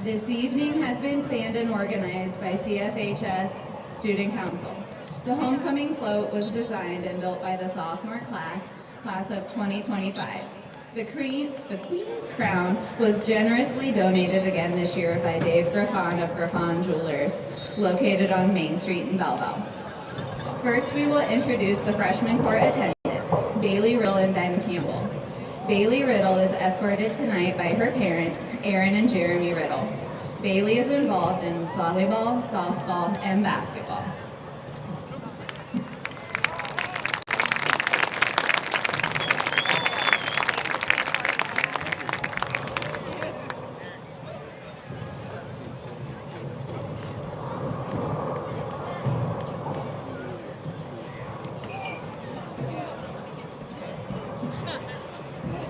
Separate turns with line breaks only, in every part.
This evening has been planned and organized by CFHS Student Council. The homecoming float was designed and built by the sophomore class of 2025. The Queen's Crown was generously donated again this year by Dave Griffon of Griffon Jewelers, located on Main Street in Bellville. First, we will introduce the freshman court attendants, Bailey Riddle and Ben Campbell. Bailey Riddle is escorted tonight by her parents, Aaron and Jeremy Riddle. Bailey is involved in volleyball, softball, and basketball.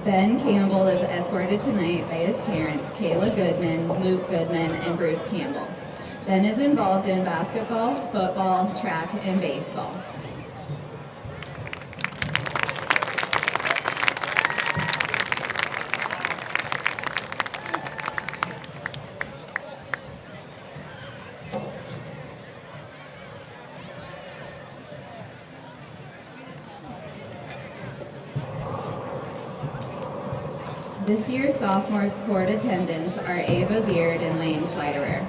Ben Campbell is escorted tonight by his parents, Kayla Goodman, Luke Goodman, and Bruce Campbell. Ben is involved in basketball, football, track, and baseball. This year's sophomores' court attendants are Ava Beard and Lane Fleiterer.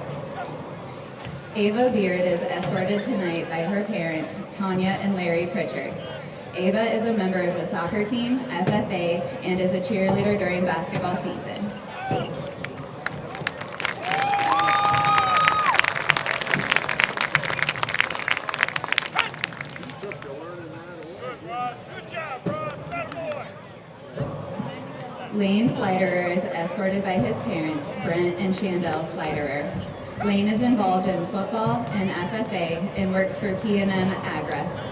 Ava Beard is escorted tonight by her parents, Tanya and Larry Pritchard. Ava is a member of the soccer team, FFA, and is a cheerleader during basketball season. Lane Fleiterer is escorted by his parents, Brent and Chandel Fleiterer. Lane is involved in football and FFA and works for P&M Agra.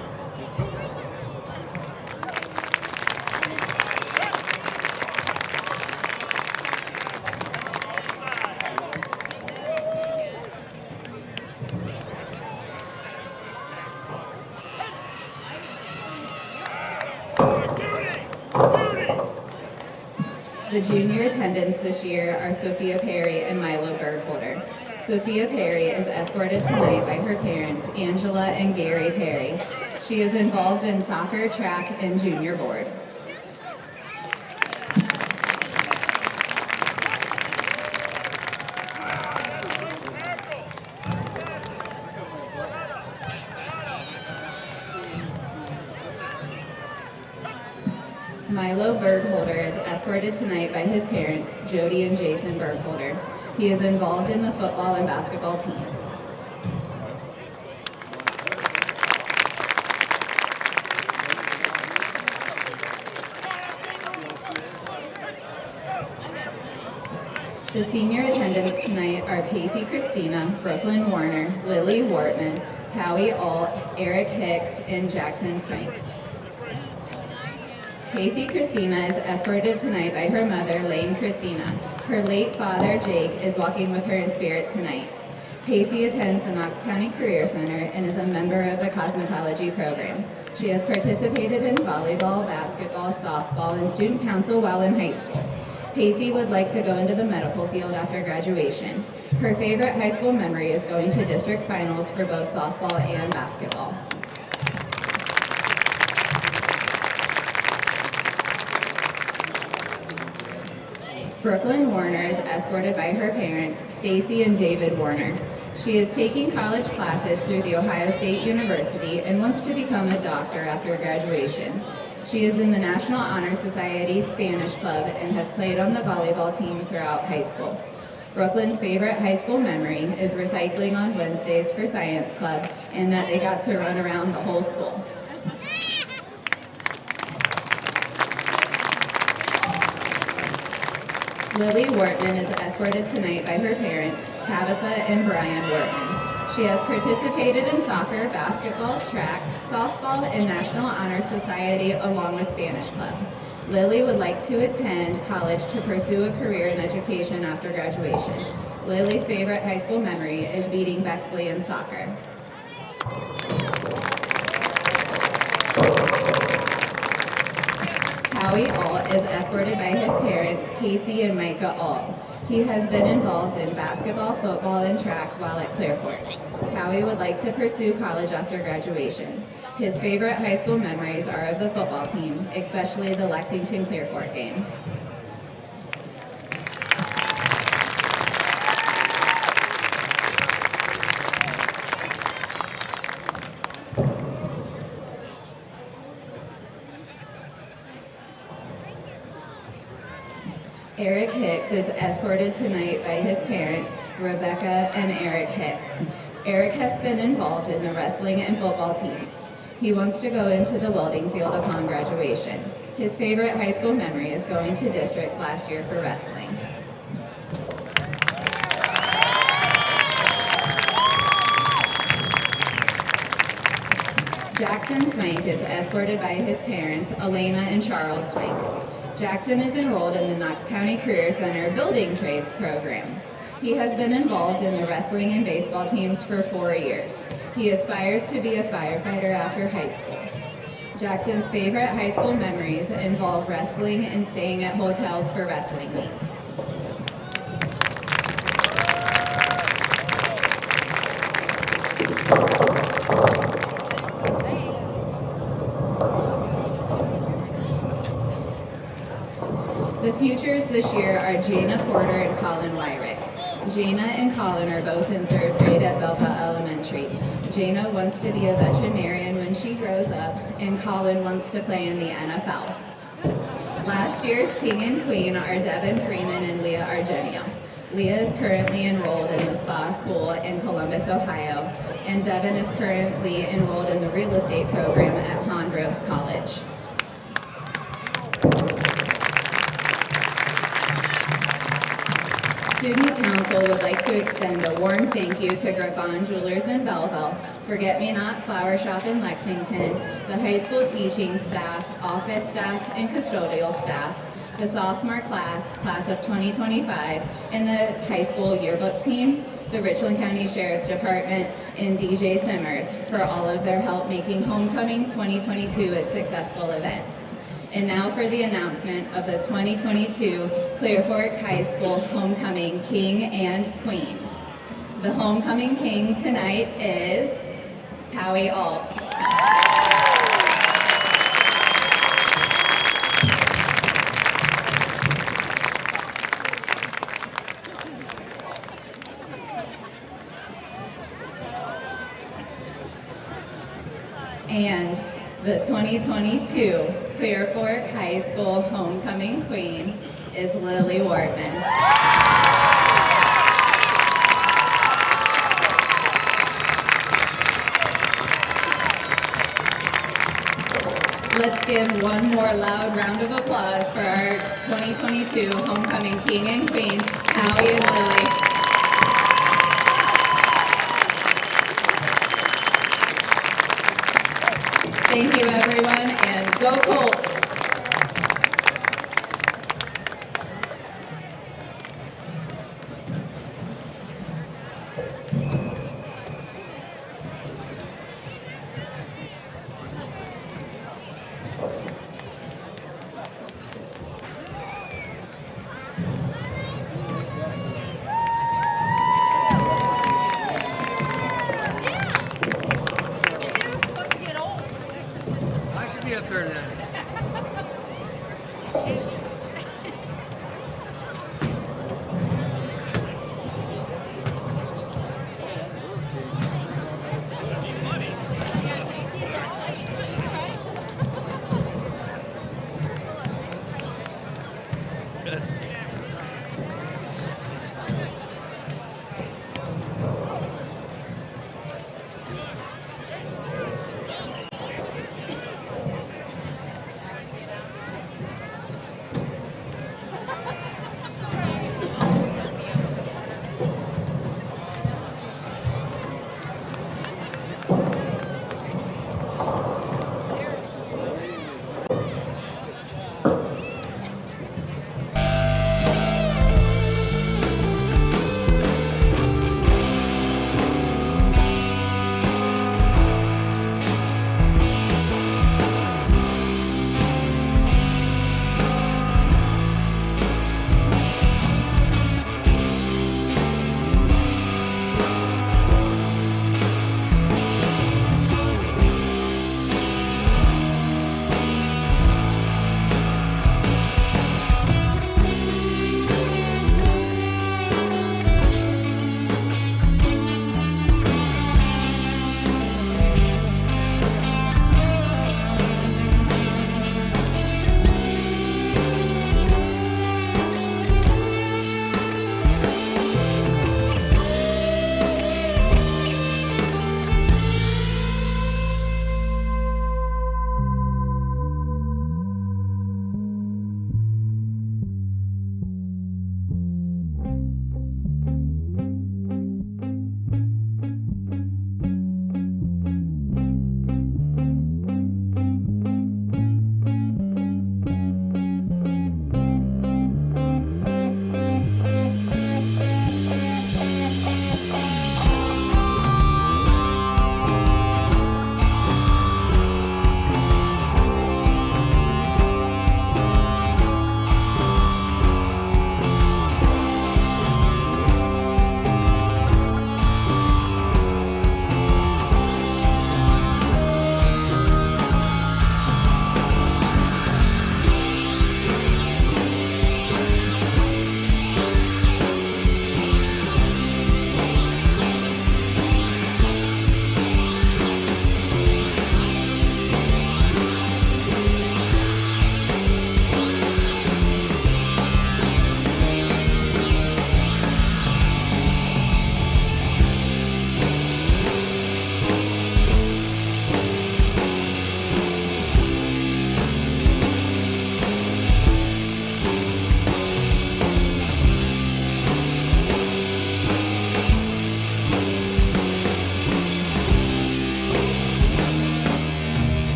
The junior attendants this year are Sophia Perry and Milo Bergholder. Sophia Perry is escorted tonight by her parents, Angela and Gary Perry. She is involved in soccer, track, and junior board. Milo Bergholder is escorted tonight by his parents, Jody and Jason Bergholder. He is involved in the football and basketball teams. The senior attendants tonight are Pacey Christina, Brooklyn Warner, Lily Wortman, Howie Alt, Eric Hicks, and Jackson Swank. Pacey Christina is escorted tonight by her mother, Lane Christina. Her late father, Jake, is walking with her in spirit tonight. Pacey attends the Knox County Career Center and is a member of the cosmetology program. She has participated in volleyball, basketball, softball, and student council while in high school. Pacey would like to go into the medical field after graduation. Her favorite high school memory is going to district finals for both softball and basketball. Brooklyn Warner is escorted by her parents, Stacy and David Warner. She is taking college classes through the Ohio State University and wants to become a doctor after graduation. She is in the National Honor Society Spanish Club and has played on the volleyball team throughout high school. Brooklyn's favorite high school memory is recycling on Wednesdays for Science Club and that they got to run around the whole school. Lily Wortman is escorted tonight by her parents, Tabitha and Brian Wortman. She has participated in soccer, basketball, track, softball, and National Honor Society along with Spanish Club. Lily would like to attend college to pursue a career in education after graduation. Lily's favorite high school memory is beating Bexley in soccer. Howie Alt is escorted by his parents, Casey and Micah Alt. He has been involved in basketball, football, and track while at Clearfork. Howie would like to pursue college after graduation. His favorite high school memories are of the football team, especially the Lexington Clearfork game. Eric Hicks is escorted tonight by his parents, Rebecca and Eric Hicks. Eric has been involved in the wrestling and football teams. He wants to go into the welding field upon graduation. His favorite high school memory is going to districts last year for wrestling. Jackson Swank is escorted by his parents, Elena and Charles Swank. Jackson is enrolled in the Knox County Career Center Building Trades program. He has been involved in the wrestling and baseball teams for 4 years. He aspires to be a firefighter after high school. Jackson's favorite high school memories involve wrestling and staying at hotels for wrestling meets. The futures this year are Jana Porter and Colin Weirich. Jana and Colin are both in 3rd grade at Bellville Elementary. Jana wants to be a veterinarian when she grows up, and Colin wants to play in the NFL. Last year's King and Queen are Devin Freeman and Leah Argenio. Leah is currently enrolled in the SPA school in Columbus, Ohio, and Devin is currently enrolled in the real estate program at Hondros College. Student Council would like to extend a warm thank you to Griffon Jewelers in Bellville, Forget-Me-Not Flower Shop in Lexington, the high school teaching staff, office staff, and custodial staff, the sophomore class of 2025, and the high school yearbook team, the Richland County Sheriff's Department, and DJ Simmers for all of their help making Homecoming 2022 a successful event. And now for the announcement of the 2022 Clearfork High School Homecoming King and Queen. The Homecoming King tonight is Howie Alt. And the 2022 Clearfork High School Homecoming Queen is Lily Wortman. Let's give one more loud round of applause for our 2022 Homecoming King and Queen, Howie and Lily. Thank you, everyone, and go Colts!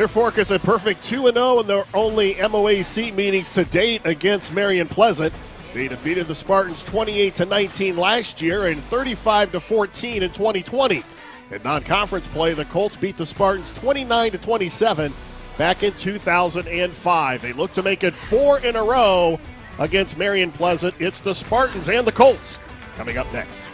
Clear Fork is a perfect 2-0 in their only MOAC meetings to date against Marion Pleasant. They defeated the Spartans 28-19 last year and 35-14 in 2020. In non-conference play, the Colts beat the Spartans 29-27 back in 2005. They look to make it 4 in a row against Marion Pleasant. It's the Spartans and the Colts coming up next.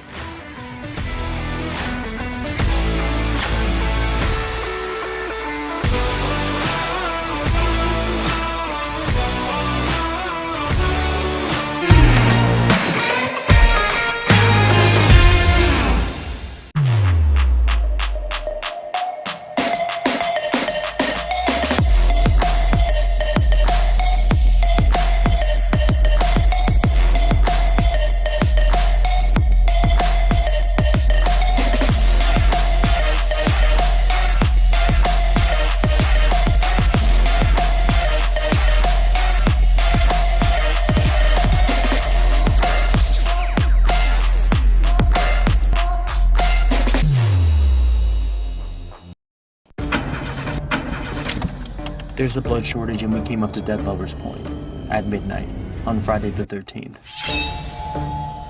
There's a blood shortage and we came up to Dead Lover's Point at midnight on Friday the 13th.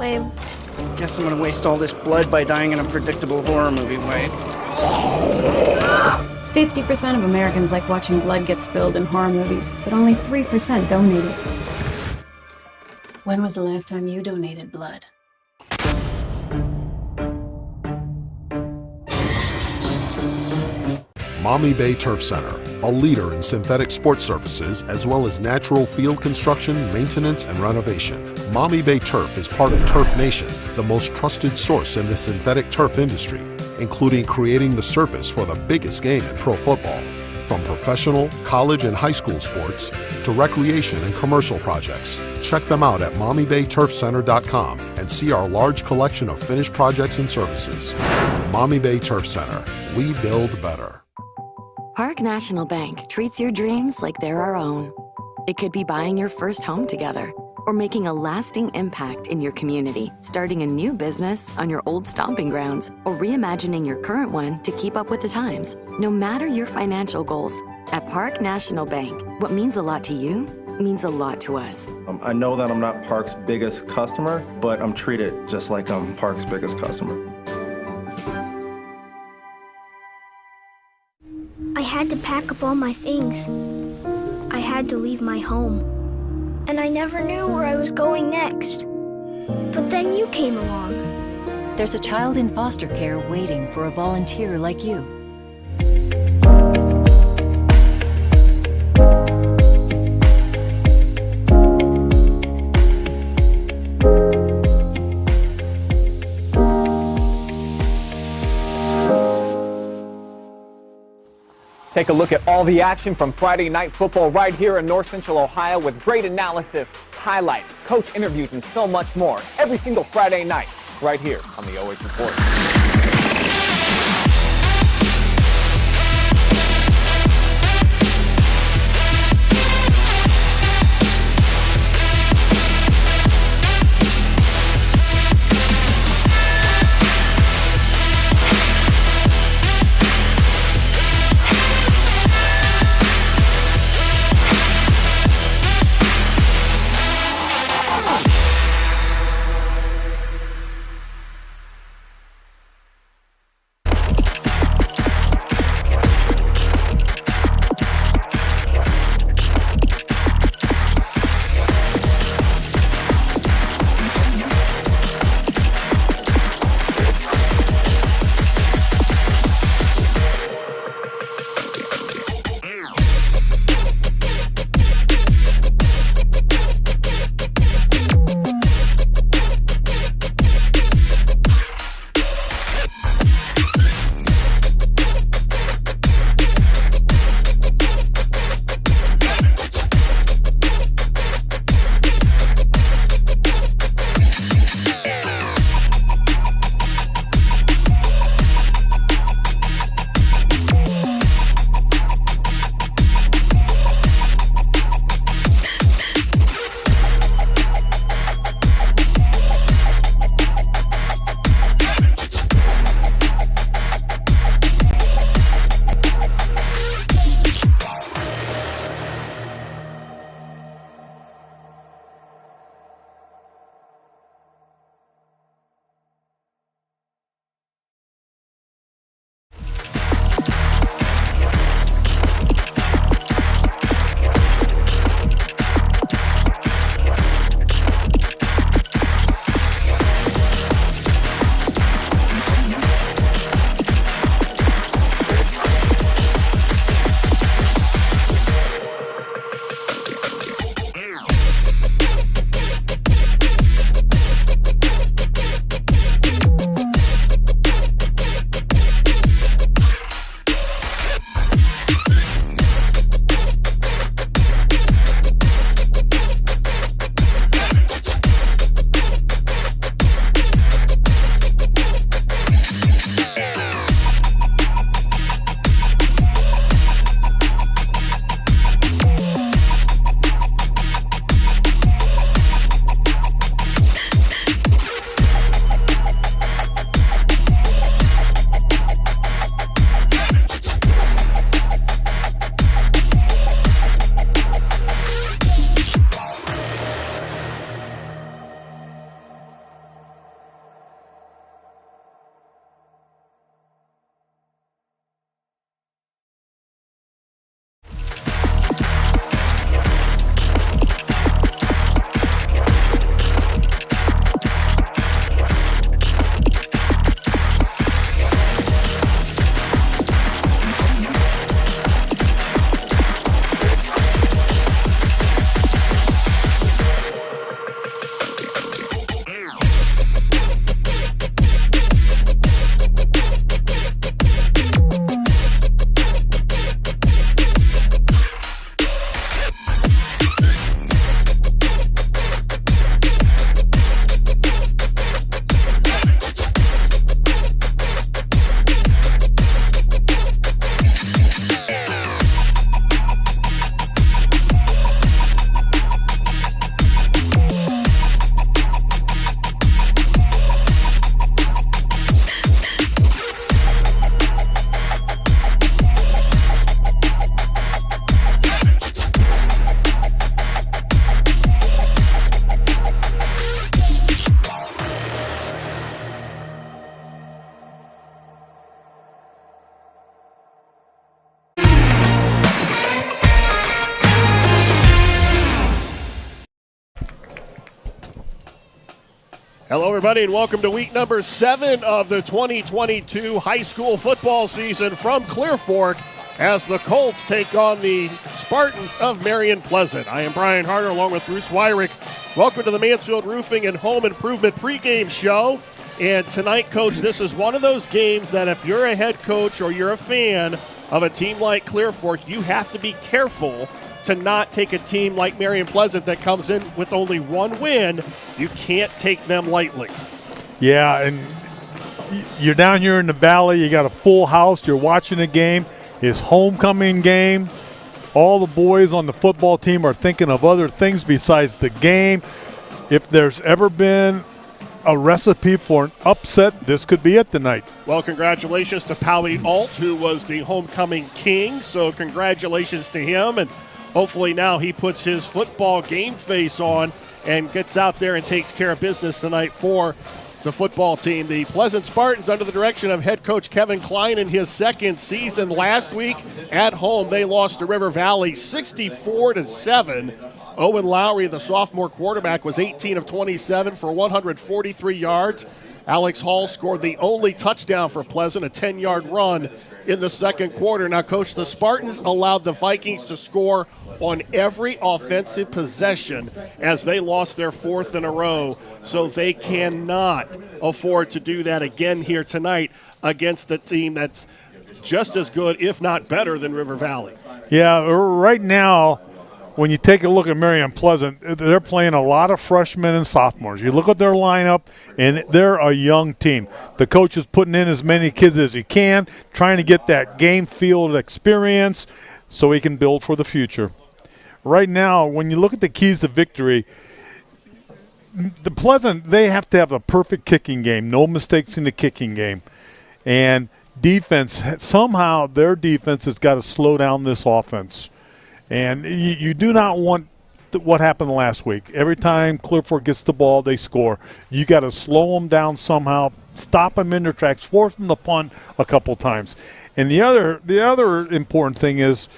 Lame.
Guess I'm gonna waste all this blood by dying in a predictable horror movie way.
50% of Americans like watching blood get spilled in horror movies, but only 3% donate it. When was the last time you donated blood?
Maumee Bay Turf Center, a leader in synthetic sports surfaces as well as natural field construction, maintenance, and renovation. Maumee Bay Turf is part of Turf Nation, the most trusted source in the synthetic turf industry, including creating the surface for the biggest game in pro football. From professional, college, and high school sports to recreation and commercial projects, check them out at MaumeeBayTurfCenter.com and see our large collection of finished projects and services. Maumee Bay Turf Center, we build better.
Park National Bank treats your dreams like they're our own. It could be buying your first home together, or making a lasting impact in your community, starting a new business on your old stomping grounds, or reimagining your current one to keep up with the times. No matter your financial goals, at Park National Bank, what means a lot to you means a lot to us.
I know that I'm not Park's biggest customer, but I'm treated just like I'm Park's biggest customer.
I had to pack up all my things. I had to leave my home. And I never knew where I was going next. But then you came along.
There's a child in foster care waiting for a volunteer like you.
Take a look at all the action from Friday Night Football right here in North Central Ohio with great analysis, highlights, coach interviews, and so much more every single Friday night right here on the OH Report.
Hello, everybody, and welcome to week number 7 of the 2022 high school football season from Clear Fork as the Colts take on the Spartans of Marion Pleasant. I am Brian Harter along with Bruce Weirich. Welcome to the Mansfield Roofing and Home Improvement pregame show. And tonight, Coach, this is one of those games that if you're a head coach or you're a fan of a team like Clear Fork, you have to be careful to not take a team like Marion Pleasant that comes in with only one win. You can't take them lightly.
Yeah, and you're down here in the valley. You got a full house. You're watching a game. It's homecoming game. All the boys on the football team are thinking of other things besides the game. If there's ever been a recipe for an upset, this could be it tonight.
Well, congratulations to Pauly Alt, who was the homecoming king. So congratulations to him. And hopefully now he puts his football game face on and gets out there and takes care of business tonight for the football team. The Pleasant Spartans, under the direction of head coach Kevin Klein in his second season. Last week at home, they lost to River Valley 64-7. Owen Lowry, the sophomore quarterback, was 18 of 27 for 143 yards. Alex Hall scored the only touchdown for Pleasant, a 10-yard run in the second quarter. Now, Coach, the Spartans allowed the Vikings to score on every offensive possession as they lost their fourth in a row. So they cannot afford to do that again here tonight against a team that's just as good, if not better, than River Valley.
Yeah, right now, when you take a look at Marion Pleasant, they're playing a lot of freshmen and sophomores. You look at their lineup, and they're a young team. The coach is putting in as many kids as he can, trying to get that game field experience so he can build for the future. Right now, when you look at the keys to victory, the Pleasant, they have to have a perfect kicking game, no mistakes in the kicking game. And defense, somehow their defense has got to slow down this offense. And you do not want what happened last week. Every time Clear Fork gets the ball, they score. You got to slow them down somehow, stop them in their tracks, force them to punt a couple times. And the other important thing is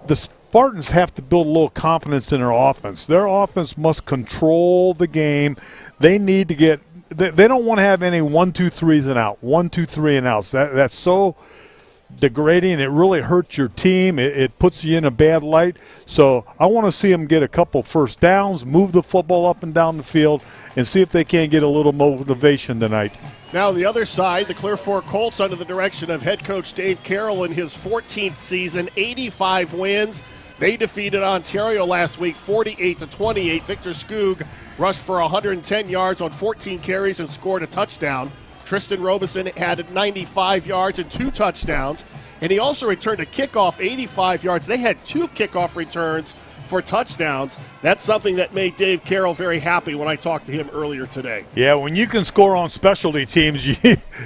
the Spartans have to build a little confidence in their offense. Their offense must control the game. They need to get – they don't want to have any 1-2-3s and out, 1-2-3 and outs. That's so – degrading. It really hurts your team. It puts you in a bad light. So I want to see them get a couple first downs, move the football up and down the field, and see if they can't get a little motivation tonight.
Now the other side, the Clear Fork Colts, under the direction of head coach Dave Carroll in his 14th season, 85 wins. They defeated Ontario last week 48-28. Victor Skoog rushed for 110 yards on 14 carries and scored a touchdown. Tristan Robeson had 95 yards and 2 touchdowns, and he also returned a kickoff 85 yards. They had 2 kickoff returns for touchdowns. That's something that made Dave Carroll very happy when I talked to him earlier today.
Yeah, when you can score on specialty teams,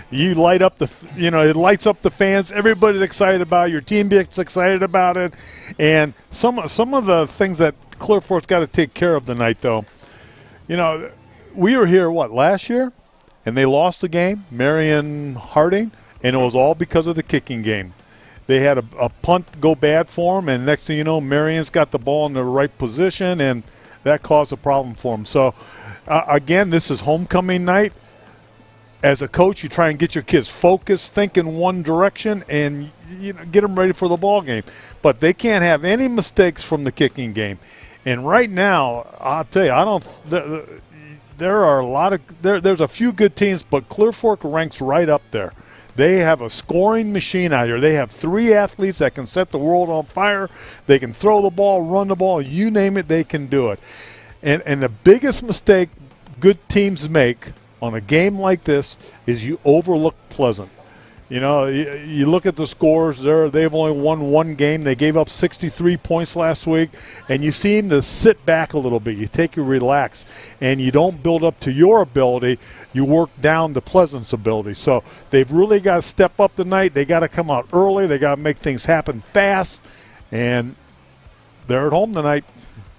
you light up it lights up the fans. Everybody's excited about it. Your team gets excited about it. And some of the things that Clear Fork's got to take care of tonight, though. We were here, last year? And they lost the game, Marion Harding, and it was all because of the kicking game. They had a punt go bad for them, and next thing you know, Marion's got the ball in the right position, and that caused a problem for them. So, again, this is homecoming night. As a coach, you try and get your kids focused, think in one direction, and get them ready for the ball game. But they can't have any mistakes from the kicking game. And right now, I'll tell you, there are there's a few good teams, but Clear Fork ranks right up there. They have a scoring machine out here. They have 3 athletes that can set the world on fire. They can throw the ball, run the ball, you name it, they can do it. And the biggest mistake good teams make on a game like this is you overlook Pleasant. You look at the scores. They've only won 1 game. They gave up 63 points last week, and you seem to sit back a little bit. You take a relax, and you don't build up to your ability. You work down to Pleasant's ability. So they've really got to step up tonight. They got to come out early. They got to make things happen fast, and they're at home tonight.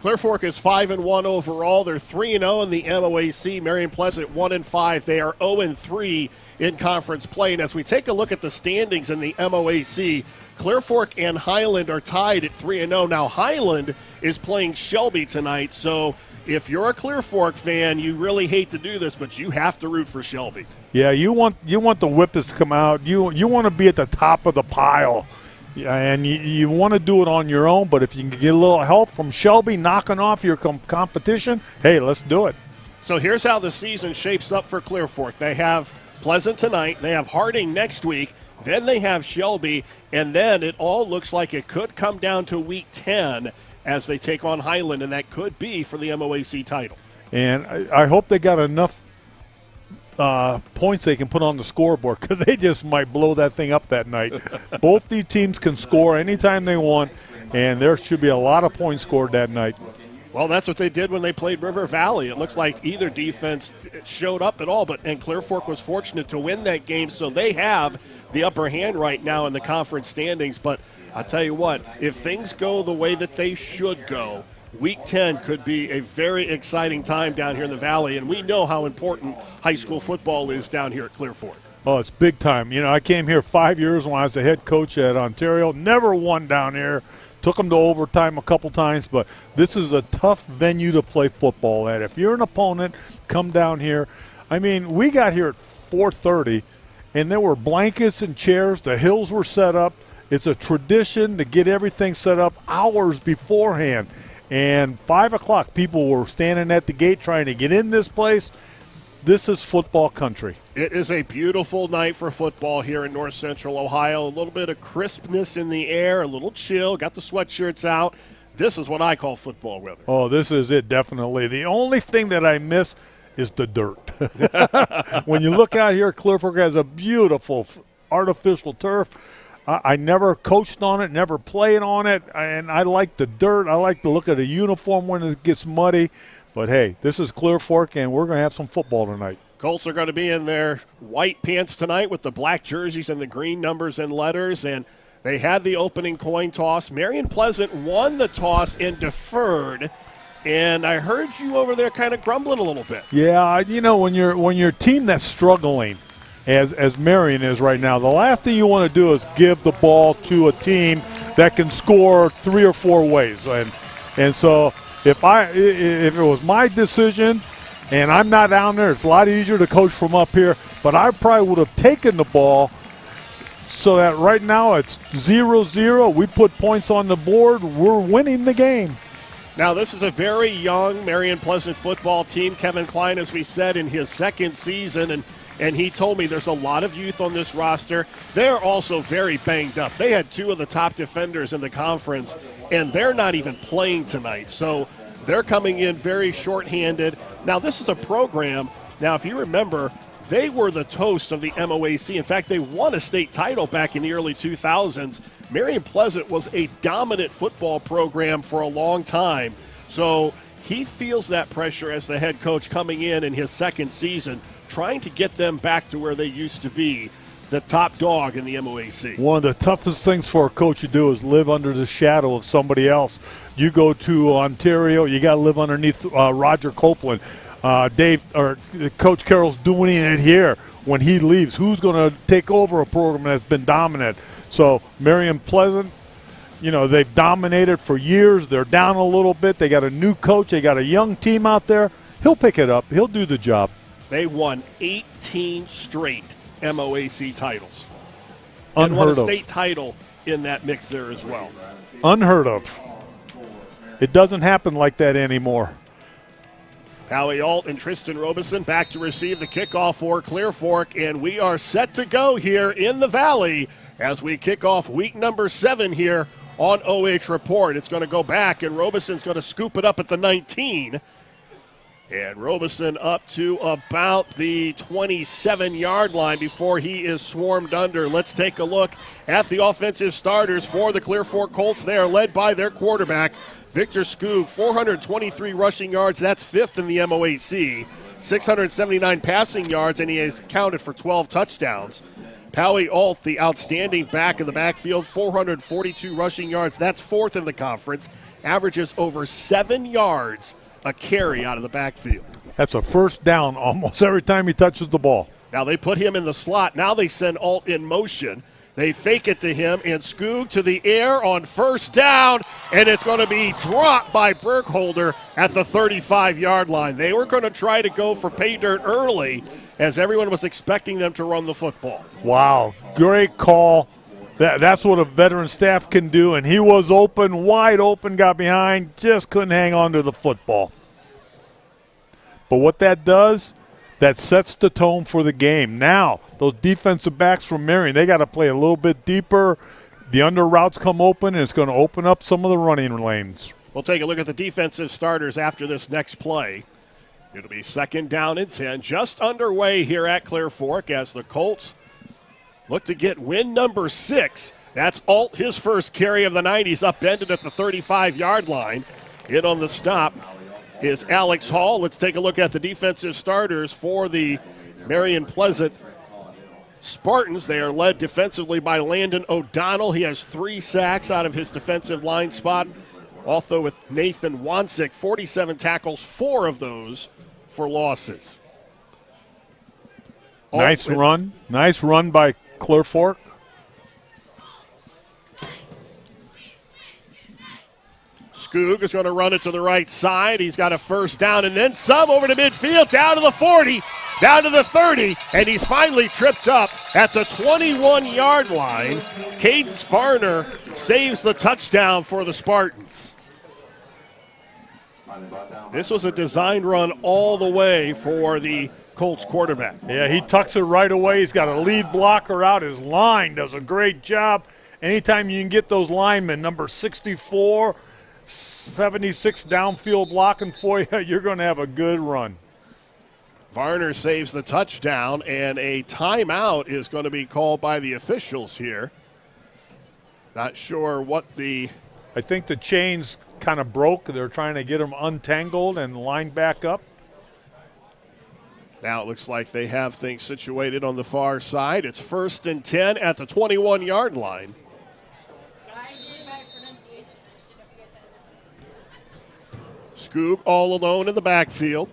Clear Fork is 5-1 overall. They're 3-0 in the MOAC. Marion Pleasant 1-5. They are 0-3 in conference play. And as we take a look at the standings in the MOAC, Clear Fork and Highland are tied at 3-0. Now Highland is playing Shelby tonight, so if you're a Clear Fork fan, you really hate to do this, but you have to root for Shelby.
Yeah, you want the Whippets to come out. You want to be at the top of the pile. Yeah, and you want to do it on your own, but if you can get a little help from Shelby knocking off your competition, hey, let's do it.
So here's how the season shapes up for Clear Fork. They have Pleasant tonight. They have Harding next week. Then they have Shelby. And then it all looks like it could come down to Week 10 as they take on Highland, and that could be for the MOAC title.
And I hope they got enough points they can put on the scoreboard, because they just might blow that thing up that night. Both these teams can score anytime they want, and there should be a lot of points scored that night.
Well, that's what they did when they played River Valley. It looked like either defense showed up at all, and Clear Fork was fortunate to win that game, so they have the upper hand right now in the conference standings. But I'll tell you what, if things go the way that they should go, Week 10 could be a very exciting time down here in the Valley, and we know how important high school football is down here at Clear Fork.
Oh, it's big time. You know, I came here 5 years when I was the head coach at Ontario. Never won down here. Took them to overtime a couple times, but this is a tough venue to play football at. If you're an opponent, come down here. I mean, we got here at 4:30, and there were blankets and chairs. The hills were set up. It's a tradition to get everything set up hours beforehand. And 5 o'clock, people were standing at the gate trying to get in this place. This is football country.
It is a beautiful night for football here in North Central Ohio. A little bit of crispness in the air, a little chill. Got the sweatshirts out. This is what I call football weather.
Oh, this is it, definitely. The only thing that I miss is the dirt. When you look out here, Clear Fork has a beautiful artificial turf. I never coached on it, never played on it, and I like the dirt. I like the look of the uniform when it gets muddy. But, hey, this is Clear Fork, and we're going to have some football tonight.
Colts are going to be in their white pants tonight with the black jerseys and the green numbers and letters, and they had the opening coin toss. Marion Pleasant won the toss and deferred, and I heard you over there kind of grumbling a little bit.
Yeah, you know, when you're a team that's struggling, as Marion is right now, the last thing you want to do is give the ball to a team that can score 3 or 4 ways. And so if it was my decision and I'm not down there, it's a lot easier to coach from up here, but I probably would have taken the ball so that right now it's 0-0. We put points on the board. We're winning the game.
Now, this is a very young Marion Pleasant football team. Kevin Klein, as we said, in his second season, and he told me there's a lot of youth on this roster. They're also very banged up. They had 2 of the top defenders in the conference, and they're not even playing tonight. So they're coming in very shorthanded. Now, this is a program. Now, if you remember, they were the toast of the MOAC. In fact, they won a state title back in the early 2000s. Marion Pleasant was a dominant football program for a long time. So he feels that pressure as the head coach coming in his second season, trying to get them back to where they used to be, the top dog in the MOAC.
One of the toughest things for a coach to do is live under the shadow of somebody else. You go to Ontario, you got to live underneath Roger Copeland. Coach Carroll's doing it here. When he leaves, who's going to take over a program that's been dominant? So Marion Pleasant, you know, they've dominated for years. They're down a little bit. They got a new coach. They got a young team out there. He'll pick it up. He'll do the job.
They won 18 straight MOAC titles.
Unheard
and won a
of.
state title in that mix there as well.
Unheard of. It doesn't happen like that anymore.
Howie Alt and Tristan Robeson back to receive the kickoff for Clear Fork, and we are set to go here in the Valley as we kick off week number 7 here on OH Report. It's going to go back, and Robeson's going to scoop it up at the 19. And Robeson up to about the 27-yard line before he is swarmed under. Let's take a look at the offensive starters for the Clear Fork Colts. They are led by their quarterback, Victor Skoog, 423 rushing yards. That's 5th in the MOAC. 679 passing yards, and he has counted for 12 touchdowns. Howie Alt, the outstanding back in the backfield, 442 rushing yards. That's 4th in the conference. Averages over 7 yards a carry out of the backfield.
That's a first down almost every time he touches the ball.
Now they put him in the slot. Now they send Alt in motion. They fake it to him, and Skoog to the air on first down, and it's going to be dropped by Burkholder at the 35-yard line. They were going to try to go for pay dirt early, as everyone was expecting them to run the football.
Wow, great call. That's what a veteran staff can do, and he was open, wide open, got behind, just couldn't hang on to the football. But what that does, that sets the tone for the game. Now, those defensive backs from Marion, they got to play a little bit deeper. The under routes come open, and it's going to open up some of the running lanes.
We'll take a look at the defensive starters after this next play. It'll be 2nd down and 10, just underway here at Clear Fork as the Colts look to get win number 6. That's Alt, his first carry of the night. He's upended at the 35-yard line. In on the stop is Alex Hall. Let's take a look at the defensive starters for the Marion Pleasant Spartans. They are led defensively by Landon O'Donnell. He has 3 sacks out of his defensive line spot. Also with Nathan Wansick, 47 tackles, 4 of those for losses.
Nice run by Clear Fork.
Skoog is going to run it to the right side. He's got a first down and then some over to midfield, down to the 40, down to the 30, and he's finally tripped up at the 21-yard line. Cadence Varner saves the touchdown for the Spartans. This was a designed run all the way for the Colts quarterback.
Yeah, he tucks it right away. He's got a lead blocker out. His line does a great job. Anytime you can get those linemen, number 64, 76 downfield blocking for you, you're going to have a good run.
Varner saves the touchdown, and a timeout is going to be called by the officials here. Not sure what
I think the chains kind of broke. They're trying to get them untangled and line back up.
Now it looks like they have things situated on the far side. It's 1st and 10 at the 21-yard line. Skoog all alone in the backfield.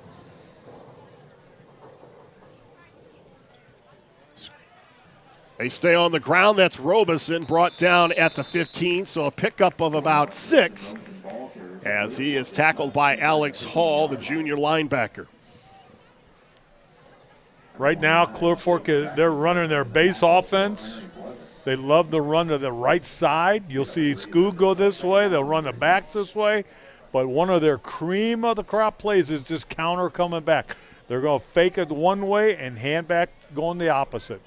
They stay on the ground. That's Robeson brought down at the 15, so a pickup of about 6 as he is tackled by Alex Hall, the junior linebacker.
Right now, Clear Fork, they're running their base offense. They love to run to the right side. You'll see Skoog go this way. They'll run the backs this way. But one of their cream of the crop plays is just counter coming back. They're going to fake it one way and hand back going the opposite.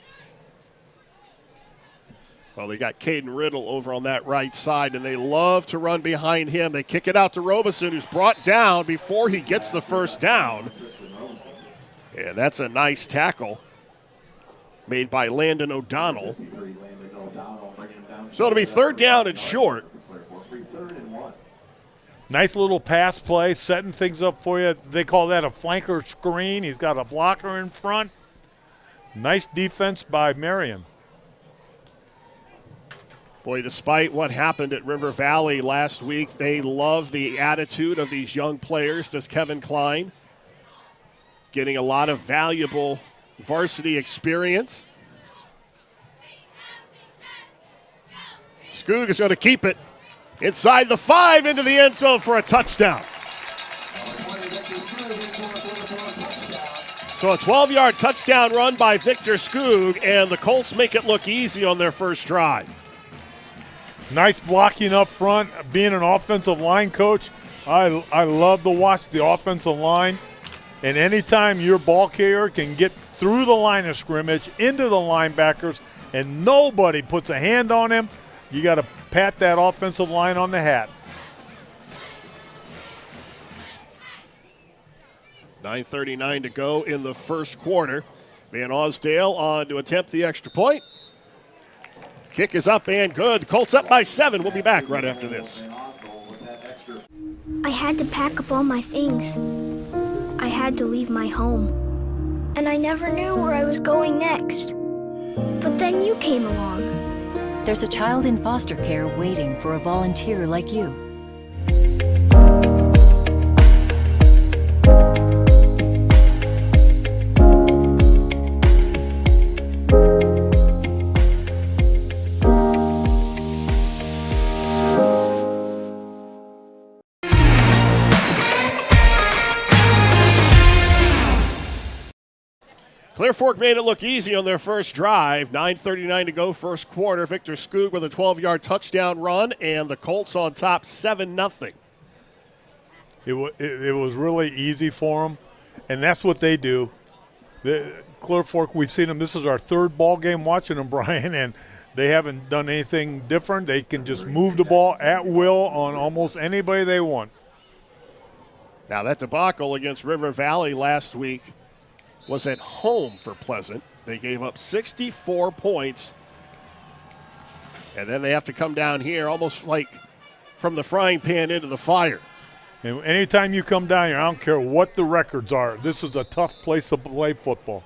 Well, they got Caden Riddle over on that right side, and they love to run behind him. They kick it out to Robeson, who's brought down before he gets the first down. And that's a nice tackle made by Landon O'Donnell. So it'll be 3rd down and short.
Nice little pass play, setting things up for you. They call that a flanker screen. He's got a blocker in front. Nice defense by Marion.
Boy, despite what happened at River Valley last week, they love the attitude of these young players, does Kevin Klein. Getting a lot of valuable varsity experience. Skoog is going to keep it inside the 5 into the end zone for a touchdown. So a 12-yard touchdown run by Victor Skoog, and the Colts make it look easy on their first drive.
Nice blocking up front. Being an offensive line coach, I love to watch the offensive line. And anytime your ball carrier can get through the line of scrimmage into the linebackers and nobody puts a hand on him, you got to pat that offensive line on the hat.
9:39 to go in the first quarter. Van Osdale on to attempt the extra point. Kick is up and good. Colts up by 7. We'll be back right after this.
I had to pack up all my things. I had to leave my home. And I never knew where I was going next. But then you came along.
There's a child in foster care waiting for a volunteer like you.
Clear Fork made it look easy on their first drive. 9:39 to go, first quarter. Victor Skoog with a 12-yard touchdown run, and the Colts on top 7-0.
It was really easy for them, and that's what they do. Clear Fork, we've seen them. This is our third ball game watching them, Brian, and they haven't done anything different. They can just move the ball at will on almost anybody they want.
Now that debacle against River Valley last week was at home for Pleasant. They gave up 64 points, and then they have to come down here almost like from the frying pan into the fire.
And anytime you come down here, I don't care what the records are, this is a tough place to play football.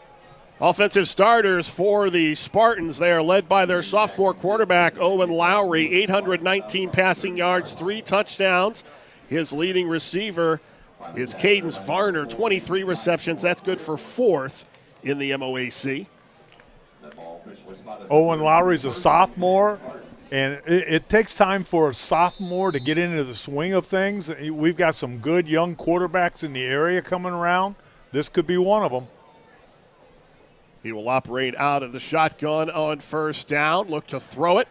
Offensive starters for the Spartans. They are led by their sophomore quarterback, Owen Lowry, 819 passing yards, 3 touchdowns. His leading receiver is Cadence Varner, 23 receptions. That's good for 4th in the MOAC.
Owen Lowry's a sophomore, and it takes time for a sophomore to get into the swing of things. We've got some good young quarterbacks in the area coming around. This could be one of them.
He will operate out of the shotgun on first down. Look to throw it.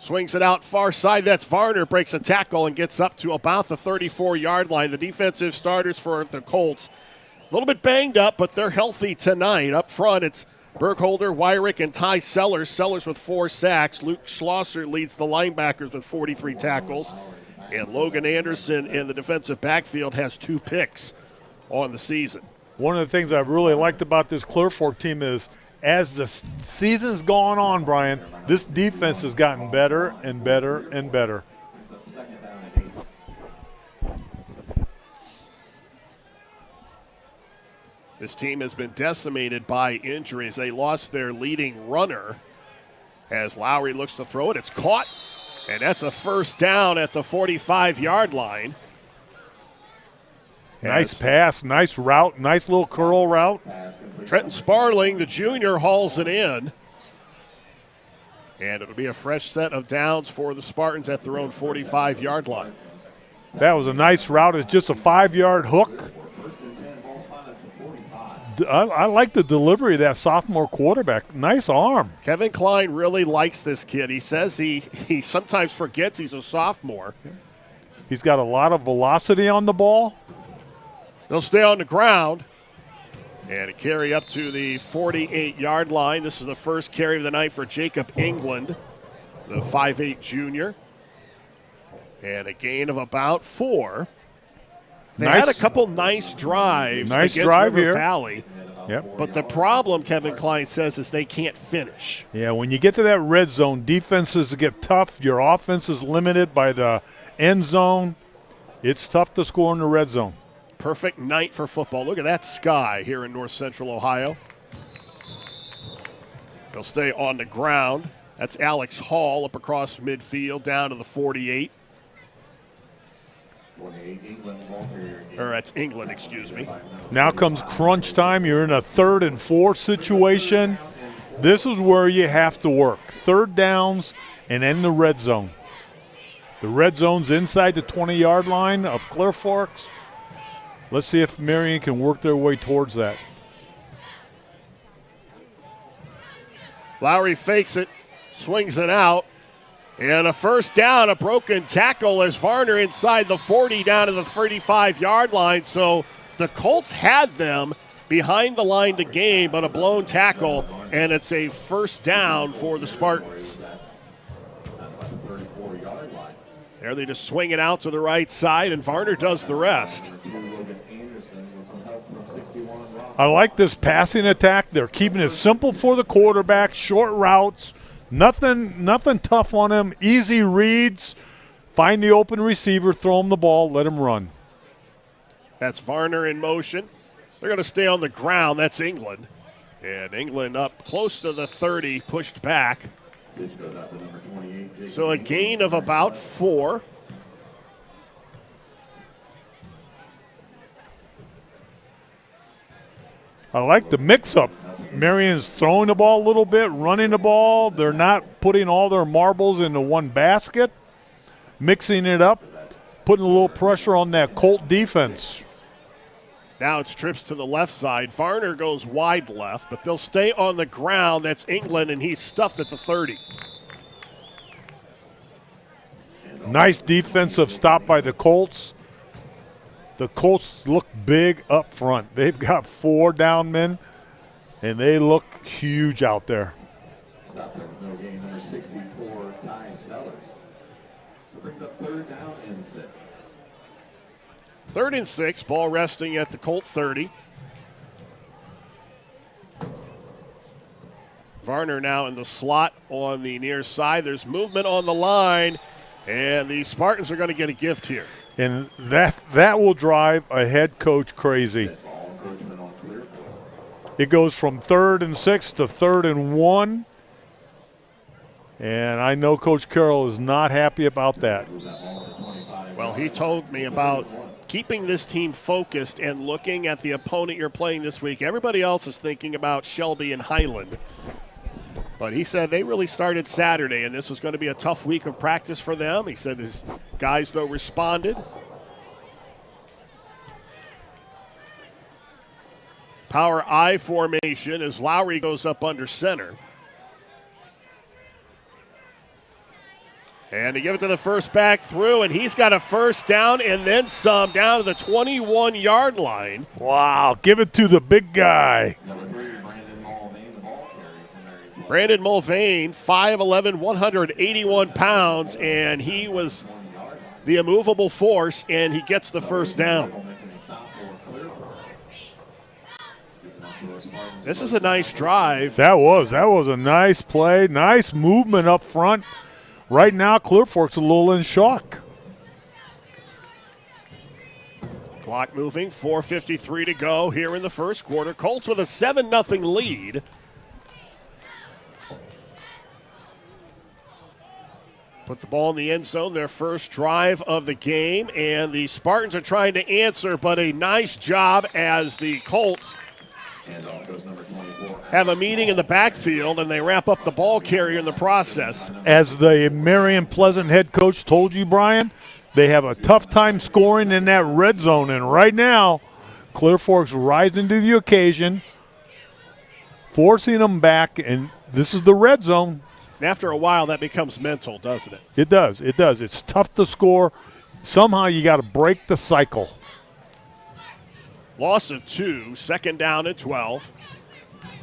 Swings it out far side. That's Varner. Breaks a tackle and gets up to about the 34-yard line. The defensive starters for the Colts, a little bit banged up, but they're healthy tonight. Up front, it's Burkholder, Weirich, and Ty Sellers. Sellers with 4 sacks. Luke Schlosser leads the linebackers with 43 tackles. And Logan Anderson in the defensive backfield has 2 picks on the season.
One of the things I've really liked about this Clear Fork team is as the season's gone on, Brian, this defense has gotten better and better and better.
This team has been decimated by injuries. They lost their leading runner as Lowry looks to throw it. It's caught, and that's a first down at the 45-yard line.
Nice pass, nice route, nice little curl route.
Trenton Sparling, the junior, hauls it in. And it'll be a fresh set of downs for the Spartans at their own 45-yard line.
That was a nice route. It's just a 5-yard hook. I like the delivery of that sophomore quarterback. Nice arm.
Kevin Klein really likes this kid. He says he sometimes forgets he's a sophomore.
He's got a lot of velocity on the ball.
They'll stay on the ground and a carry up to the 48-yard line. This is the first carry of the night for Jacob England, the 5'8 junior. And a gain of about 4. They had a couple nice drives against River Valley.
Yep.
But the problem, Kevin Klein says, is they can't finish.
Yeah, when you get to that red zone, defenses get tough. Your offense is limited by the end zone. It's tough to score in the red zone.
Perfect night for football. Look at that sky here in north central Ohio. They'll stay on the ground. That's Alex Hall up across midfield down to the 48. Or that's England, excuse me.
Now comes crunch time. You're in a 3rd and 4 situation. This is where you have to work. 3rd downs and then the red zone. The red zone's inside the 20-yard line of Clear Forks. Let's see if Marion can work their way towards that.
Lowry fakes it, swings it out, and a first down, a broken tackle as Varner inside the 40 down to the 35-yard line. So the Colts had them behind the line to gain, but a blown tackle, and it's a first down for the Spartans. There they just swing it out to the right side, and Varner does the rest.
I like this passing attack. They're keeping it simple for the quarterback, short routes, nothing tough on him, easy reads. Find the open receiver, throw him the ball, let him run.
That's Varner in motion. They're going to stay on the ground. That's England. And England up close to the 30, pushed back. So a gain of about 4.
I like the mix-up. Marion's throwing the ball a little bit, running the ball. They're not putting all their marbles into one basket, mixing it up, putting a little pressure on that Colt defense.
Now it's trips to the left side. Varner goes wide left, but they'll stay on the ground. That's England, and he's stuffed at the 30.
Nice defensive stop by the Colts. The Colts look big up front. They've got 4 down men, and they look huge out there.
Stop there with no gain, number 64, Ty Sellers. To bring the 3rd down and 6.
3rd and 6, ball resting at the Colt 30. Varner now in the slot on the near side. There's movement on the line, and the Spartans are going to get a gift here.
And that will drive a head coach crazy. It goes from 3rd and 6 to 3rd and 1. And I know Coach Carroll is not happy about that.
Well, he told me about keeping this team focused and looking at the opponent you're playing this week. Everybody else is thinking about Shelby and Highland. But he said they really started Saturday, and this was going to be a tough week of practice for them. He said his guys, though, responded. Power I formation as Lowry goes up under center. And to give it to the first back through, and he's got a first down and then some down to the 21-yard line.
Wow, give it to the big guy.
Brandon Mulvane, 5'11", 181 pounds, and he was the immovable force, and he gets the first down. This is a nice drive.
That was a nice play, nice movement up front. Right now, Clear Fork's a little in shock.
Clock moving, 4:53 to go here in the first quarter. Colts with a 7-0 lead. Put the ball in the end zone, their first drive of the game, and the Spartans are trying to answer, but a nice job as the Colts have a meeting in the backfield, and they wrap up the ball carrier in the process.
As the Marion Pleasant head coach told you, Brian, they have a tough time scoring in that red zone, and right now, Clear Fork's rising to the occasion, forcing them back, and this is the red zone.
And after a while, that becomes mental, doesn't it?
It does. It does. It's tough to score. Somehow you got to break the cycle.
Loss of 2, 2nd down and 12.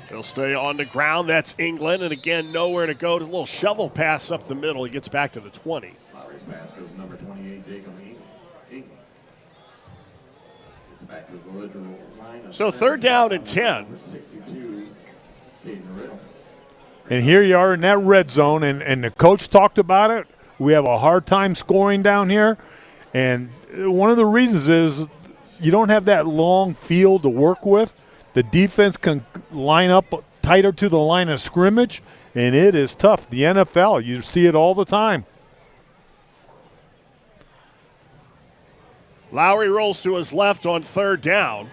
He'll stay on the ground. That's England, and again, nowhere to go. A little shovel pass up the middle. He gets back to the 20.
Lowry's pass goes number 28, Jacob Eaton. Gets back to the original line.
So 3rd down and 10.
62, Caden Riddle.
And here you are in that red zone, and the coach talked about it. We have a hard time scoring down here, and one of the reasons is you don't have that long field to work with. The defense can line up tighter to the line of scrimmage, and it is tough. The NFL, you see it all the time.
Lowry rolls to his left on 3rd down.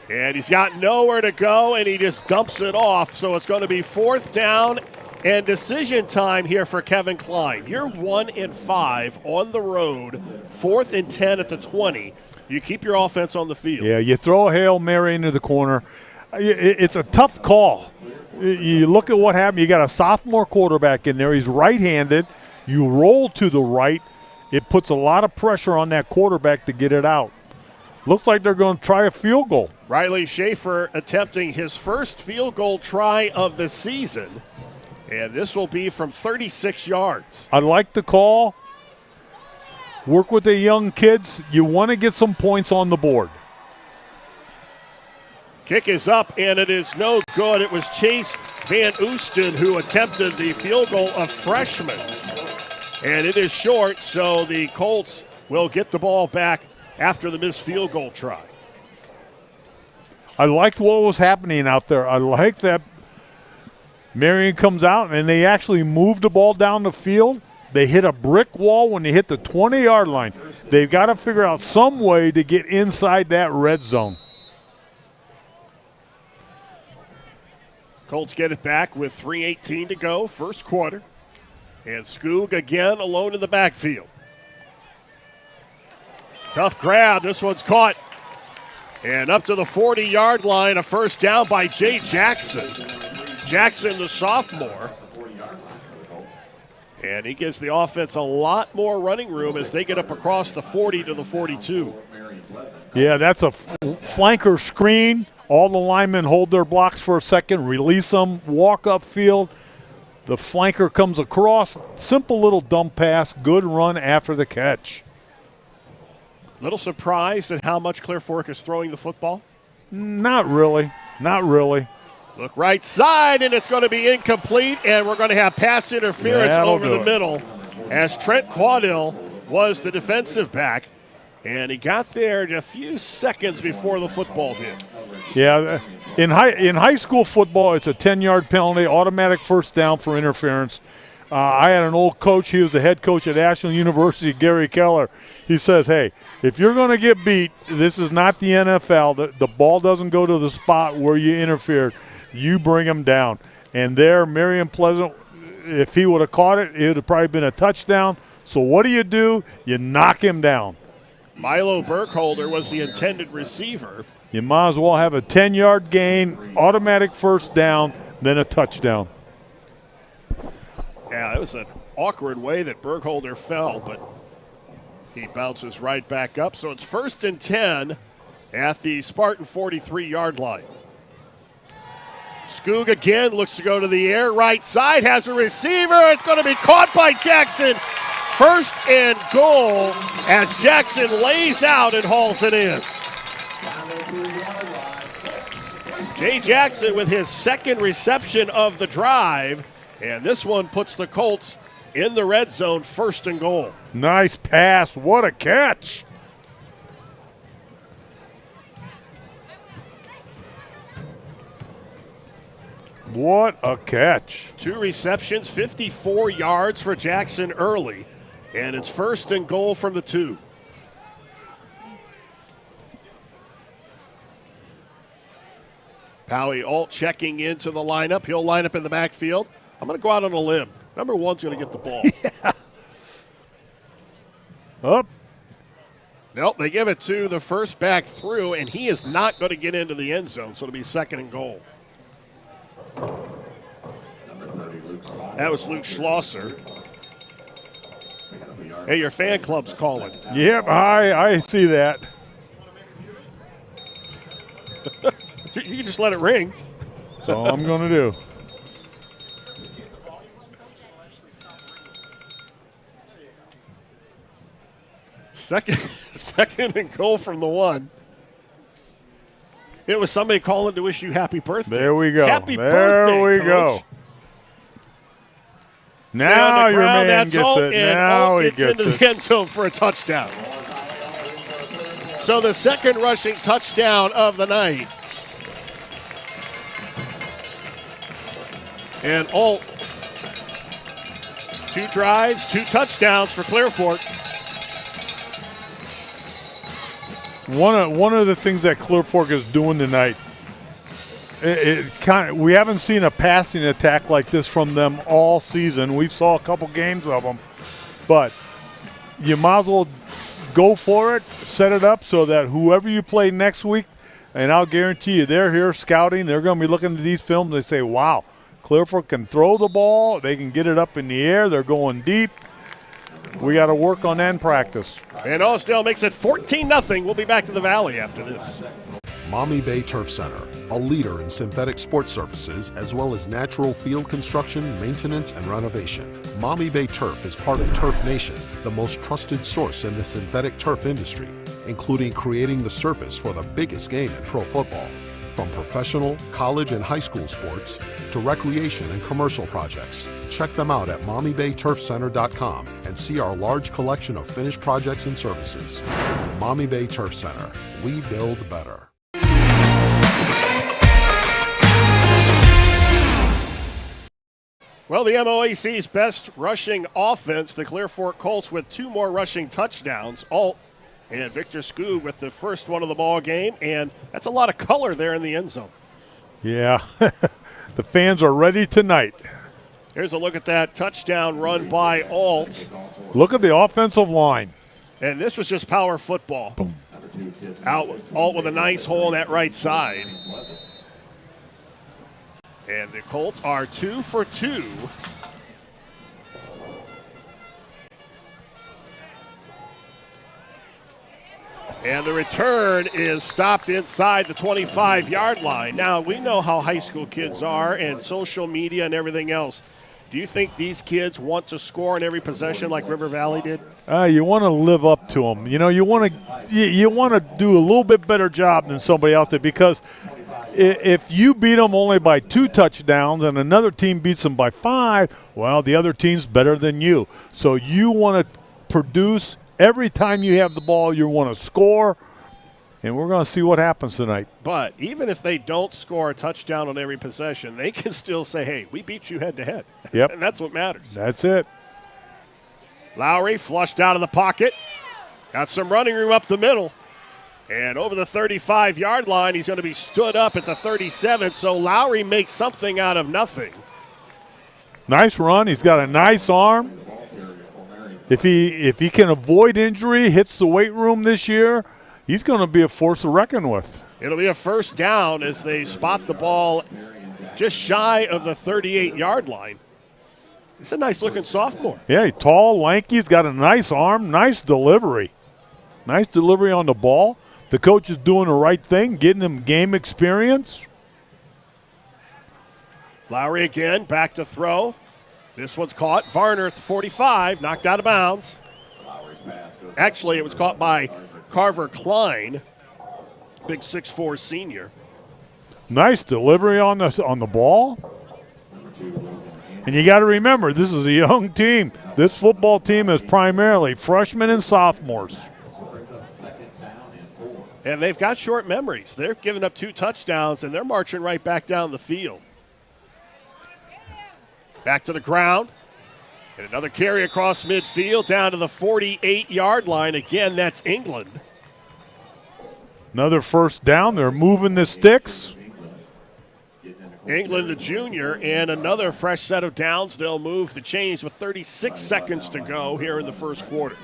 And he's got nowhere to go, and he just dumps it off. So it's going to be 4th down and decision time here for Kevin Klein. You're 1-5 on the road, 4th and 10 at the 20. You keep your offense on the field.
Yeah, you throw a Hail Mary into the corner. It's a tough call. You look at what happened. You got a sophomore quarterback in there. He's right-handed. You roll to the right. It puts a lot of pressure on that quarterback to get it out. Looks like they're going to try a field goal.
Riley Schaefer attempting his first field goal try of the season. And this will be from 36 yards.
I like the call. Work with the young kids. You want to get some points on the board.
Kick is up, and it is no good. It was Chase Van Oosten who attempted the field goal, a freshman. And it is short, so the Colts will get the ball back after the missed field goal try.
I liked what was happening out there. I like that Marion comes out, and they actually moved the ball down the field. They hit a brick wall when they hit the 20-yard line. They've got to figure out some way to get inside that red zone.
Colts get it back with 3:18 to go, first quarter. And Skoog again alone in the backfield. Tough grab. This one's caught And up to the 40-yard line, a first down by Jay Jackson. Jackson, the sophomore. And he gives the offense a lot more running room as they get up across the 40 to the 42.
Yeah, that's a flanker screen. All the linemen hold their blocks for a second, release them, walk upfield. The flanker comes across. Simple little dump pass, good run after the catch.
Little surprised at how much Clear Fork is throwing the football?
Not really. Not really.
Look right side, and it's going to be incomplete, and we're going to have pass interference over the middle as Trent Quadill was the defensive back, and he got there a few seconds before the football did.
Yeah, in high school football, it's a 10-yard penalty, automatic first down for interference. I had an old coach. He was the head coach at Ashland University, Gary Keller. He says, hey, if you're going to get beat, this is not the NFL. The ball doesn't go to the spot where you interfered. You bring him down. And there, Marion Pleasant, if he would have caught it, it would have probably been a touchdown. So what do? You knock him down.
Milo Burkholder was the intended receiver.
You might as well have a 10-yard gain, automatic first down, then a touchdown.
Yeah, it was an awkward way that Burkholder fell, but he bounces right back up. So it's 1st and 10 at the Spartan 43-yard line. Skoog again looks to go to the air. Right side has a receiver. It's going to be caught by Jackson. 1st and goal as Jackson lays out and hauls it in. Jay Jackson with his second reception of the drive. And this one puts the Colts in the red zone, 1st and goal.
Nice pass. What a catch. What a catch.
2 receptions, 54 yards for Jackson early. And it's 1st and goal from the 2. Powie Alt checking into the lineup. He'll line up in the backfield. I'm going to go out on a limb. Number 1's going to get the ball.
Yeah. Up.
Nope, they give it to the first back through, and he is not going to get into the end zone, so it'll be 2nd and goal. That was Luke Schlosser. Hey, your fan club's calling.
Yep, I see that.
You can just let it ring.
That's all I'm going to do.
Second and goal from the 1. It was somebody calling to wish you happy birthday.
There we go.
Happy
there
birthday,
we
Coach.
go. Now your man
That's
gets
Alt,
it.
and
Now
Alt
he
gets
gets
into
it.
the end zone for a touchdown. So the second rushing touchdown of the night. And Alt, 2 drives, 2 touchdowns for Clear Fork.
One of the things that Clear Fork is doing tonight, we haven't seen a passing attack like this from them all season. We saw a couple games of them, but you might as well go for it, set it up so that whoever you play next week, and I'll guarantee you they're here scouting, they're going to be looking at these films, they say, wow, Clear Fork can throw the ball, they can get it up in the air, they're going deep. We got to work on that in practice.
And Austell makes it 14-0. We'll be back to the Valley after this.
Maumee Bay Turf Center, a leader in synthetic sports services as well as natural field construction, maintenance, and renovation. Maumee Bay Turf is part of Turf Nation, the most trusted source in the synthetic turf industry, including creating the surface for the biggest game in pro football. From professional, college, and high school sports to recreation and commercial projects. Check them out at MaumeeBayTurfCenter.com and see our large collection of finished projects and services. Maumee Bay Turf Center. We build better.
Well, the MOAC's best rushing offense, the Clear Fork Colts, with 2 more rushing touchdowns. Alt and Victor Skoog with the first one of the ball game, and that's a lot of color there in the end zone.
Yeah, the fans are ready tonight.
Here's a look at that touchdown run by Alt.
Look at the offensive line.
And this was just power football.
Boom.
Alt with a nice hole in that right side. And the Colts are 2 for 2. And the return is stopped inside the 25-yard line. Now, we know how high school kids are and social media and everything else. Do you think these kids want to score in every possession like River Valley did?
You want to live up to them. You know, you want to do a little bit better job than somebody out there, because if you beat them only by 2 touchdowns and another team beats them by 5, well, the other team's better than you. So you want to produce every time you have the ball. You want to score, and we're going to see what happens tonight.
But even if they don't score a touchdown on every possession, they can still say, hey, we beat you head-to-head.
Yep.
And that's what matters.
That's it.
Lowry flushed out of the pocket. Got some running room up the middle. And over the 35-yard line, he's going to be stood up at the 37. So Lowry makes something out of nothing.
Nice run. He's got a nice arm. If he can avoid injury, hits the weight room this year, he's going to be a force to reckon with.
It'll be a first down as they spot the ball just shy of the 38-yard line. It's a nice-looking sophomore.
Yeah, he's tall, lanky. He's got a nice arm, nice delivery. Nice delivery on the ball. The coach is doing the right thing, getting him game experience.
Lowry again, back to throw. This one's caught. Varner at the 45, knocked out of bounds. Actually, it was caught by Carver Klein, big 6'4" senior.
Nice delivery on the ball. And you got to remember, this is a young team. This football team is primarily freshmen and sophomores.
And they've got short memories. They're giving up 2 touchdowns, and they're marching right back down the field. Back to the ground. And another carry across midfield down to the 48-yard line. Again, that's England.
Another first down. They're moving the sticks.
England, the junior, and another fresh set of downs. They'll move the chains with 36 seconds to go here in the first quarter.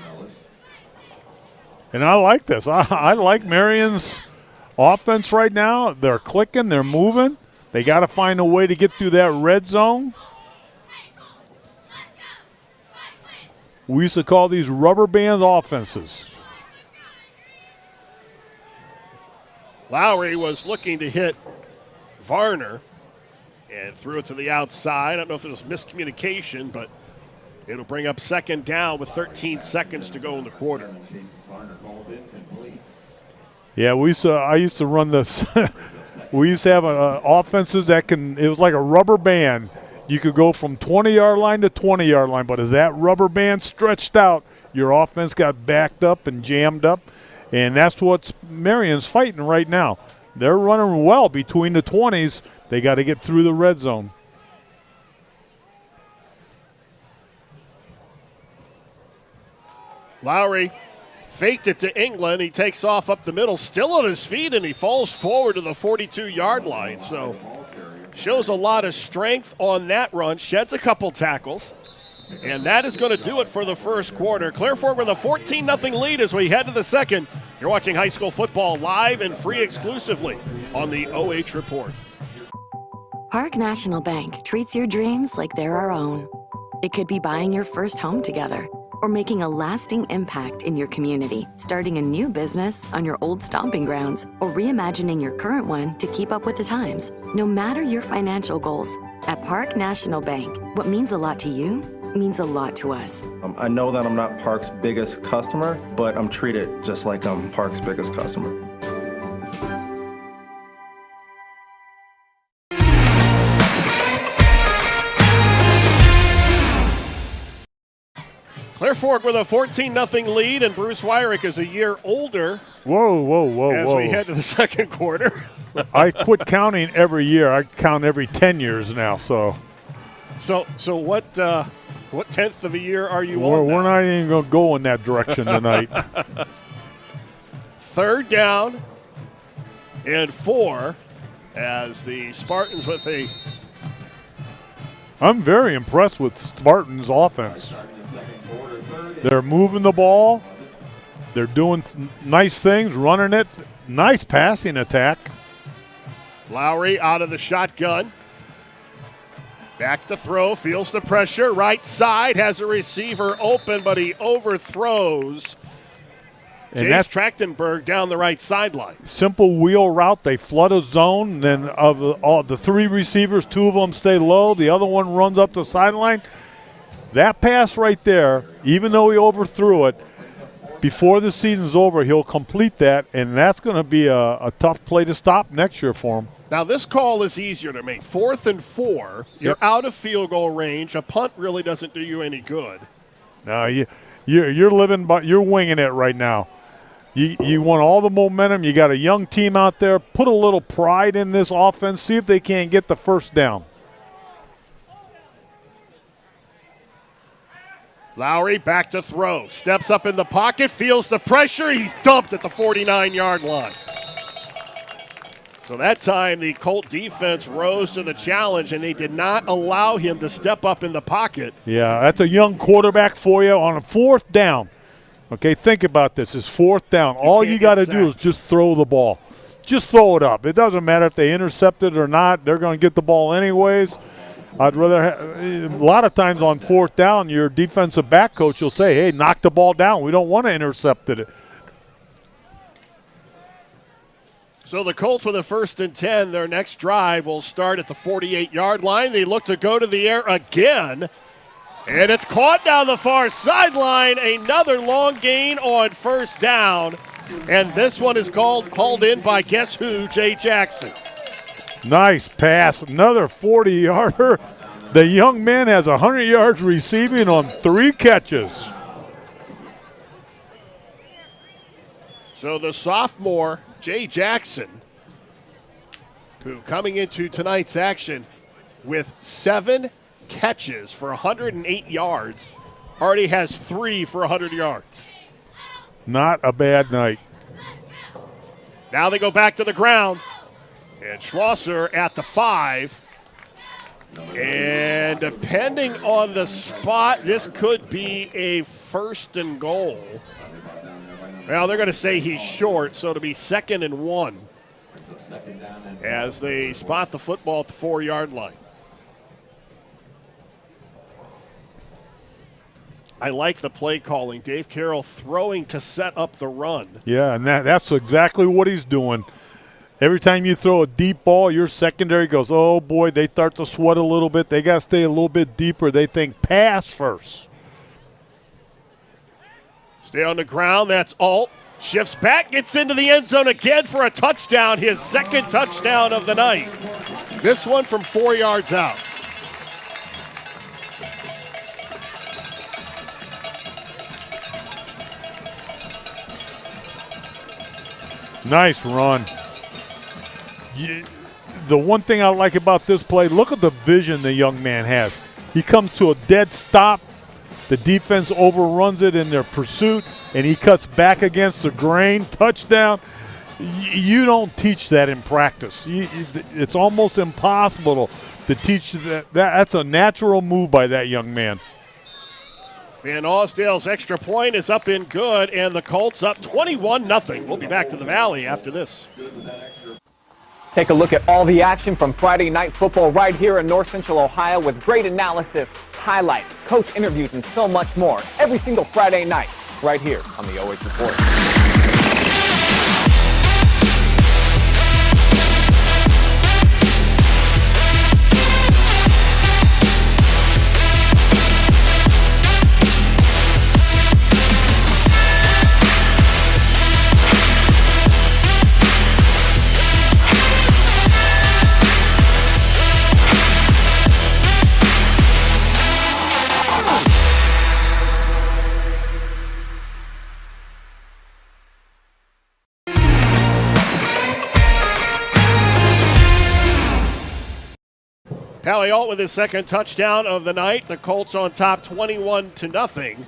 And I like this. I like Marion's offense right now. They're clicking. They're moving. They got to find a way to get through that red zone. We used to call these rubber band offenses.
Lowry was looking to hit Varner and threw it to the outside. I don't know if it was miscommunication, but it'll bring up second down with 13 seconds to go in the quarter.
Yeah, I used to run this. We used to have offenses that it was like a rubber band. You could go from 20-yard line to 20-yard line, but as that rubber band stretched out, your offense got backed up and jammed up, and that's what Marion's fighting right now. They're running well between the 20s. They got to get through the red zone.
Lowry faked it to England. He takes off up the middle, still on his feet, and he falls forward to the 42-yard line. So shows a lot of strength on that run, sheds a couple tackles, and that is going to do it for the first quarter. Clear Fork with a 14-0 lead as we head to the second. You're watching high school football live and free exclusively on the OH Report.
Park National Bank treats your dreams like they're our own. It could be buying your first home together, or making a lasting impact in your community, starting a new business on your old stomping grounds, or reimagining your current one to keep up with the times. No matter your financial goals, at Park National Bank, what means a lot to you means a lot to us.
I know that I'm not Park's biggest customer, but I'm treated just like I'm Park's biggest customer.
Clear Fork with a 14-0 lead, and Bruce Weirich is a year older.
Whoa.
As we head to the second quarter.
I quit counting every year. I count every 10 years now. So
what 10th of a year are you on?
We're not even going to go in that direction tonight.
Third down and 4 as the Spartans with a...
I'm very impressed with Spartans' offense. They're moving the ball. They're doing nice things, running it. Nice passing attack.
Lowry out of the shotgun. Back to throw, feels the pressure. Right side, has a receiver open, but he overthrows.
And
Jace Trachtenberg down the right sideline.
Simple wheel route. They flood a zone. And then of all the 3 receivers, 2 of them stay low. The other one runs up the sideline. That pass right there, even though he overthrew it, before the season's over, he'll complete that, and that's going to be a tough play to stop next year for him.
Now, this call is easier to make. 4th and 4. You're out of field goal range. A punt really doesn't do you any good.
No, you're winging it right now. You want all the momentum. You got a young team out there. Put a little pride in this offense. See if they can't get the first down.
Lowry back to throw. Steps up in the pocket, feels the pressure. He's dumped at the 49-yard line. So that time the Colt defense rose to the challenge, and they did not allow him to step up in the pocket.
Yeah, that's a young quarterback for you on a 4th down. Okay, think about this. It's 4th down. All you got to do is just throw the ball. Just throw it up. It doesn't matter if they intercept it or not. They're going to get the ball anyways. I'd rather a lot of times on 4th down, your defensive back coach will say, hey, knock the ball down. We don't want to intercept it.
So the Colts with a 1st and 10. Their next drive will start at the 48-yard line. They look to go to the air again. And it's caught down the far sideline. Another long gain on 1st down. And this one is hauled in by guess who? Jay Jackson.
Nice pass. Another 40-yarder. The young man has 100 yards receiving on 3 catches.
So the sophomore, Jay Jackson, who coming into tonight's action with 7 catches for 108 yards, already has 3 for 100 yards.
Not a bad night.
Now they go back to the ground. And Schlosser at the 5. And depending on the spot, this could be a 1st and goal. Well, they're going to say he's short, so it'll be 2nd and 1 as they spot the football at the 4-yard line. I like the play calling. Dave Carroll throwing to set up the run.
Yeah, and that's exactly what he's doing. Every time you throw a deep ball, your secondary goes, oh, boy, they start to sweat a little bit. They got to stay a little bit deeper. They think pass first.
Stay on the ground. That's Alt. Shifts back, gets into the end zone again for a touchdown, his 2nd touchdown of the night. This one from 4 yards out.
Nice run. The one thing I like about this play, look at the vision the young man has. He comes to a dead stop. The defense overruns it in their pursuit, and he cuts back against the grain. Touchdown. You don't teach that in practice. It's almost impossible to teach that. That's a natural move by that young man.
Van Austdale's extra point is up and good, and the Colts up 21-0. We'll be back to the Valley after this.
Take a look at all the action from Friday Night Football right here in North Central Ohio with great analysis, highlights, coach interviews, and so much more every single Friday night right here on the OH Report.
Pally Alt with his 2nd touchdown of the night. The Colts on top 21-0.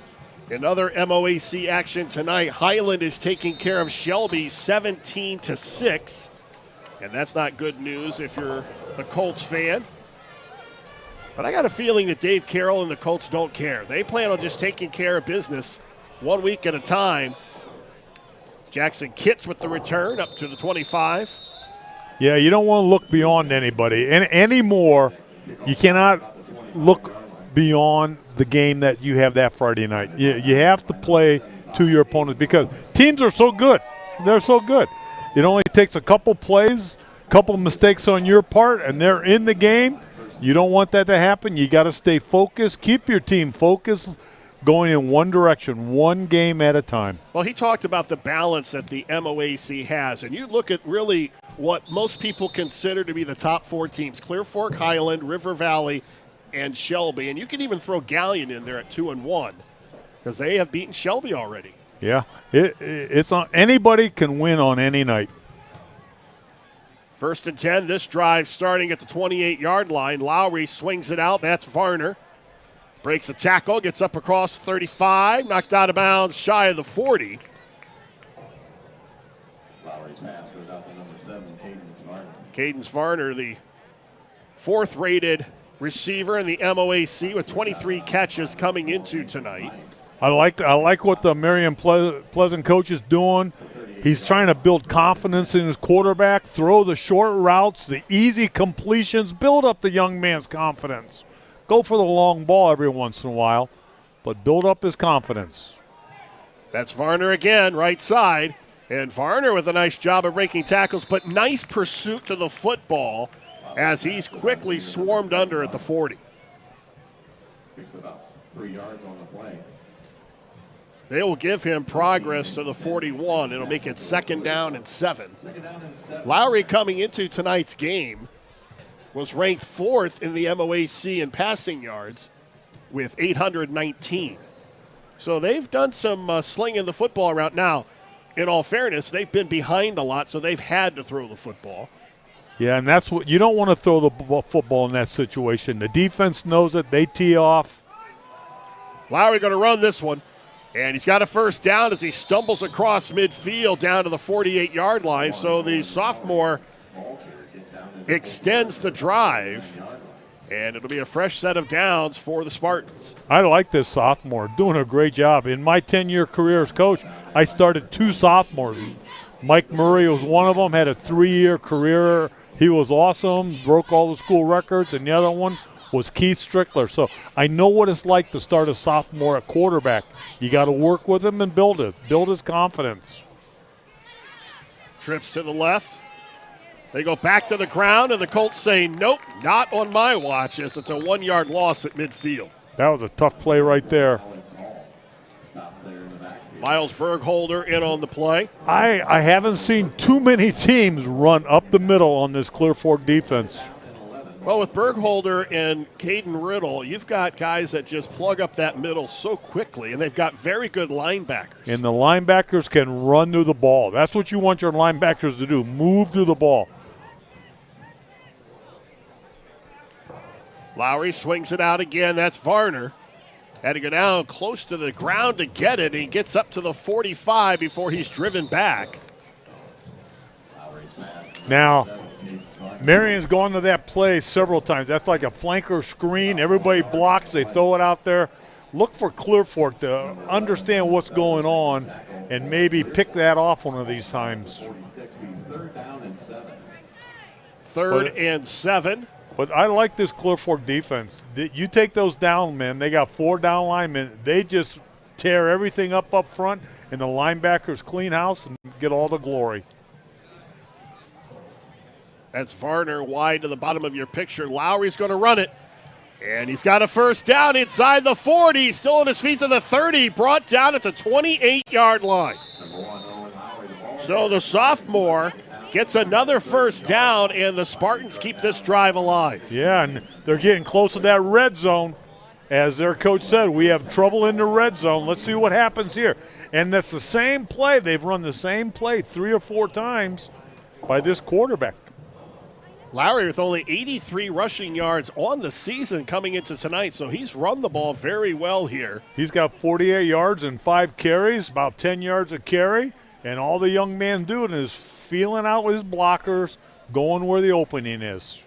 In other MOAC action tonight, Highland is taking care of Shelby 17-6. And that's not good news if you're a Colts fan. But I got a feeling that Dave Carroll and the Colts don't care. They plan on just taking care of business 1 week at a time. Jackson Kitts with the return up to the 25.
Yeah, you don't want to look beyond anybody. And anymore, you cannot look beyond the game that you have that Friday night. You have to play to your opponents because teams are so good. They're so good. It only takes a couple plays, couple mistakes on your part, and they're in the game. You don't want that to happen. You got to stay focused. Keep your team focused, going in one direction, one game at a time.
Well, he talked about the balance that the MOAC has, and you look at really what most people consider to be the top 4 teams: Clear Fork, Highland, River Valley, and Shelby. And you can even throw Galleon in there at 2-1 because they have beaten Shelby already.
Yeah, it's on. Anybody can win on any night.
1st and 10, this drive starting at the 28-yard line. Lowry swings it out. That's Varner. Breaks a tackle, gets up across 35, knocked out of bounds shy of the 40.
Lowry's pass goes out to number 7, Cadence Varner.
Cadence Varner, the 4th-rated receiver in the MOAC with 23 catches coming into tonight.
I like what the Marion Pleasant coach is doing. He's trying to build confidence in his quarterback, throw the short routes, the easy completions, build up the young man's confidence. Go for the long ball every once in a while, but build up his confidence.
That's Varner again, right side. And Varner with a nice job of breaking tackles, but nice pursuit to the football as he's quickly swarmed under at the 40.
Picks about 3 yards on the play.
They will give him progress to the 41. It'll make it 2nd down and 7. Lowry coming into tonight's game was ranked 4th in the MOAC in passing yards with 819. So they've done some slinging the football around. Now, in all fairness, they've been behind a lot, so they've had to throw the football.
Yeah, and that's what you don't want to throw the football in that situation. The defense knows it. They tee off.
Lowry going to run this one. And he's got a 1st down as he stumbles across midfield down to the 48-yard line. So the sophomore extends the drive, and it'll be a fresh set of downs for the Spartans.
I like this sophomore, doing a great job. In my 10-year career as coach, I started 2 sophomores. Mike Murray was one of them, had a 3-year career. He was awesome, broke all the school records, and the other one was Keith Strickler. So I know what it's like to start a sophomore at quarterback. You got to work with him and build his confidence.
Trips to the left. They go back to the ground, and the Colts say, nope, not on my watch, as it's a 1-yard loss at midfield.
That was a tough play right there.
Miles Bergholder in on the play.
I haven't seen too many teams run up the middle on this Clear Fork defense.
Well, with Bergholder and Caden Riddle, you've got guys that just plug up that middle so quickly, and they've got very good linebackers.
And the linebackers can run through the ball. That's what you want your linebackers to do, move through the ball.
Lowry swings it out again. That's Varner. Had to go down close to the ground to get it. He gets up to the 45 before he's driven back.
Now, Marion's gone to that play several times. That's like a flanker screen. Everybody blocks. They throw it out there. Look for Clear Fork to understand what's going on and maybe pick that off one of these times.
3rd and 7.
But I like this Clear Fork defense. You take those down men. They got 4 down linemen. They just tear everything up front, and the linebackers clean house and get all the glory.
That's Varner wide to the bottom of your picture. Lowry's going to run it. And he's got a 1st down inside the 40. Still on his feet to the 30. Brought down at the 28-yard line. So the sophomore gets another 1st down, and the Spartans keep this drive alive.
Yeah, and they're getting close to that red zone. As their coach said, we have trouble in the red zone. Let's see what happens here. And that's the same play. They've run the same play 3 or 4 times by this quarterback.
Lowry with only 83 rushing yards on the season coming into tonight, so he's run the ball very well here.
He's got 48 yards and 5 carries, about 10 yards a carry, and all the young man doing is feeling out his blockers, going where the opening is.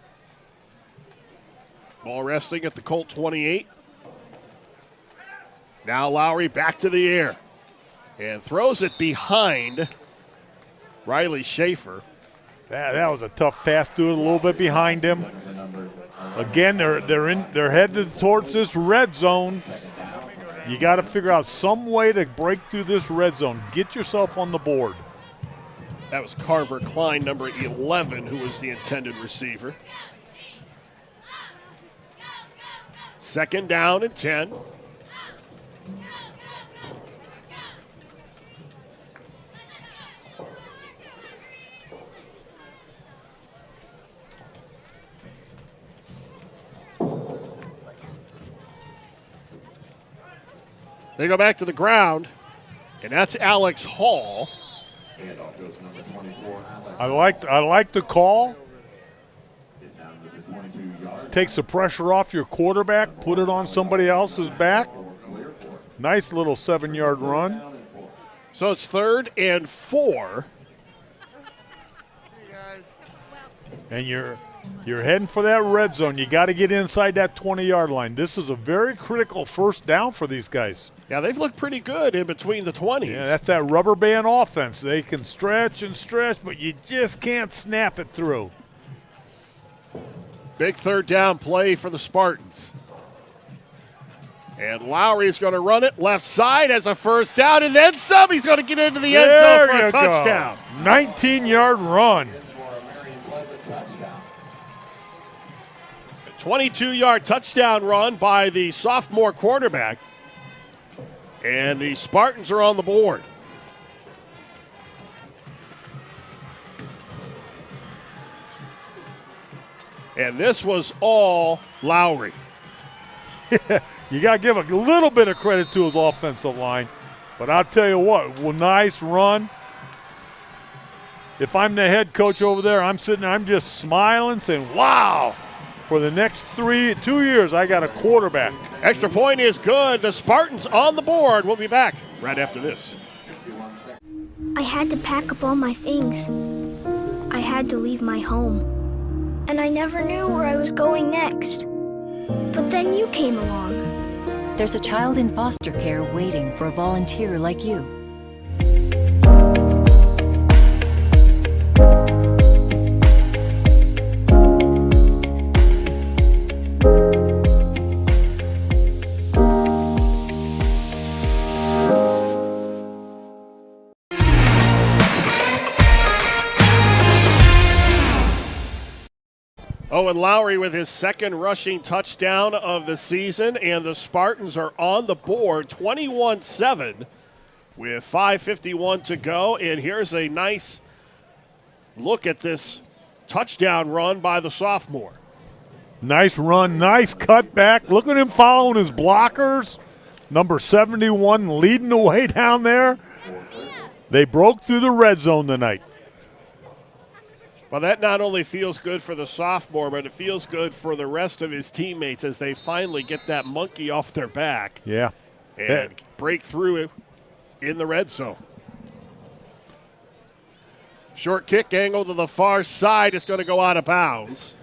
Ball resting at the Colt 28. Now Lowry back to the air and throws it behind Riley Schaefer.
That was a tough pass. Do it a little bit behind him. Again, they're headed towards this red zone. You got to figure out some way to break through this red zone. Get yourself on the board.
That was Carver Klein, number 11, who was the intended receiver. 2nd down and 10. They go back to the ground, and that's Alex Hall.
I like the call. Takes the pressure off your quarterback, put it on somebody else's back. Nice little 7-yard run.
So it's 3rd and 4.
And you're heading for that red zone. You got to get inside that 20-yard line. This is a very critical 1st down for these guys.
Yeah, they've looked pretty good in between the 20s.
Yeah, that's that rubber band offense. They can stretch and stretch, but you just can't snap it through.
Big 3rd down play for the Spartans. And Lowry's going to run it left side as a 1st down, and then some. He's going to get into the end zone for a touchdown.
19-yard run.
22-yard touchdown run by the sophomore quarterback. And the Spartans are on the board. And this was all Lowry.
You got to give a little bit of credit to his offensive line. But I'll tell you what, nice run. If I'm the head coach over there, I'm sitting there, I'm just smiling, saying, wow. For the next 2 years, I got a quarterback.
Extra point is good. The Spartans on the board. We'll be back right after this.
I had to pack up all my things. I had to leave my home. And I never knew where I was going next. But then you came along.
There's a child in foster care waiting for a volunteer like you.
Owen Lowry with his 2nd rushing touchdown of the season, and the Spartans are on the board 21-7 with 5:51 to go. And here's a nice look at this touchdown run by the sophomore.
Nice run, nice cutback. Look at him following his blockers. Number 71 leading the way down there. They broke through the red zone tonight.
Well, that not only feels good for the sophomore, but it feels good for the rest of his teammates as they finally get that monkey off their back.
Yeah.
And break through in the red zone. Short kick angle to the far side is going to go out of bounds.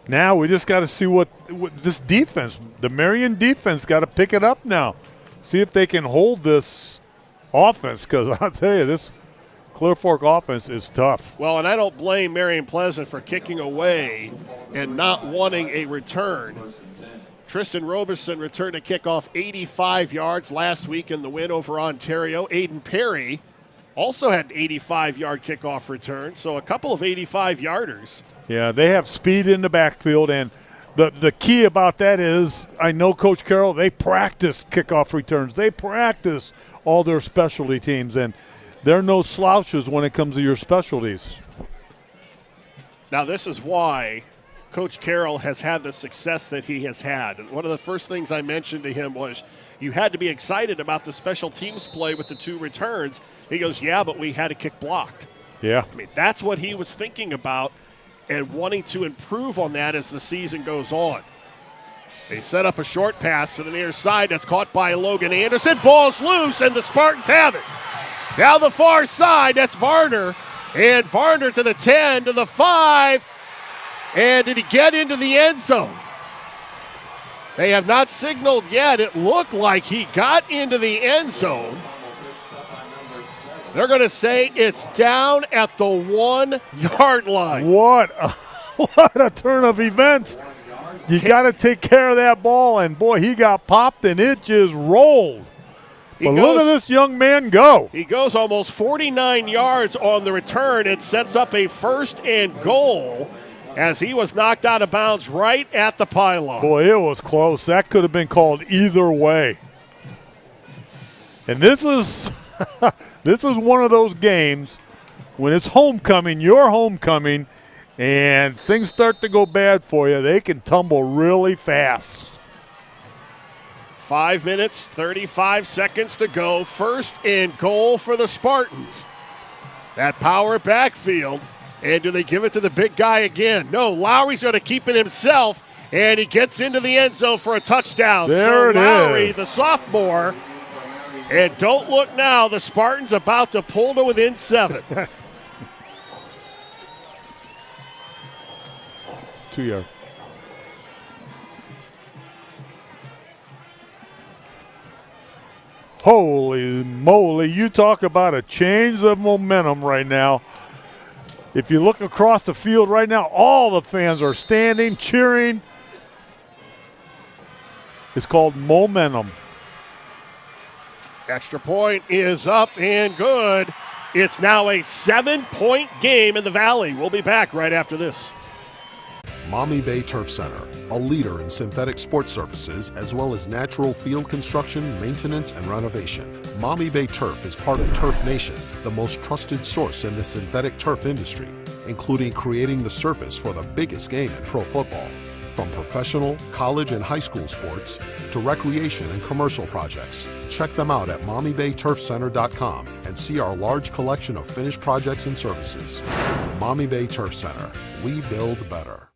Now we just got to see what this defense, the Marion defense, got to pick it up now. See if they can hold this offense, because I'll tell you, this Clear Fork offense is tough.
Well, and I don't blame Marion Pleasant for kicking away and not wanting a return. Tristan Robeson returned a kickoff 85 yards last week in the win over Ontario. Aiden Perry also had an 85-yard kickoff return, so a couple of 85-yarders.
Yeah, they have speed in the backfield, and the key about that is, I know Coach Carroll, they practice kickoff returns. They practice all their specialty teams, and they're no slouches when it comes to your specialties.
Now, this is why Coach Carroll has had the success that he has had. One of the first things I mentioned to him was you had to be excited about the special teams play with the 2 returns. He goes, yeah, but we had a kick blocked.
Yeah.
I mean, that's what he was thinking about and wanting to improve on that as the season goes on. They set up a short pass to the near side. That's caught by Logan Anderson. Ball's loose, and the Spartans have it. Down the far side, that's Varner. And Varner to the 10, to the 5. And did he get into the end zone? They have not signaled yet. It looked like he got into the end zone. They're going to say it's down at the 1 yard line.
What a turn of events. You got to take care of that ball, and boy, he got popped and it just rolled. But look at this young man go.
He goes almost 49 yards on the return. It sets up a 1st and goal as he was knocked out of bounds right at the pylon.
Boy, it was close. That could have been called either way. And this is this is one of those games when it's homecoming, your homecoming, and things start to go bad for you, they can tumble really fast.
5 minutes, 35 seconds to go. 1st and goal for the Spartans. That power backfield. And do they give it to the big guy again? No, Lowry's going to keep it himself, and he gets into the end zone for a touchdown.
There it
Lowry,
is.
the sophomore. And don't look now, the Spartans about to pull to within 7.
2 yards. Holy moly, you talk about a change of momentum right now. If you look across the field right now, all the fans are standing, cheering. It's called momentum.
Extra point is up and good. It's now a 7-point game in the Valley. We'll be back right after this.
Maumee Bay Turf Center, a leader in synthetic sports services as well as natural field construction, maintenance, and renovation. Maumee Bay Turf is part of Turf Nation, the most trusted source in the synthetic turf industry, including creating the surface for the biggest game in pro football. From professional, college, and high school sports to recreation and commercial projects, check them out at MaumeeBayTurfCenter.com and see our large collection of finished projects and services. Maumee Bay Turf Center, we build better.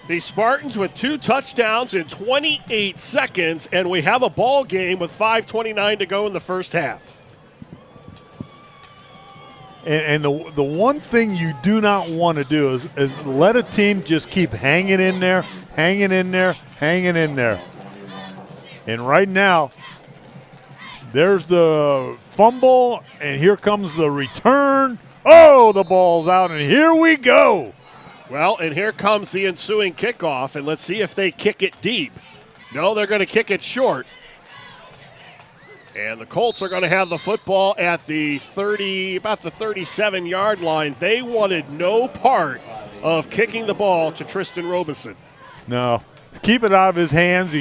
The Spartans with 2 touchdowns in 28 seconds, and we have a ball game with 5:29 to go in the first half.
And the one thing you do not want to do is let a team just keep hanging in there, hanging in there, hanging in there. And right now, there's the fumble, and here comes the return. Oh, the ball's out, and here we go.
Well, and here comes the ensuing kickoff, and let's see if they kick it deep. No, they're going to kick it short. And the Colts are going to have the football at the 30, about the 37-yard line. They wanted no part of kicking the ball to Tristan Robeson.
No, keep it out of his hands.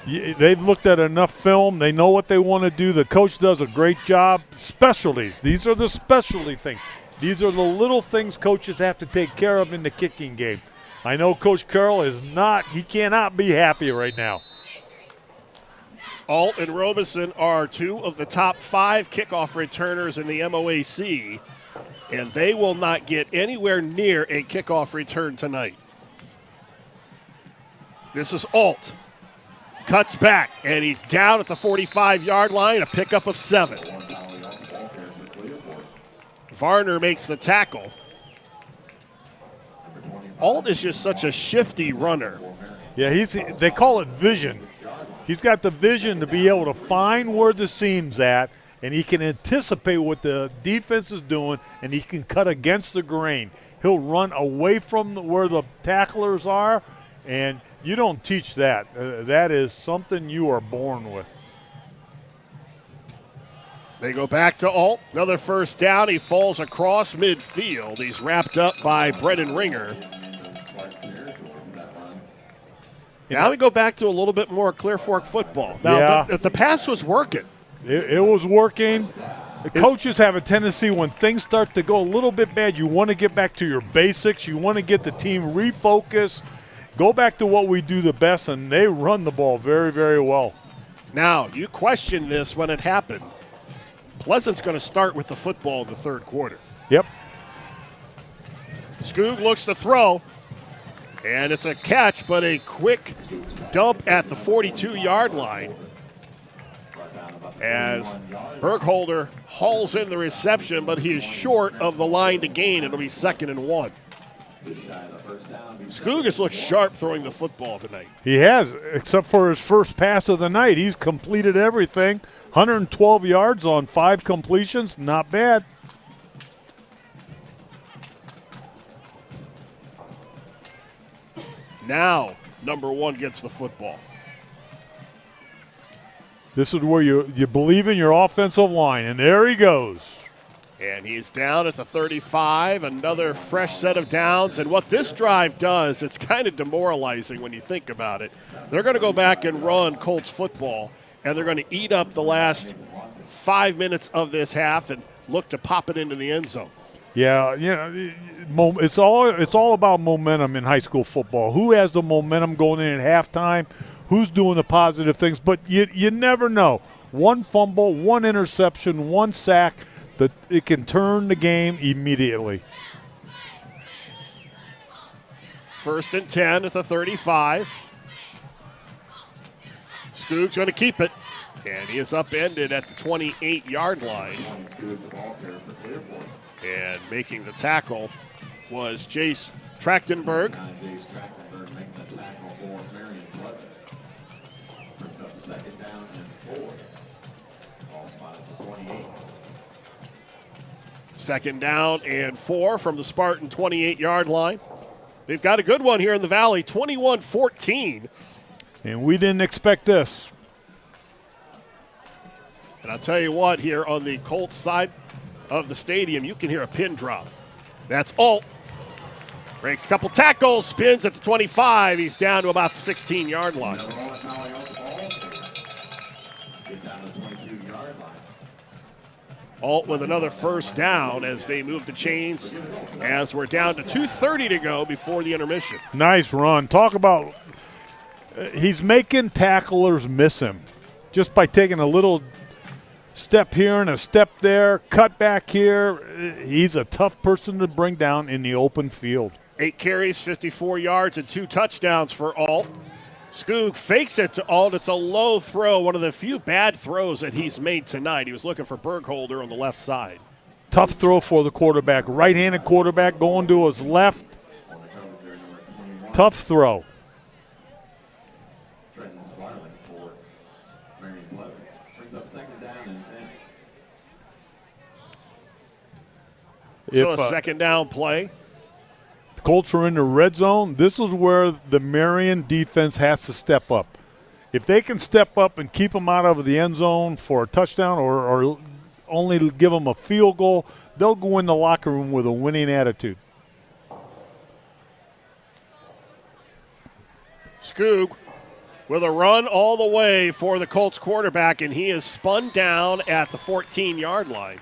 They've looked at enough film. They know what they want to do. The coach does a great job. Specialties. These are the specialty things. These are the little things coaches have to take care of in the kicking game. I know Coach Carroll he cannot be happy right now.
Alt and Robeson are 2 of the top 5 kickoff returners in the MOAC, and they will not get anywhere near a kickoff return tonight. This is Alt. Cuts back, and he's down at the 45-yard line, a pickup of 7. Varner makes the tackle. Alt is just such a shifty runner.
Yeah, they call it vision. He's got the vision to be able to find where the seam's at, and he can anticipate what the defense is doing, and he can cut against the grain. He'll run away from where the tacklers are, and you don't teach that. That is something you are born with.
They go back to Alt. Another first down. He falls across midfield. He's wrapped up by Brennan Ringer. Now we go back to a little bit more Clear Fork football. Now, the pass was working.
It was working. The coaches have a tendency when things start to go a little bit bad, you want to get back to your basics. You want to get the team refocused, go back to what we do the best, and they run the ball very, very well.
Now, you questioned this when it happened. Pleasant's going to start with the football in the third quarter.
Yep.
Skoog looks to throw, and it's a catch, but a quick dump at the 42-yard line as Skoog has looked sharp throwing the football tonight.
He has, except for his first pass of the night. He's completed everything. 112 yards on 5 completions. Not bad.
Now, number 1 gets the football.
This is where you believe in your offensive line, and there he goes.
And he's down at the 35, another fresh set of downs. And what this drive does, it's kind of demoralizing when you think about it. They're going to go back and run Colts football, and they're going to eat up the last 5 minutes of this half and look to pop it into the end zone.
Yeah, it's all about momentum in high school football. Who has the momentum going in at halftime? Who's doing the positive things? But you never know. One fumble, one interception, one sack, that it can turn the game immediately.
1st and 10 at the 35. Skoog's going to keep it, and he is upended at the 28-yard line. And making the tackle was Jace Trachtenberg. Second down and 4 from the Spartan 28-yard line. They've got a good one here in the Valley, 21-14.
And we didn't expect this.
And I'll tell you what, here on the Colts side of the stadium, you can hear a pin drop. That's Alt. Breaks a couple tackles, spins at the 25. He's down to about the 16-yard line. Alt with another first down as they move the chains as we're down to 2:30 to go before the intermission.
Nice run. Talk about he's making tacklers miss him just by taking a little step here and a step there, cut back here. He's a tough person to bring down in the open field.
8 carries, 54 yards, and 2 touchdowns for Alt. Skoog fakes it to Alt. It's a low throw, one of the few bad throws that he's made tonight. He was looking for Bergholder on the left side.
Tough throw for the quarterback. Right-handed quarterback going to his left. Tough throw.
So a second down play.
The Colts are in the red zone. This is where the Marion defense has to step up. If they can step up and keep them out of the end zone for a touchdown or only give them a field goal, they'll go in the locker room with a winning attitude.
Skoog with a run all the way for the Colts quarterback, and he is spun down at the 14-yard line.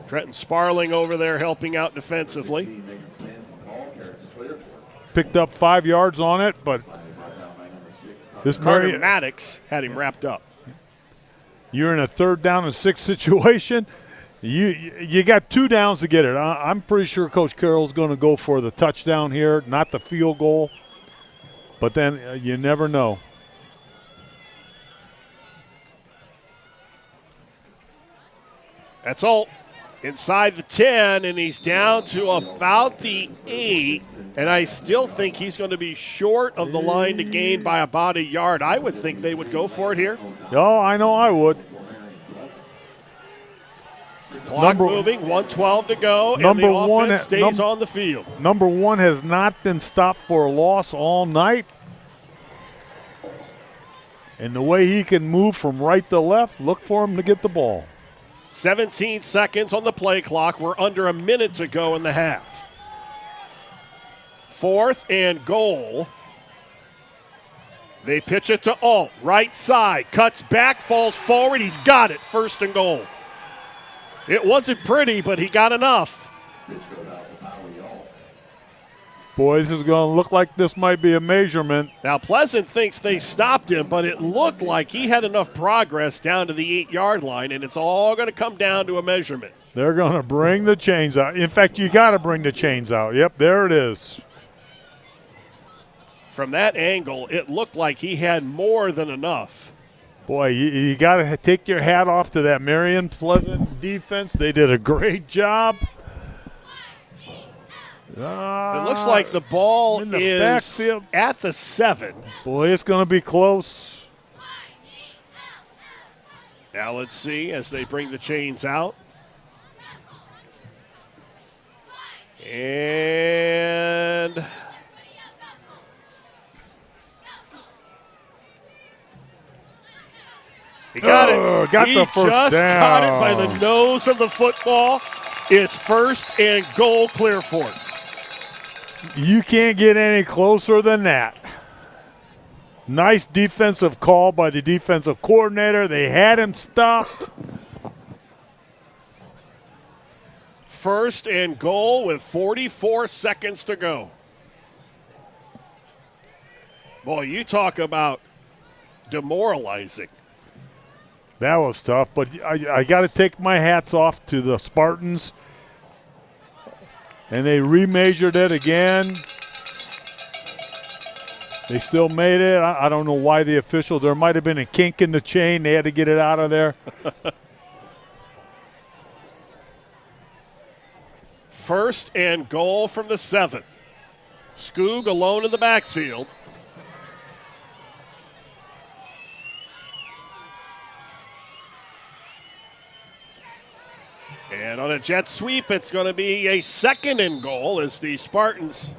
Trenton Sparling over there helping out defensively.
Picked up 5 yards on it, but this
Carter Maddox had him wrapped up.
You're in a 3rd down and 6 situation. You got 2 downs to get it. I'm pretty sure Coach Carroll's going to go for the touchdown here, not the field goal. But then you never know.
That's Alt inside the 10, and he's down to about the 8. And I still think he's going to be short of the line to gain by about a yard. I would think they would go for it here.
Oh, I know I would.
Clock moving, 1:12 to go, and the offense stays on the field.
Number 1 has not been stopped for a loss all night. And the way he can move from right to left, look for him to get the ball.
17 seconds on the play clock. We're under a minute to go in the half. 4th and goal. They pitch it to Alt, right side, cuts back, falls forward. He's got it, 1st and goal. It wasn't pretty, but he got enough.
Boy, this is going to look like this might be a measurement.
Now, Pleasant thinks they stopped him, but it looked like he had enough progress down to the 8-yard line, and it's all going to come down to a measurement.
They're going to bring the chains out. In fact, you got to bring the chains out. Yep, there it is.
From that angle, it looked like he had more than enough.
Boy, you got to take your hat off to that Marion Pleasant defense. They did a great job.
It looks like the ball
in the
is
backfield
at the 7.
Boy, it's going to be close.
Now let's see as they bring the chains out. And he got it.
Got
he
the first
just
down.
got it by the nose of the football. It's 1st and goal, Clear Fork.
You can't get any closer than that. Nice defensive call by the defensive coordinator. They had him stopped.
1st and goal with 44 seconds to go. Boy, you talk about demoralizing.
That was tough, but I got to take my hats off to the Spartans. And they remeasured it again. They still made it. I don't know why the official, there might have been a kink in the chain. They had to get it out of there.
1st and goal from the 7. Skoog alone in the backfield. And on a jet sweep, it's going to be a 2nd and goal as the Spartans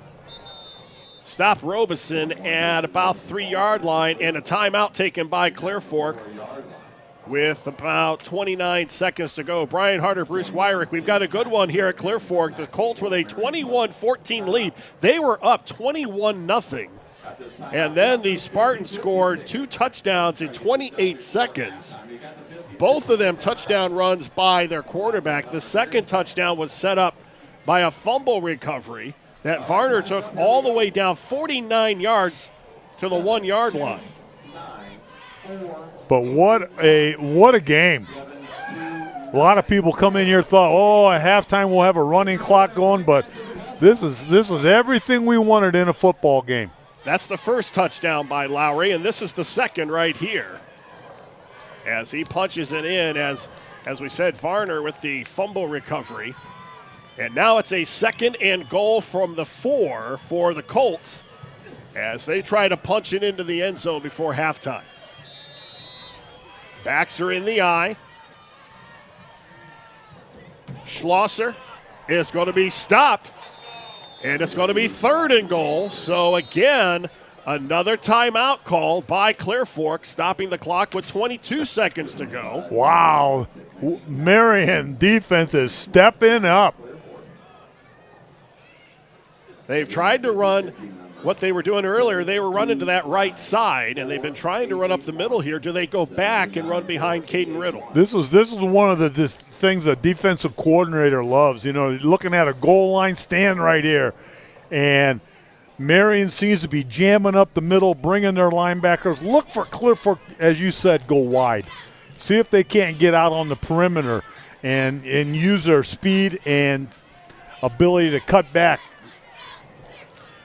stop Robeson at about 3-yard line, and a timeout taken by Clear Fork with about 29 seconds to go. Brian Harter, Bruce Weirich, we've got a good one here at Clear Fork. The Colts with a 21-14 lead. They were up 21-0. And then the Spartans scored 2 touchdowns in 28 seconds. Both of them touchdown runs by their quarterback. The second touchdown was set up by a fumble recovery that Varner took all the way down 49 yards to the 1-yard line.
But what a game. A lot of people come in here thought, at halftime we'll have a running clock going, but this is everything we wanted in a football game.
That's the first touchdown by Lowry, and this is the second right here. As he punches it in, as we said, Varner with the fumble recovery. And now it's a 2nd and goal from the 4 for the Colts as they try to punch it into the end zone before halftime. Backs are in the eye. Schlosser is going to be stopped, and it's going to be 3rd and goal. So again, another timeout called by Clear Fork, stopping the clock with 22 seconds to go.
Wow. Marion defense is stepping up.
They've tried to run what they were doing earlier. They were running to that right side, and they've been trying to run up the middle here. Do they go back and run behind Caden Riddle?
This is one of the things a defensive coordinator loves. You know, looking at a goal line, stand right here. And Marion seems to be jamming up the middle, bringing their linebackers. Look for Clear Fork, as you said, go wide. See if they can't get out on the perimeter and use their speed and ability to cut back.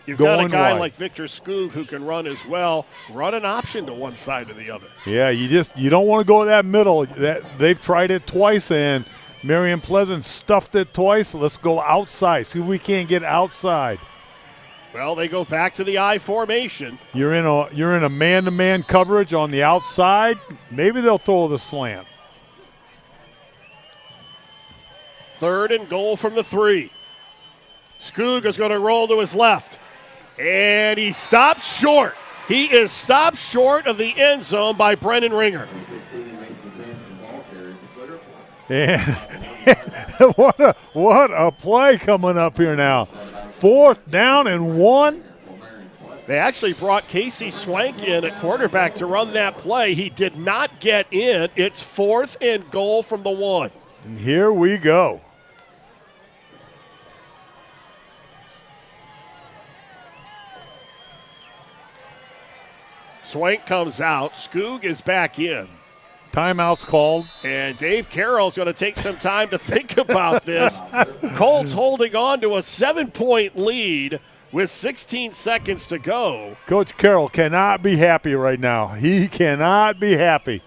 You've got a guy like Victor Skoog who can run as well. Run an option to one side or the other.
Yeah, you don't want to go that middle. They've tried it twice, and Marion Pleasant stuffed it twice. Let's go outside. See if we can't get outside.
Well, they go back to the I formation.
You're in a man-to-man coverage on the outside. Maybe they'll throw the slant.
3rd and goal from the 3. Skoog is going to roll to his left. And he stops short. He is stopped short of the end zone by Brennan Ringer.
And what a play coming up here now. 4th down and 1.
They actually brought Casey Swank in at quarterback to run that play. He did not get in. It's 4th and goal from the 1.
And here we go.
Swank comes out. Skoog is back in.
Timeout's called.
And Dave Carroll's going to take some time to think about this. Colts holding on to a 7-point lead with 16 seconds to go.
Coach Carroll cannot be happy right now. He cannot be happy.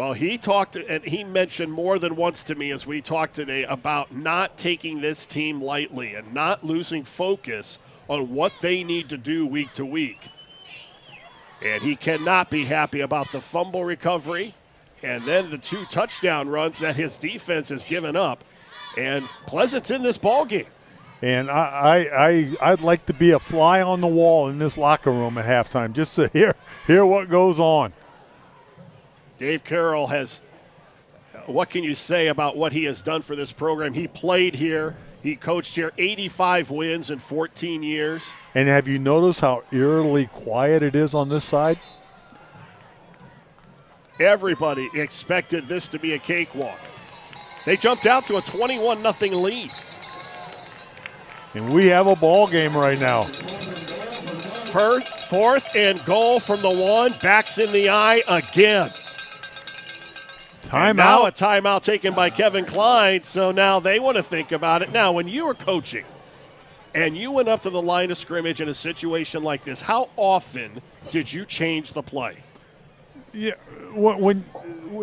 Well, he talked, and he mentioned more than once to me as we talked today about not taking this team lightly and not losing focus on what they need to do week to week. And he cannot be happy about the fumble recovery and then the 2 touchdown runs that his defense has given up. And Pleasant's in this ballgame.
And I'd like to be a fly on the wall in this locker room at halftime just to hear what goes on.
Dave Carroll has, what can you say about what he has done for this program? He played here. He coached here, 85 wins in 14 years.
And have you noticed how eerily quiet it is on this side?
Everybody expected this to be a cakewalk. They jumped out to a 21-0 lead.
And we have a ball game right now.
Fourth and goal from the 1. Backs in the eye again.
Timeout.
Now a timeout taken by Kevin Klein, so now they want to think about it. Now, when you were coaching and you went up to the line of scrimmage in a situation like this, how often did you change the play?
Yeah,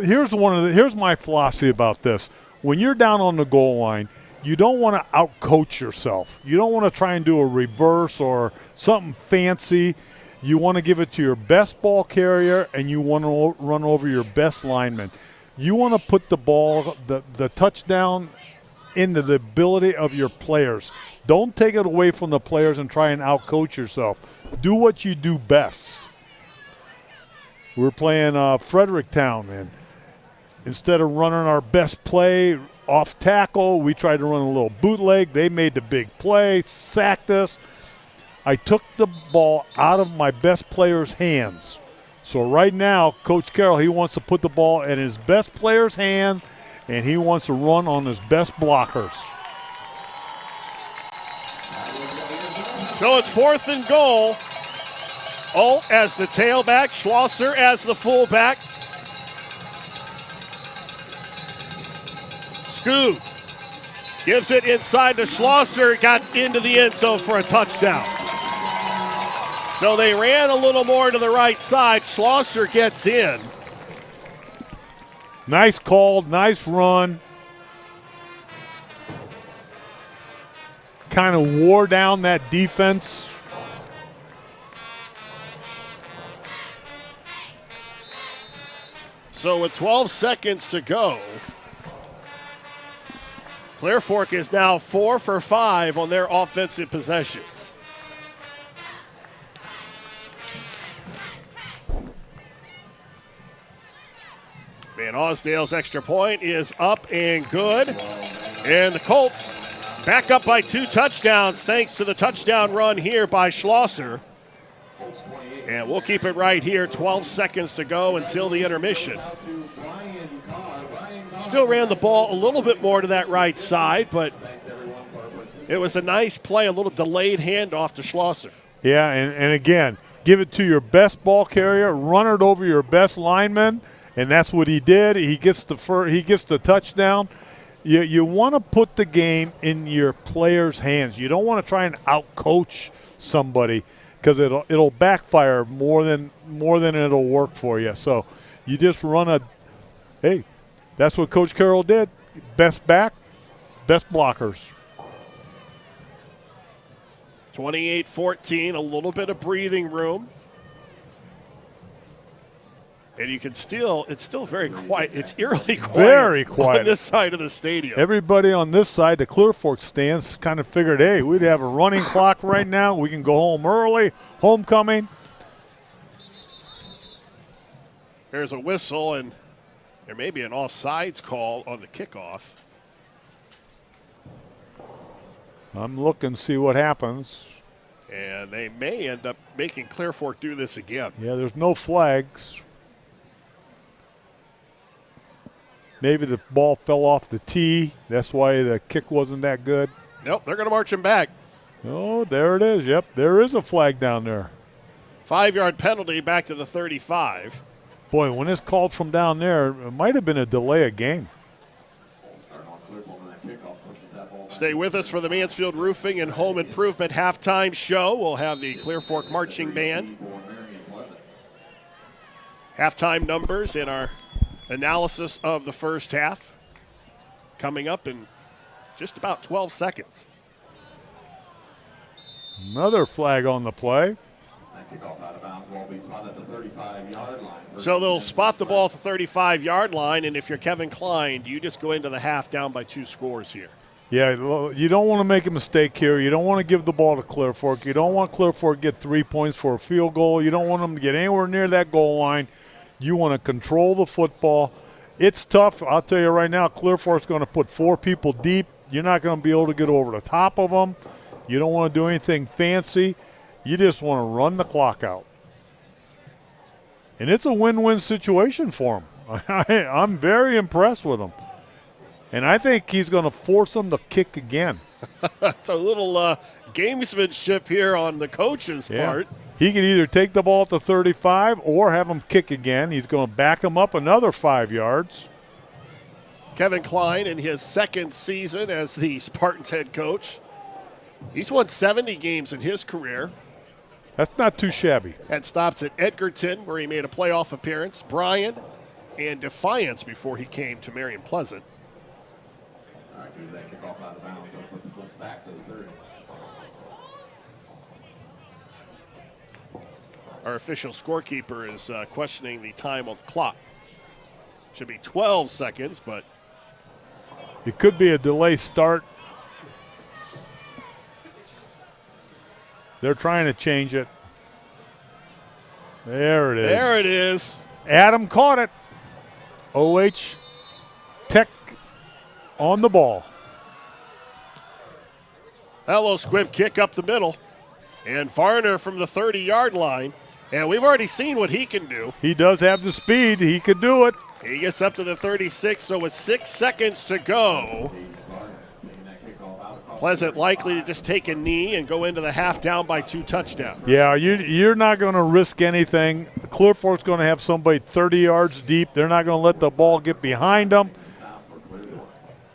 here's my philosophy about this. When you're down on the goal line, you don't want to outcoach yourself. You don't want to try and do a reverse or something fancy. You want to give it to your best ball carrier, and you want to run over your best lineman. You want to put the ball, the touchdown, into the ability of your players. Don't take it away from the players and try and outcoach yourself. Do what you do best. We're playing Fredericktown, and instead of running our best play off tackle, we tried to run a little bootleg. They made the big play, sacked us. I took the ball out of my best player's hands. So right now, Coach Carroll, he wants to put the ball in his best player's hand, and he wants to run on his best blockers.
So it's 4th and goal. Alt as the tailback, Schlosser as the fullback. Skoog gives it inside to Schlosser, got into the end zone for a touchdown. So they ran a little more to the right side. Schlosser gets in.
Nice call, nice run. Kind of wore down that defense.
So with 12 seconds to go, Clear Fork is now 4 for 5 on their offensive possessions. Van Osdale's extra point is up and good. And the Colts back up by 2 touchdowns thanks to the touchdown run here by Schlosser. And we'll keep it right here, 12 seconds to go until the intermission. Still ran the ball a little bit more to that right side, but it was a nice play, a little delayed handoff to Schlosser.
Yeah, and again, give it to your best ball carrier, run it over your best lineman, and that's what he did. He gets the touchdown. You want to put the game in your players' hands. You don't want to try and outcoach somebody because it'll backfire more than it'll work for you. So you just run hey, that's what Coach Carroll did. Best back, best blockers.
28-14, a little bit of breathing room. And you can it's still very quiet. It's eerily quiet.
Very quiet.
On this side of the stadium.
Everybody on this side, the Clear Fork stands, kind of figured, hey, we'd have a running clock right now. We can go home early. Homecoming.
There's a whistle, and there may be an offsides call on the kickoff.
I'm looking to see what happens.
And they may end up making Clear Fork do this again.
Yeah, there's no flags. Maybe the ball fell off the tee. That's why the kick wasn't that good.
Nope, they're going to march him back.
Oh, there it is. Yep, there is a flag down there.
5-yard penalty back to the 35.
Boy, when it's called from down there, it might have been a delay of game.
Stay with us for the Mansfield Roofing and Home Improvement halftime show. We'll have the Clear Fork Marching Band. Halftime numbers in our Analysis of the first half coming up in just about 12 seconds.
Another flag on the play.
So they'll spot the ball at the 35-yard line, and if you're Kevin Klein, you just go into the half down by 2 scores here.
Yeah, you don't want to make a mistake here. You don't want to give the ball to Clear Fork. You don't want Clear Fork to get 3 points for a field goal. You don't want them to get anywhere near that goal line. You want to control the football. It's tough. I'll tell you right now, Clear Fork's going to put 4 people deep. You're not going to be able to get over the top of them. You don't want to do anything fancy. You just want to run the clock out. And it's a win-win situation for him. I'm very impressed with him. And I think he's going to force them to kick again.
It's a little gamesmanship here on the coach's part.
He can either take the ball at the 35 or have him kick again. He's going to back him up another 5 yards.
Kevin Klein in his second season as the Spartans head coach. He's won 70 games in his career.
That's not too shabby.
Had stops at Edgerton, where he made a playoff appearance, Bryan, and Defiance before he came to Marion Pleasant. Our official scorekeeper is questioning the time on the clock. Should be 12 seconds, but
it could be a delay start. They're trying to change it. There it is.
There it is.
Adam caught it. OH Tech on the ball.
Hello, Squib kick up the middle. And Varner from the 30-yard line. And we've already seen what he can do.
He does have the speed. He could do it.
He gets up to the 36, so with 6 seconds to go, Pleasant likely to just take a knee and go into the half down by 2 touchdowns.
Yeah, you're not going to risk anything. Clear Fork's going to have somebody 30 yards deep. They're not going to let the ball get behind them.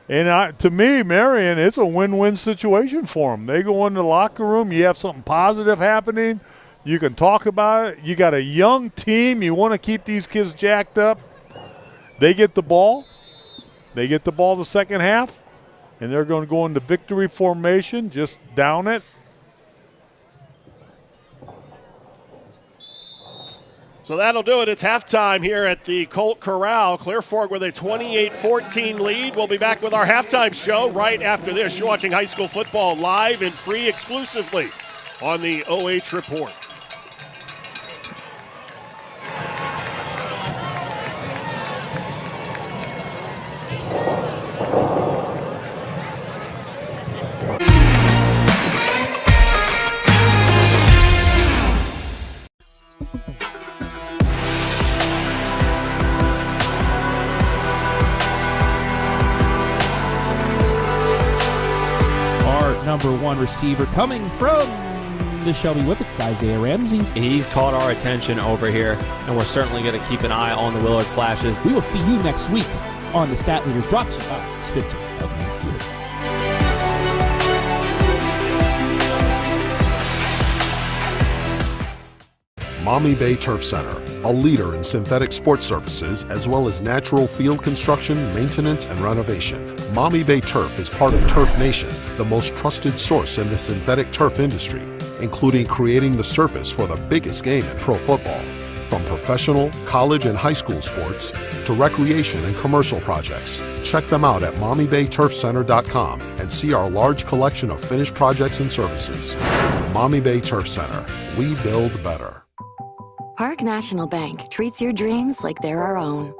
And to me, Marion, it's a win-win situation for them. They go in the locker room. You have something positive happening. You can talk about it. You got a young team. You want to keep these kids jacked up. They get the ball. They get the ball the second half. And they're going to go into victory formation, just down it.
So that'll do it. It's halftime here at the Colt Corral. Clear Fork with a 28-14 lead. We'll be back with our halftime show right after this. You're watching high school football live and free exclusively on the OH Report.
Number 1 receiver coming from the Shelby Whippets, Isaiah Ramsey.
He's caught our attention over here, and we're certainly going to keep an eye on the Willard Flashes.
We will see you next week on the Stat Leaders, brought to you by Spitzer of Mansfield.
Maumee Bay Turf Center, a leader in synthetic sports surfaces as well as natural field construction, maintenance, and renovation. Maumee Bay Turf is part of Turf Nation, the most trusted source in the synthetic turf industry, including creating the surface for the biggest game in pro football. From professional, college, and high school sports to recreation and commercial projects, check them out at MaumeeBayTurfCenter.com and see our large collection of finished projects and services. Maumee Bay Turf Center, we build better.
Park National Bank treats your dreams like they're our own.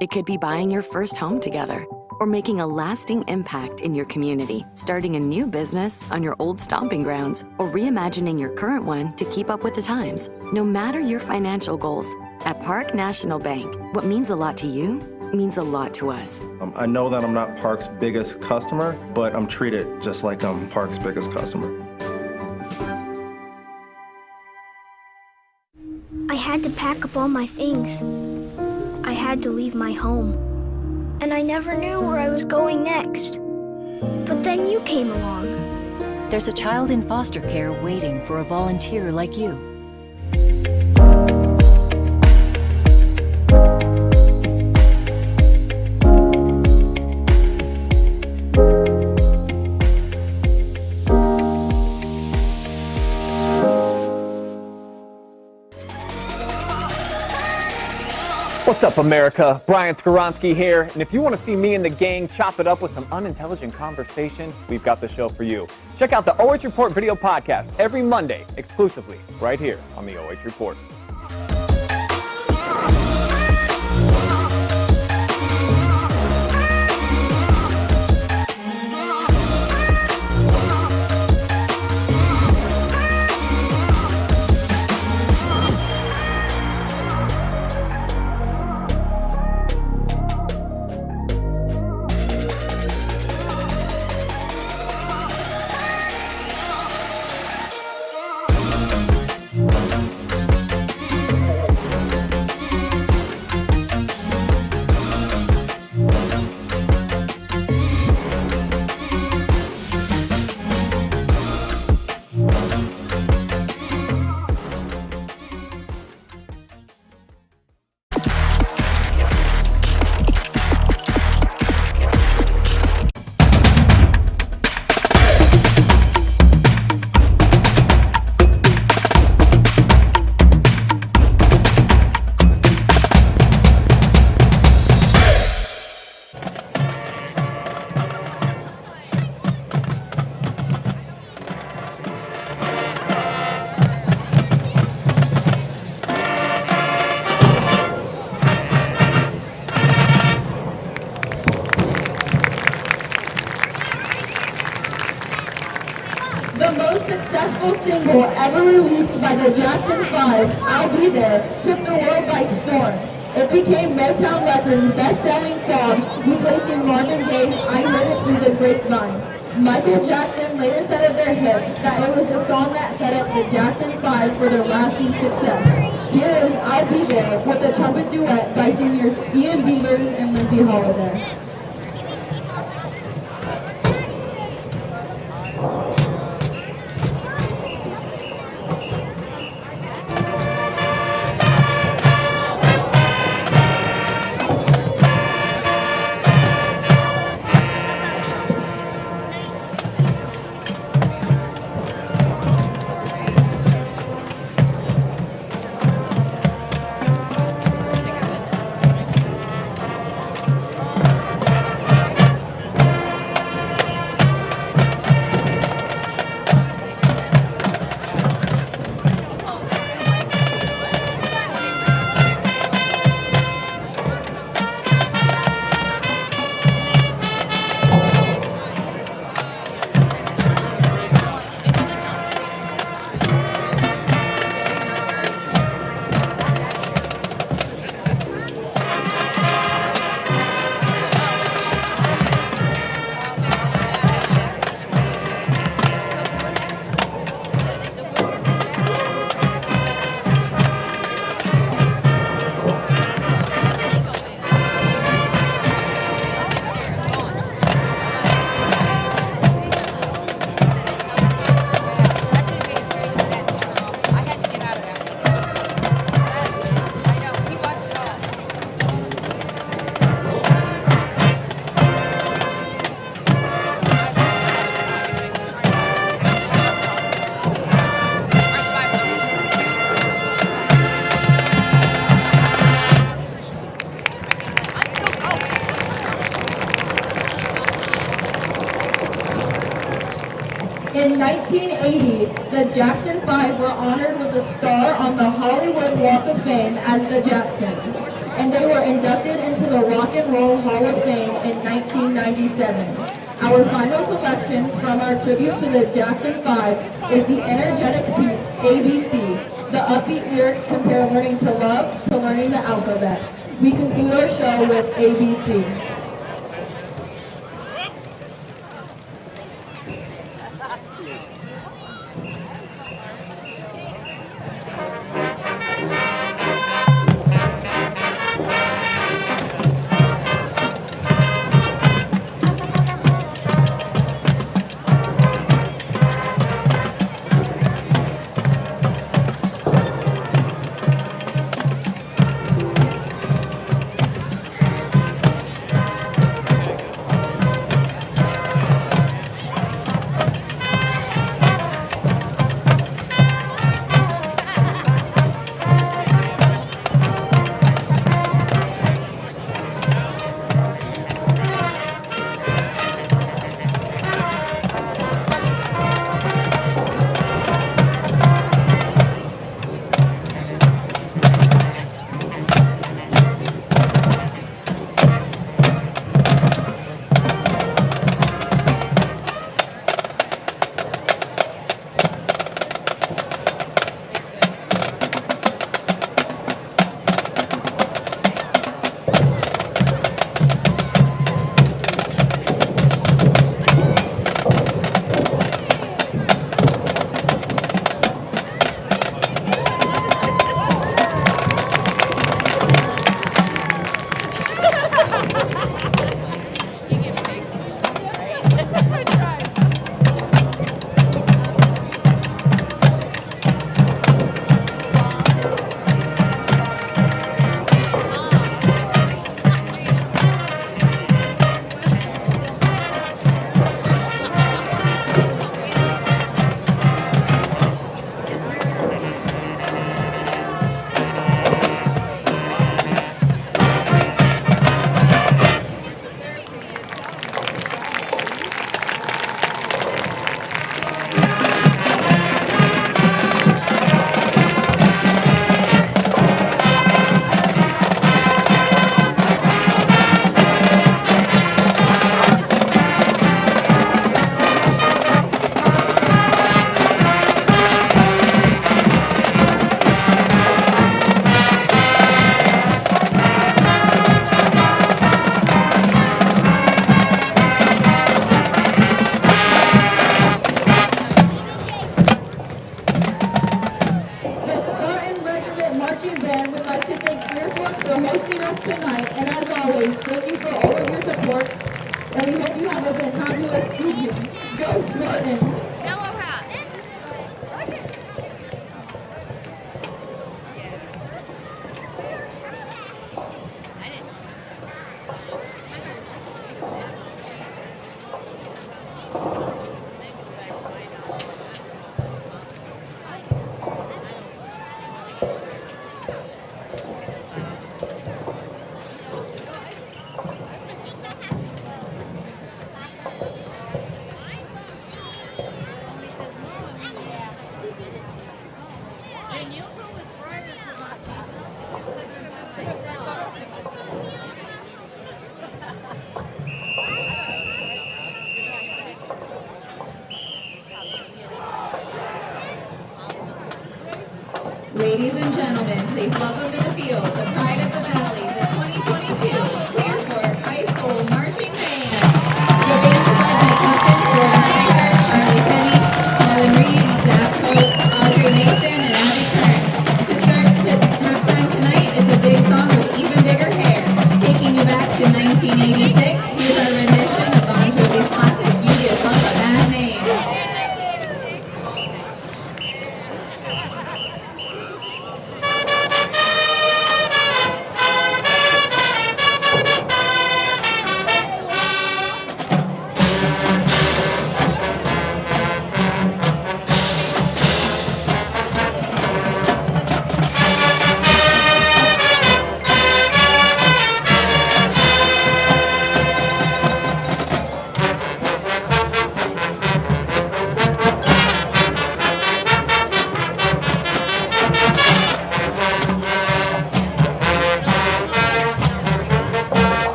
It could be buying your first home together, or making a lasting impact in your community, starting a new business on your old stomping grounds, or reimagining your current one to keep up with the times. No matter your financial goals, at Park National Bank, what means a lot to you means a lot to us.
I know that I'm not Park's biggest customer, but I'm treated just like I'm Park's biggest customer.
I had to pack up all my things. I had to leave my home. And I never knew where I was going next. But then you came along.
There's a child in foster care waiting for a volunteer like you.
What's up, America? Brian Skoronsky here, and if you want to see me and the gang chop it up with some unintelligent conversation, we've got the show for you. Check out the OH Report video podcast every Monday, exclusively, right here on the OH Report.
Single ever released by the Jackson 5, I'll Be There, took the world by storm. It became Motown Records' best-selling song, replacing Marvin Gaye's I Heard It Through the Grapevine. Michael Jackson later said of their hit that it was the song that set up the Jackson 5 for their lasting success. Here is I'll Be There with a trumpet duet by seniors Ian Beavers and Lindsay Holiday. In 1980, the Jackson 5 were honored with a star on the Hollywood Walk of Fame as the Jacksons, and they were inducted into the Rock and Roll Hall of Fame in 1997. Our final selection from our tribute to the Jackson 5 is the energetic piece, ABC. The upbeat lyrics compare learning to love to learning the alphabet. We conclude our show with ABC. win.
Ladies and gentlemen, please welcome to the field the pride of the Valley, the 2022 Clear Fork High School Marching Band. The band is led by captains Jordan Piper, Charlie Penny, Colin Reed, Zach Coates, Audrey Mason, and Abby Kern. To start halftime tonight, it's a big song with even bigger hair. Taking you back to 1986, here's our rendition of Bon Jovi's classic, You Give Love a Bad Name.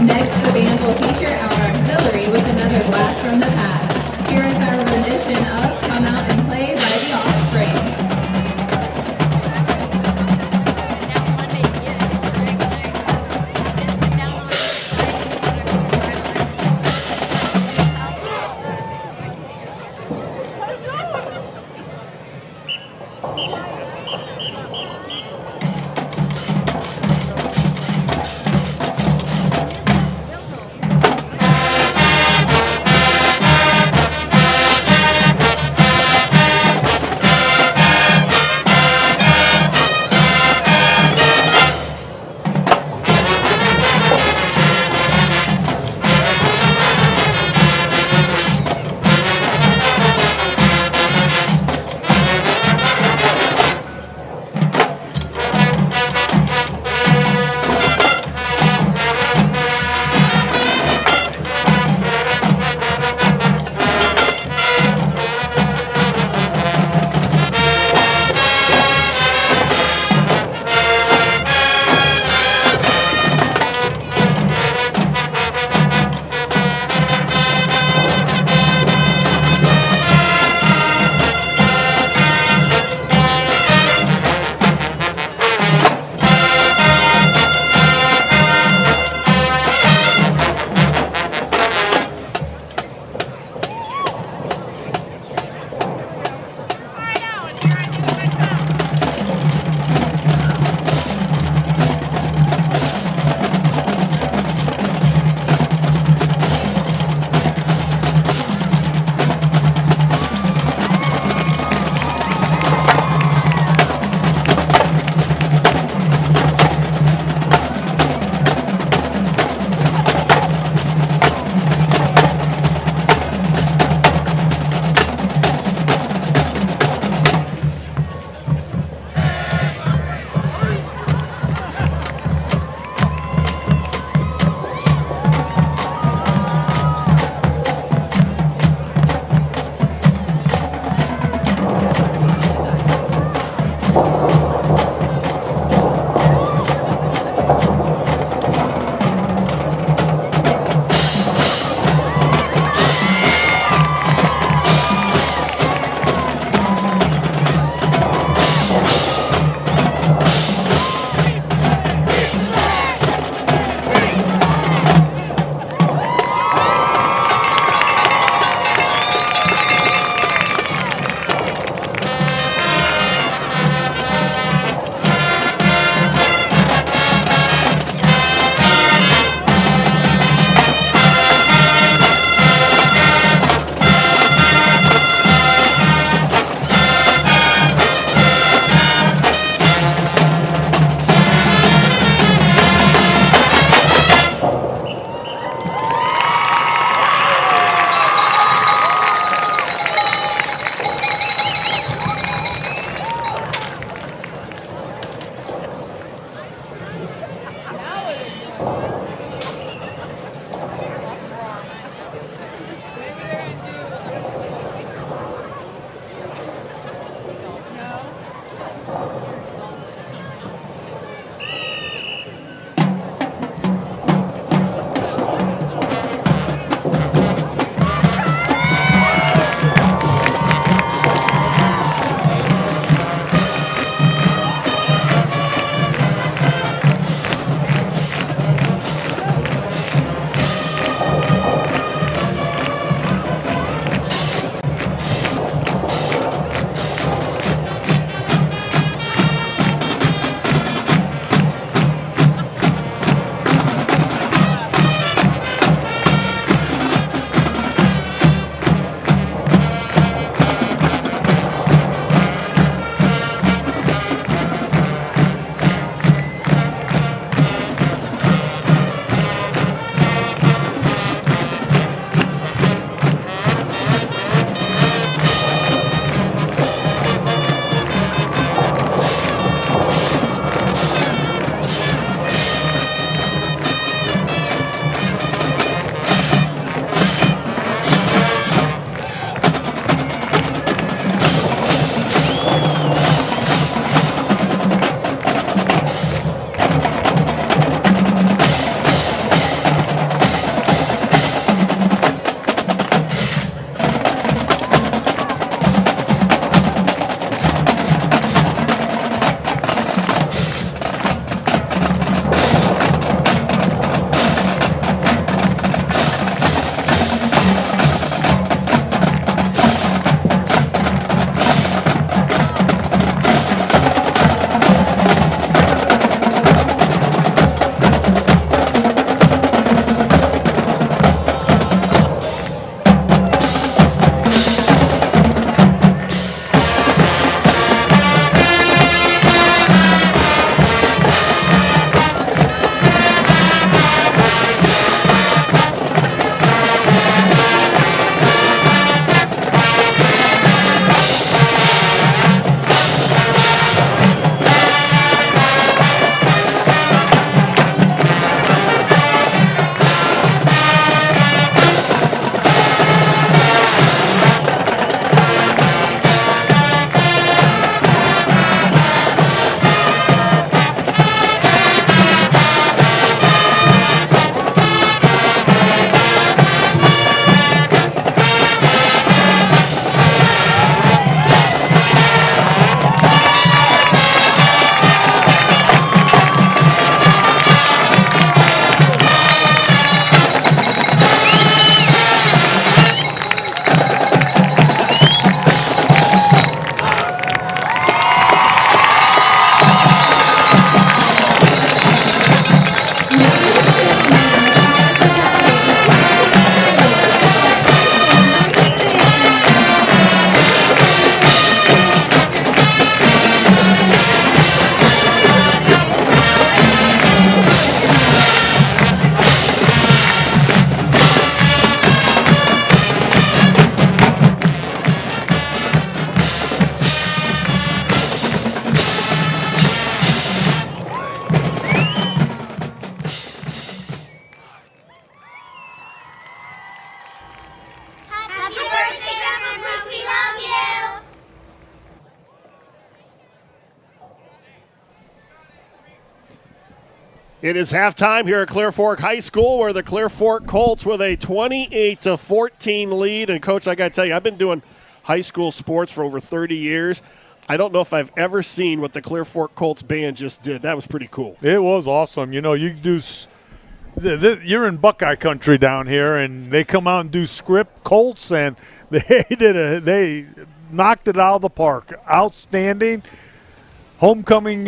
Next, the band will feature our auxiliary with another blast from the past. Here is our rendition of Come Out and Play by The Offspring.
It is halftime here at Clear Fork High School, where the Clear Fork Colts with a 28-14 lead. And, Coach, I got to tell you, I've been doing high school sports for over 30 years. I don't know if I've ever seen what the Clear Fork Colts band just did. That was pretty cool.
It was awesome. You know, you do you're in Buckeye country down here, and they come out and do script Colts, and they knocked it out of the park. Outstanding. Homecoming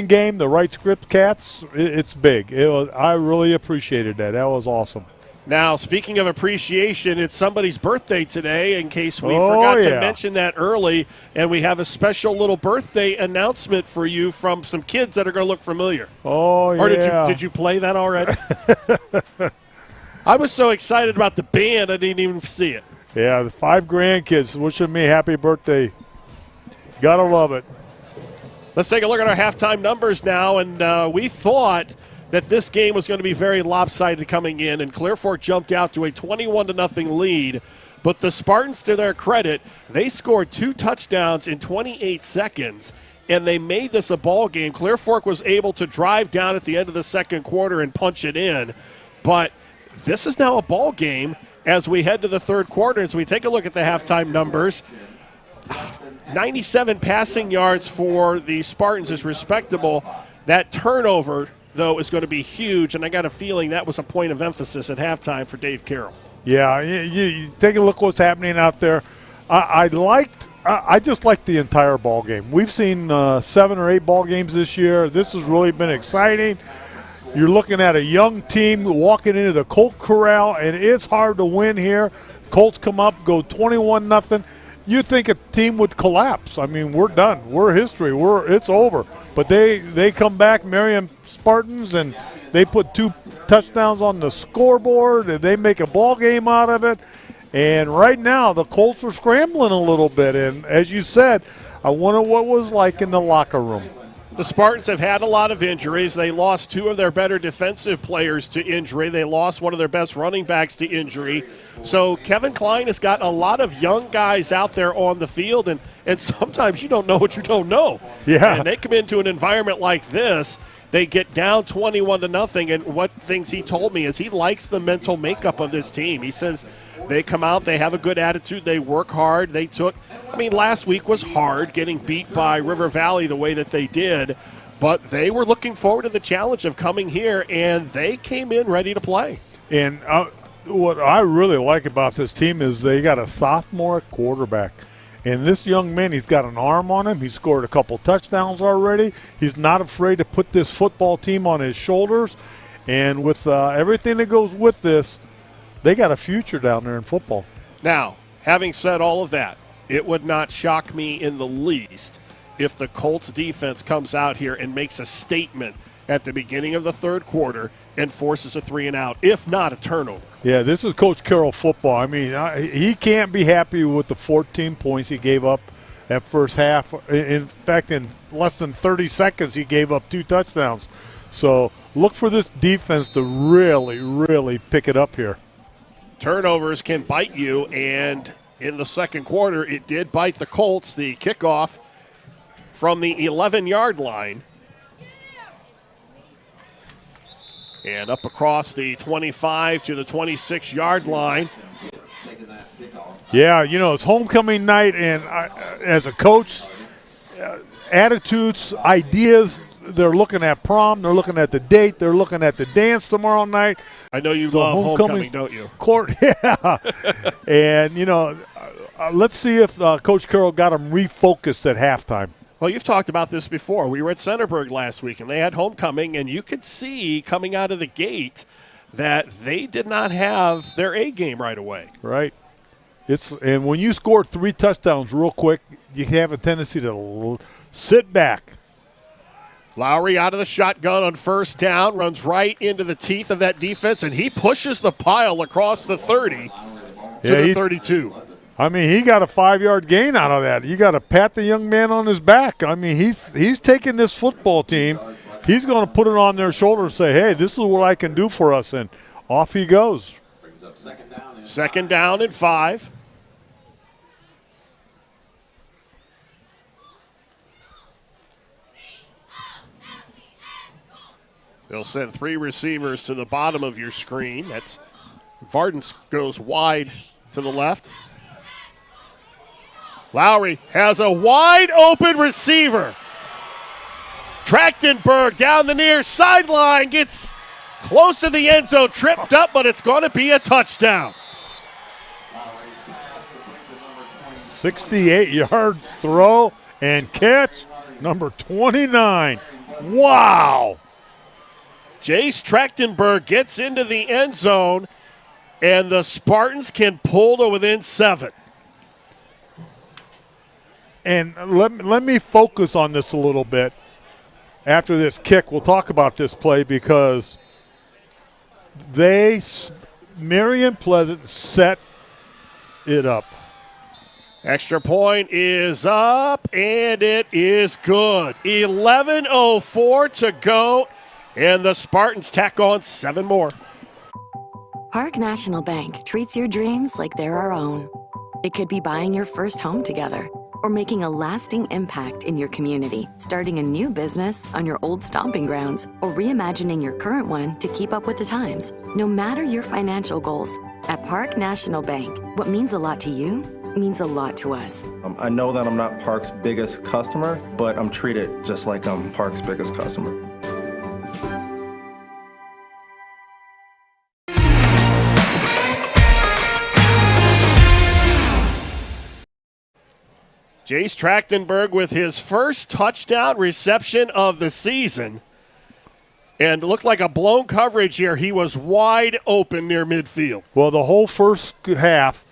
game, the right script cats, it's big. I really appreciated that. That was awesome.
Now, speaking of appreciation, it's somebody's birthday today, in case we forgot to mention that early, and we have a special little birthday announcement for you from some kids that are going to look familiar.
Oh, yeah.
Or did you play that already? I was so excited about the band, I didn't even see it.
Yeah, the 5 grandkids wishing me happy birthday. Gotta love it.
Let's take a look at our halftime numbers now, and we thought that this game was going to be very lopsided coming in, and Clear Fork jumped out to a 21-0 lead. But the Spartans, to their credit, they scored 2 touchdowns in 28 seconds, and they made this a ball game. Clear Fork was able to drive down at the end of the second quarter and punch it in, but this is now a ball game as we head to the third quarter. As we take a look at the halftime numbers, 97 passing yards for the Spartans is respectable. That turnover, though, is going to be huge, and I got a feeling that was a point of emphasis at halftime for Dave Carroll.
Yeah, you take a look what's happening out there. I just liked the entire ball game. We've seen 7 or 8 ball games this year. This has really been exciting. You're looking at a young team walking into the Colt Corral, and it's hard to win here. Colts come up, go 21-0. You think a team would collapse. I mean, we're done. We're history. It's over. But they come back, Marion Spartans, and they put 2 touchdowns on the scoreboard, and they make a ball game out of it. And right now, the Colts are scrambling a little bit. And as you said, I wonder what it was like in the locker room.
The Spartans have had a lot of injuries. They lost 2 of their better defensive players to injury. They lost one of their best running backs to injury. So Kevin Klein has got a lot of young guys out there on the field, and sometimes you don't know what you don't know.
Yeah.
And they come into an environment like this, they get down 21-0, and what things he told me is he likes the mental makeup of this team. He says they come out, they have a good attitude, they work hard. Last week was hard getting beat by River Valley the way that they did, but they were looking forward to the challenge of coming here, and they came in ready to play.
And what I really like about this team is they got a sophomore quarterback. And this young man, he's got an arm on him. He's scored a couple touchdowns already. He's not afraid to put this football team on his shoulders. And with everything that goes with this, they got a future down there in football.
Now, having said all of that, it would not shock me in the least if the Colts defense comes out here and makes a statement at the beginning of the third quarter and forces a 3-and-out, if not a turnover.
Yeah, this is Coach Carroll football. I mean, he can't be happy with the 14 points he gave up that first half. In fact, in less than 30 seconds, he gave up 2 touchdowns. So look for this defense to really, really pick it up here.
Turnovers can bite you, and in the second quarter, it did bite the Colts. The kickoff from the 11-yard line. And up across the 25 to the 26-yard line.
Yeah, it's homecoming night, and as a coach, attitudes, ideas, they're looking at prom, they're looking at the date, they're looking at the dance tomorrow night.
I know you love homecoming, don't you?
Court, yeah. And, let's see if Coach Carroll got them refocused at halftime.
Well, you've talked about this before. We were at Centerburg last week, and they had homecoming, and you could see coming out of the gate that they did not have their A game right away.
Right. And when you score 3 touchdowns real quick, you have a tendency to sit back.
Lowry out of the shotgun on first down, runs right into the teeth of that defense, and he pushes the pile across the 30 to the 32.
I mean, he got a 5-yard gain out of that. You got to pat the young man on his back. I mean, he's taking this football team. He's going to put it on their shoulder and say, hey, this is what I can do for us, and off he goes.
Second down and 5. They'll send 3 receivers to the bottom of your screen. That's Varden goes wide to the left. Lowry has a wide open receiver. Trachtenberg down the near sideline, gets close to the end zone, tripped up, but it's going to be a touchdown.
68-yard throw and catch, number 29. Wow.
Jace Trachtenberg gets into the end zone, and the Spartans can pull to within 7.
And let me focus on this a little bit. After this kick, we'll talk about this play because Marion Pleasant set it up.
Extra point is up, and it is good. 11:04 to go, and the Spartans tack on 7 more.
Park National Bank treats your dreams like they're our own. It could be buying your first home together or making a lasting impact in your community, starting a new business on your old stomping grounds, or reimagining your current one to keep up with the times. No matter your financial goals, at Park National Bank, what means a lot to you means a lot to us.
I know that I'm not Park's biggest customer, but I'm treated just like I'm Park's biggest customer.
Jace Trachtenberg with his first touchdown reception of the season. And it looked like a blown coverage here. He was wide open near midfield.
Well, the whole first half,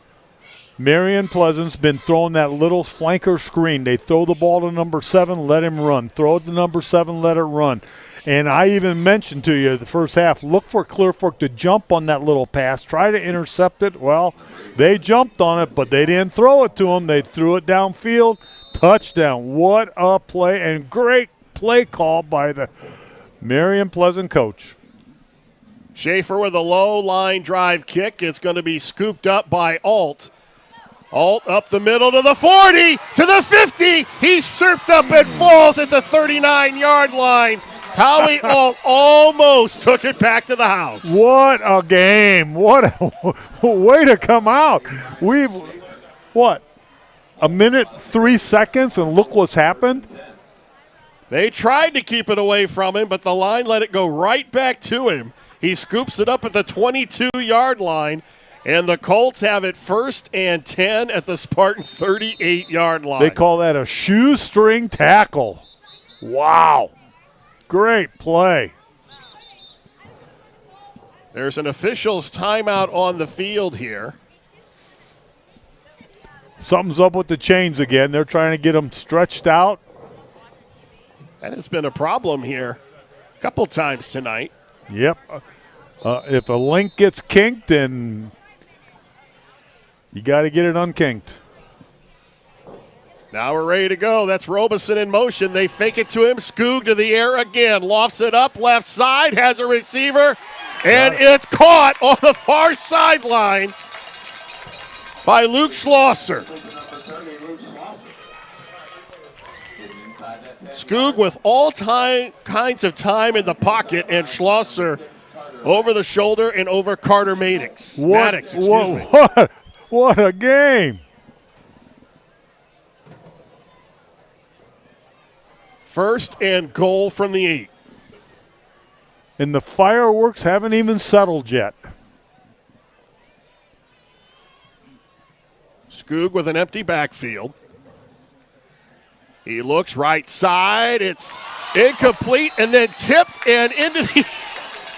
Marion Pleasant's been throwing that little flanker screen. They throw the ball to number 7, let him run. Throw it to number 7, let it run. And I even mentioned to you the first half, look for Clear Fork to jump on that little pass, try to intercept it. Well, they jumped on it, but they didn't throw it to him. They threw it downfield. Touchdown. What a play, and great play call by the Marion Pleasant coach.
Schaefer with a low line drive kick. It's going to be scooped up by Alt. Alt up the middle to the 40, to the 50. He's surfed up and falls at the 39-yard line. Howie Alt almost took it back to the house.
What a game. What a way to come out. A minute, 3 seconds, and look what's happened.
They tried to keep it away from him, but the line let it go right back to him. He scoops it up at the 22-yard line, and the Colts have it 1st and 10 at the Spartan 38-yard line.
They call that a shoestring tackle. Wow. Great play.
There's an official's timeout on the field here.
Something's up with the chains again. They're trying to get them stretched out.
That has been a problem here a couple times tonight.
Yep. If a link gets kinked, then you got to get it unkinked.
Now we're ready to go. That's Robeson in motion. They fake it to him. Skoog to the air again. Lofts it up left side. Has a receiver. And it's caught on the far sideline by Luke Schlosser. Skoog with all kinds of time in the pocket, and Schlosser over the shoulder and over Carter Maddox.
What a game.
First and goal from the 8.
And the fireworks haven't even settled yet.
Skoog with an empty backfield. He looks right side. It's incomplete and then tipped and into the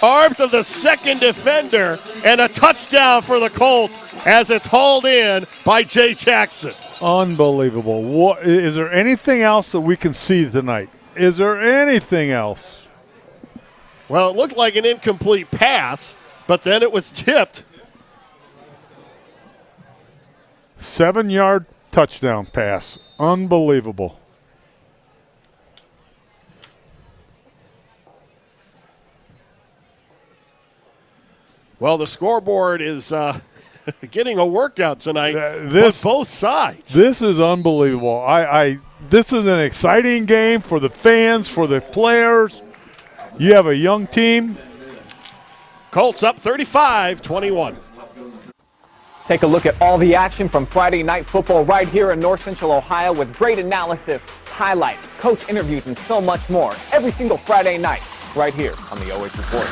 arms of the second defender. And a touchdown for the Colts as it's hauled in by Jay Jackson.
Unbelievable. Is there anything else that we can see tonight? Is there anything else?
Well, it looked like an incomplete pass, but then it was tipped.
7-yard touchdown pass. Unbelievable.
Well, the scoreboard is getting a workout tonight on both sides.
This is unbelievable. This is an exciting game for the fans, for the players. you have a young team.
Colts up 35-21.
Take a look at all the action from Friday Night Football right here in North Central Ohio with great analysis, highlights, coach interviews, and so much more every single Friday night right here on the OH Report.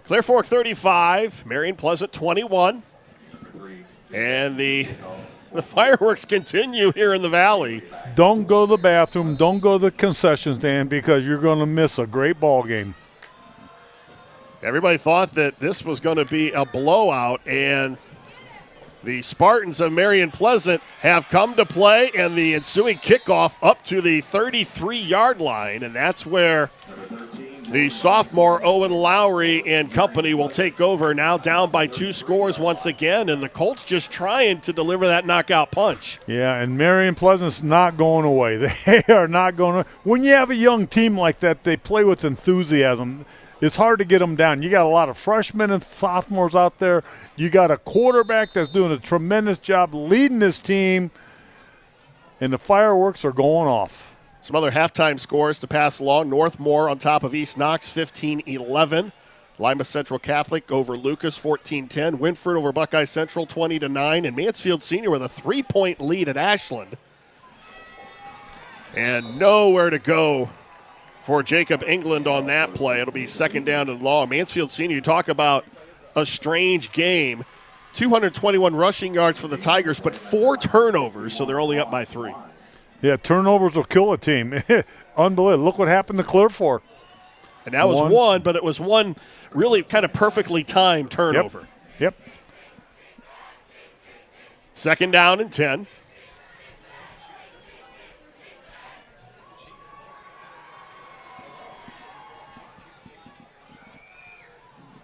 Clear Fork 35, Marion Pleasant 21. And the fireworks continue here in the Valley.
Don't go to the bathroom. Don't go to the concession stand because you're going to miss a great ball game.
Everybody thought that this was going to be a blowout, and the Spartans of Marion Pleasant have come to play, and the ensuing kickoff up to the 33-yard line, and that's where the sophomore Owen Lowry and company will take over, now down by 2 scores once again, and the Colts just trying to deliver that knockout punch.
Yeah, and Marion Pleasant's not going away. They are not going away. When you have a young team like that, they play with enthusiasm. It's hard to get them down. You got a lot of freshmen and sophomores out there. You got a quarterback that's doing a tremendous job leading this team, and the fireworks are going off.
Some other halftime scores to pass along. Northmore on top of East Knox, 15-11. Lima Central Catholic over Lucas, 14-10. Winford over Buckeye Central, 20-9. And Mansfield Senior with a 3-point lead at Ashland. And nowhere to go for Jacob England on that play. It'll be second down and long. Mansfield Senior, you talk about a strange game. 221 rushing yards for the Tigers, but 4 turnovers, so they're only up by 3.
Yeah, turnovers will kill a team. Unbelievable. Look what happened to Clear Fork.
And that was one, but it was one really kind of perfectly timed turnover.
Yep.
Second down and 10.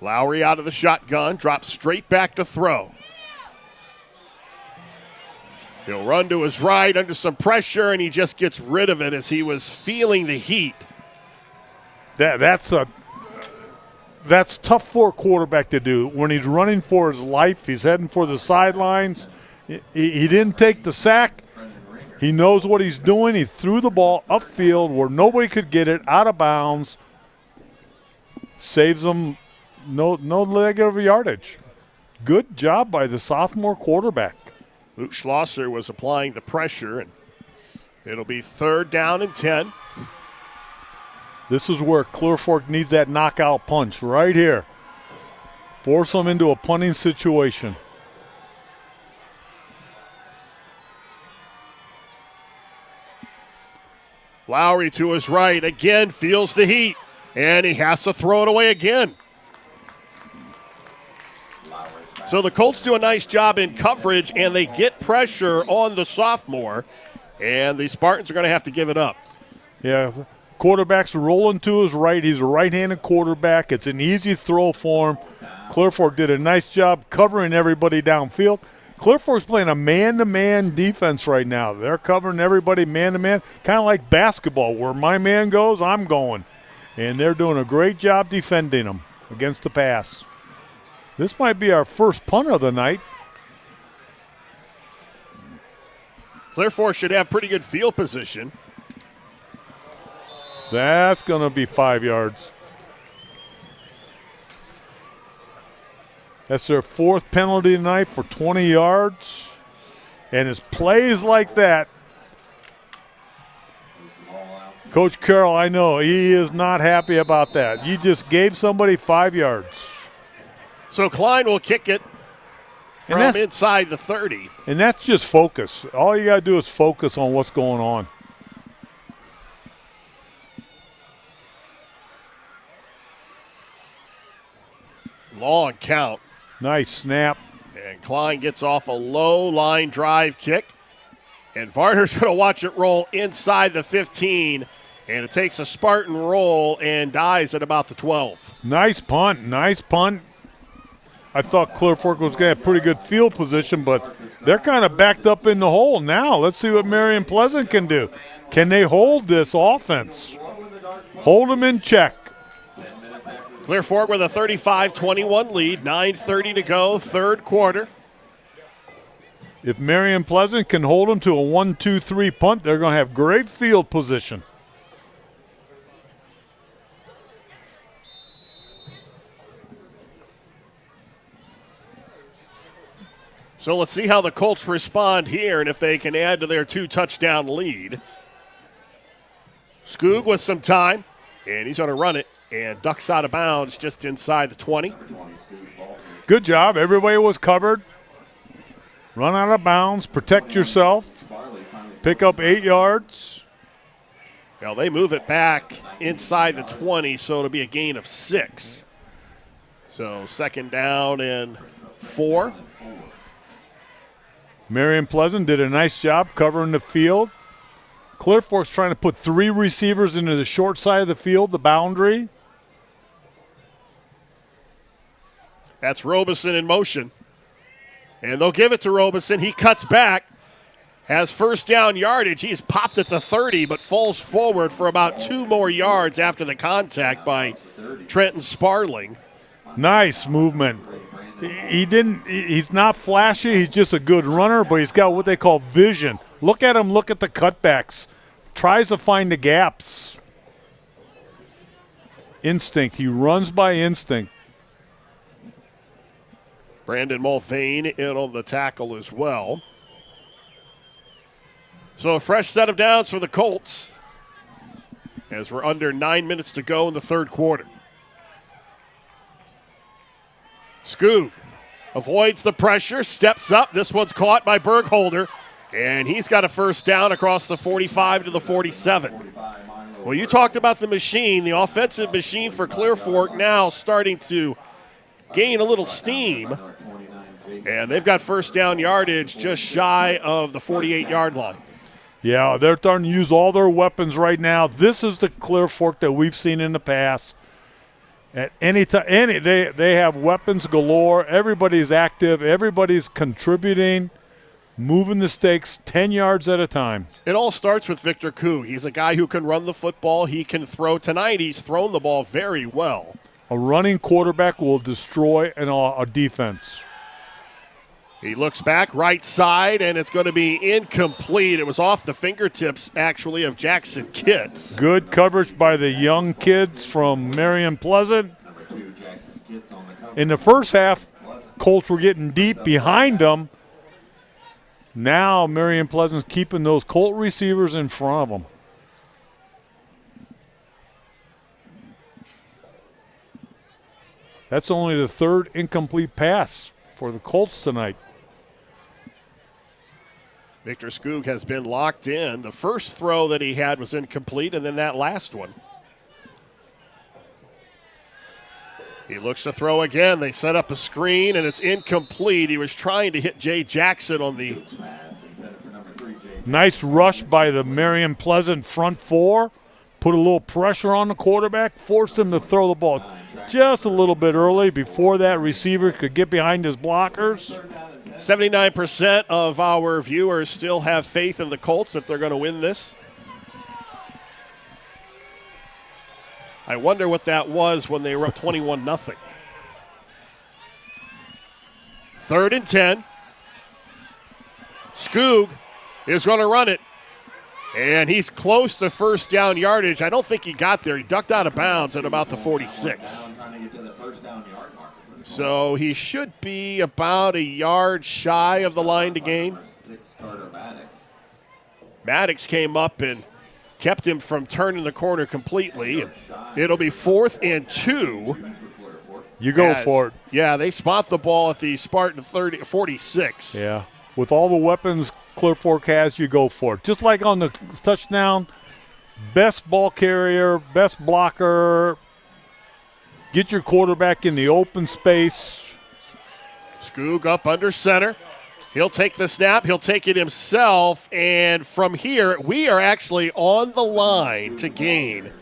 Lowry out of the shotgun, drops straight back to throw. He'll run to his right under some pressure, and he just gets rid of it as he was feeling the heat.
That's tough for a quarterback to do. When he's running for his life, he's heading for the sidelines. He didn't take the sack. He knows what he's doing. He threw the ball upfield where nobody could get it, out of bounds. Saves him no negative yardage. Good job by the sophomore quarterback.
Luke Schlosser was applying the pressure, and it'll be third down and 10.
This is where Clear Fork needs that knockout punch right here. Force them into a punting situation.
Lowry to his right, again feels the heat, and he has to throw it away again. So the Colts do a nice job in coverage, and they get pressure on the sophomore, and the Spartans are going to have to give it up.
Yeah, quarterback's rolling to his right. He's a right-handed quarterback. It's an easy throw for him. Clear Fork did a nice job covering everybody downfield. Clear Fork's playing a man-to-man defense right now. They're covering everybody man-to-man, kind of like basketball, where my man goes, I'm going. And they're doing a great job defending them against the pass. This might be our first punt of the night.
Clear Fork should have pretty good field position.
That's going to be 5 yards. That's their 4th penalty tonight for 20 yards. And it's plays like that. Coach Carroll, I know, he is not happy about that. You just gave somebody 5 yards.
So Klein will kick it from inside the 30.
And that's just focus. All you got to do is focus on what's going on.
Long count.
Nice snap.
And Klein gets off a low line drive kick. And Varner's going to watch it roll inside the 15, and it takes a Spartan roll and dies at about the 12.
Nice punt, nice punt. I thought Clear Fork was going to have pretty good field position, but they're kind of backed up in the hole now. Let's see what Marion Pleasant can do. Can they hold this offense? Hold them in check.
Clear Fork with a 35-21 lead, 9:30 to go, third quarter.
If Marion Pleasant can hold them to a 1-2-3 punt, they're going to have great field position.
So let's see how the Colts respond here and if they can add to their 2-touchdown lead. Skoog with some time, and he's going to run it and ducks out of bounds just inside the 20.
Good job. Everybody was covered. Run out of bounds, protect yourself, pick up 8 yards.
Well, they move it back inside the 20, so it'll be a gain of 6. So second down and 4.
Marion Pleasant did a nice job covering the field. Clear Fork's trying to put 3 receivers into the short side of the field, the boundary.
That's Robeson in motion. And they'll give it to Robeson. He cuts back, has first down yardage. He's popped at the 30, but falls forward for about 2 more yards after the contact by Trenton Sparling.
Nice movement. He's not flashy. He's just a good runner, but he's got what they call vision. Look at him. Look at the cutbacks. Tries to find the gaps. Instinct. He runs by instinct.
Brandon Mulvane in on the tackle as well. So a fresh set of downs for the Colts as we're under 9 minutes to go in the third quarter. Skoog avoids the pressure, steps up. This one's caught by Bergholder, and he's got a first down across the 45 to the 47. Well, you talked about the machine, the offensive machine for Clear Fork now starting to gain a little steam. And they've got first down yardage just shy of the 48-yard line.
Yeah, they're starting to use all their weapons right now. This is the Clear Fork that we've seen in the past. At any time, they have weapons galore. Everybody's active. Everybody's contributing, moving the stakes 10 yards at a time.
It all starts with Victor Skoog. He's a guy who can run the football. He can throw. Tonight he's thrown the ball very well.
A running quarterback will destroy a defense.
He looks back, right side, and it's going to be incomplete. It was off the fingertips, actually, of Jackson Kitts.
Good coverage by the young kids from Marion Pleasant. In the first half, Colts were getting deep behind them. Now Marion Pleasant's keeping those Colt receivers in front of them. That's only the third incomplete pass for the Colts tonight.
Victor Skoog has been locked in. The first throw that he had was incomplete, and then that last one. He looks to throw again. They set up a screen, and it's incomplete. He was trying to hit Jay Jackson on the...
Nice rush by the Marion Pleasant front four. Put a little pressure on the quarterback, forced him to throw the ball just a little bit early before that receiver could get behind his blockers.
79% of our viewers still have faith in the Colts that they're going to win this. I wonder what that was when they were up 21-0. 3rd and 10. Skoog is going to run it. And he's close to first down yardage. I don't think he got there. He ducked out of bounds at about the 46. So he should be about a yard shy of the line to gain. Maddox came up and kept him from turning the corner completely. And it'll be 4th and 2.
You go for it.
Yeah, they spot the ball at the Spartan 46.
Yeah, with all the weapons Clear Fork has, you go for it. Just like on the touchdown, best ball carrier, best blocker. Get your quarterback in the open space.
Skoog up under center. He'll take the snap. He'll take it himself. And from here, we are actually on the line to gain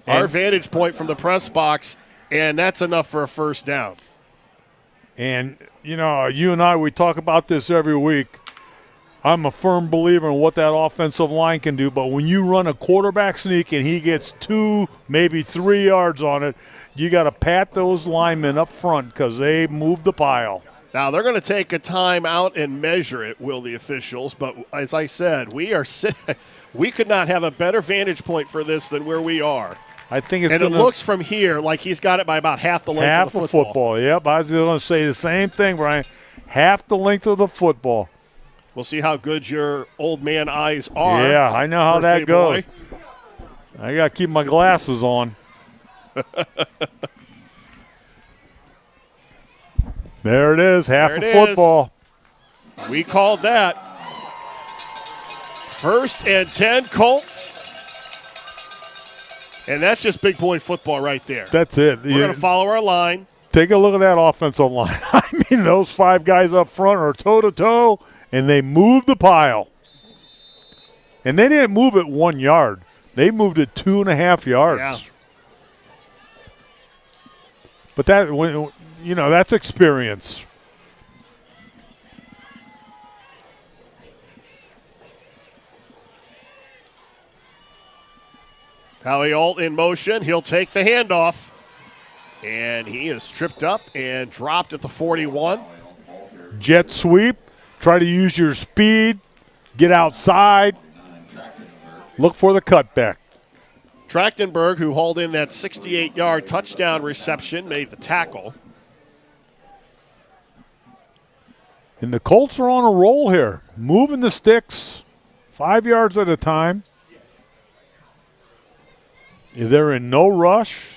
our vantage point from the press box, and that's enough for a first down.
And, you know, you and I, we talk about this every week. I'm a firm believer in what that offensive line can do, but when you run a quarterback sneak and he gets 2, maybe 3 yards on it, you got to pat those linemen up front because they move the pile.
Now, they're going to take a time out and measure it, will the officials. But as I said, we could not have a better vantage point for this than where we are.
I think it's
and it looks from here like he's got it by about half the length of the football.
Yep, I was going to say the same thing, Brian. Half the length of the football.
We'll see how good your old man eyes are.
Yeah, I know how that goes. I got to keep my glasses on. There it is, half a football.
We called that. 1st and 10, Colts. And that's just big boy football right there.
That's it.
We're going to follow our line.
Take a look at that offensive line. I mean, those 5 guys up front are toe-to-toe, and they move the pile. And they didn't move it 1 yard. They moved it 2.5 yards.
Yeah.
But that, you know, that's experience.
Howie Alt in motion. He'll take the handoff. And he is tripped up and dropped at the 41.
Jet sweep. Try to use your speed. Get outside. Look for the cutback.
Trachtenberg, who hauled in that 68-yard touchdown reception, made the tackle.
And the Colts are on a roll here. Moving the sticks 5 yards at a time. They're in no rush.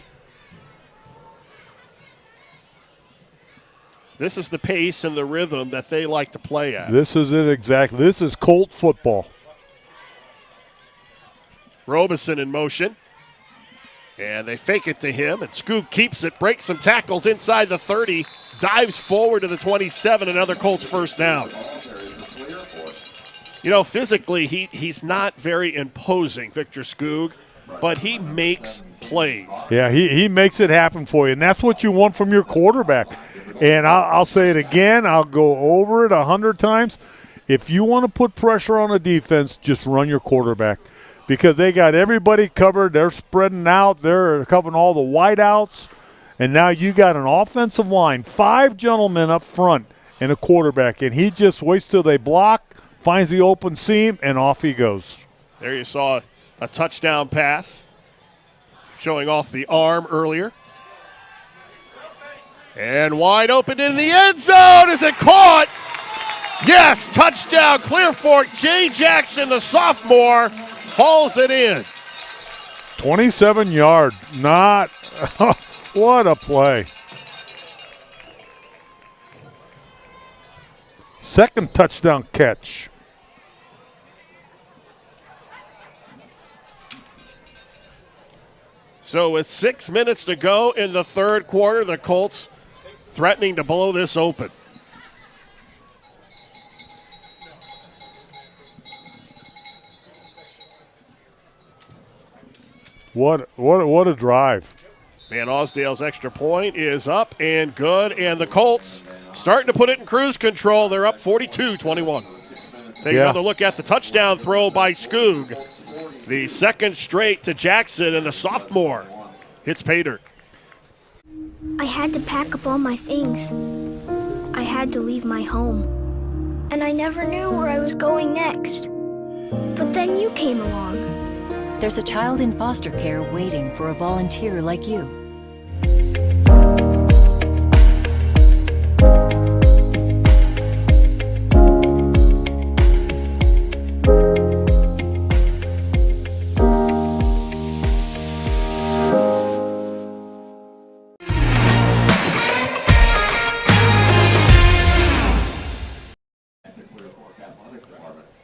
This is the pace and the rhythm that they like to play at.
This is it exactly. This is Colt football.
Robeson in motion. And they fake it to him, and Skoog keeps it, breaks some tackles inside the 30, dives forward to the 27, another Colts first down. You know, physically, he's not very imposing, Victor Skoog, but he makes plays.
Yeah, he makes it happen for you, and that's what you want from your quarterback. And I'll say it again. I'll go over it 100 times. If you want to put pressure on a defense, just run your quarterback because they got everybody covered. They're spreading out. They're covering all the wideouts. And now you got an offensive line, 5 gentlemen up front and a quarterback, and he just waits till they block, finds the open seam, and off he goes.
There you saw a touchdown pass showing off the arm earlier. And wide open in the end zone. Is it caught? Yes, touchdown, Clear Fork. Jay Jackson, the sophomore, hauls it in.
27 yard. Not – what a play. Second touchdown catch.
So with 6 minutes to go in the third quarter, the Colts threatening to blow this open.
What a drive.
Van Osdale's extra point is up and good, and the Colts starting to put it in cruise control. They're up 42-21. Take another look at the touchdown throw by Skoog. The second straight to Jackson, and the sophomore hits Pater.
I had to pack up all my things. I had to leave my home. And I never knew where I was going next. But then you came along.
There's a child in foster care waiting for a volunteer like you.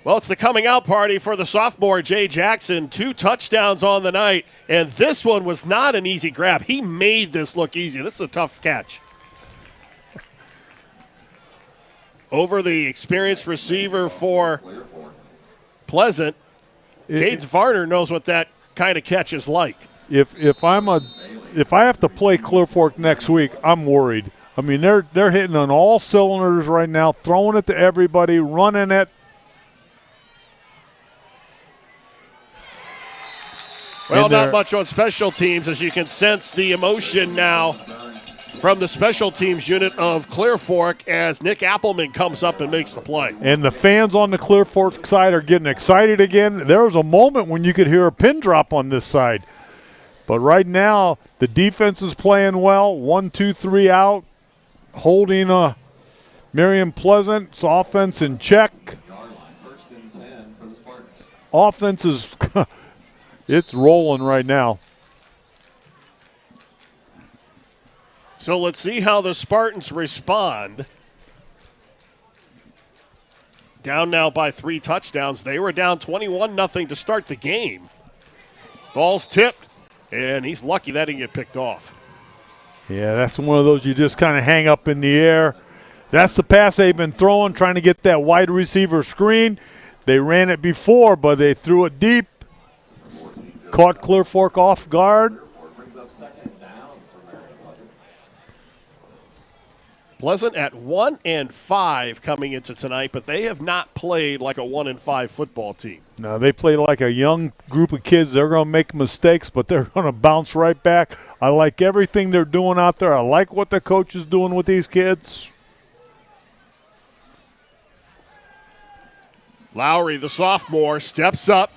Well, it's the coming out party for the sophomore, Jay Jackson. 2 touchdowns on the night, and this one was not an easy grab. He made this look easy. This is a tough catch. over the experienced receiver for Pleasant. Cades Varner knows what that kind of catch is like.
If I have to play Clear Fork next week, I'm worried. I mean, they're hitting on all cylinders right now, throwing it to everybody, running it.
Well, not much on special teams, as you can sense the emotion now from the special teams unit of Clear Fork as Nick Appleman comes up and makes the play.
And the fans on the Clear Fork side are getting excited again. There was a moment when you could hear a pin drop on this side. But right now, the defense is playing well. 1, 2, 3 out, holding Marion Pleasant's offense in check. Offense is it's rolling right now.
So let's see how the Spartans respond. Down now by 3 touchdowns. They were down 21-0 to start the game. Ball's tipped, and he's lucky that didn't get picked off.
Yeah, that's one of those you just kind of hang up in the air. That's the pass they've been throwing, trying to get that wide receiver screen. They ran it before, but they threw it deep. Caught Clear Fork off guard.
Pleasant at 1-5 coming into tonight, but they have not played like a 1-5 football team.
No, they play like a young group of kids. They're going to make mistakes, but they're going to bounce right back. I like everything they're doing out there. I like what the coach is doing with these kids.
Lowry, the sophomore, steps up.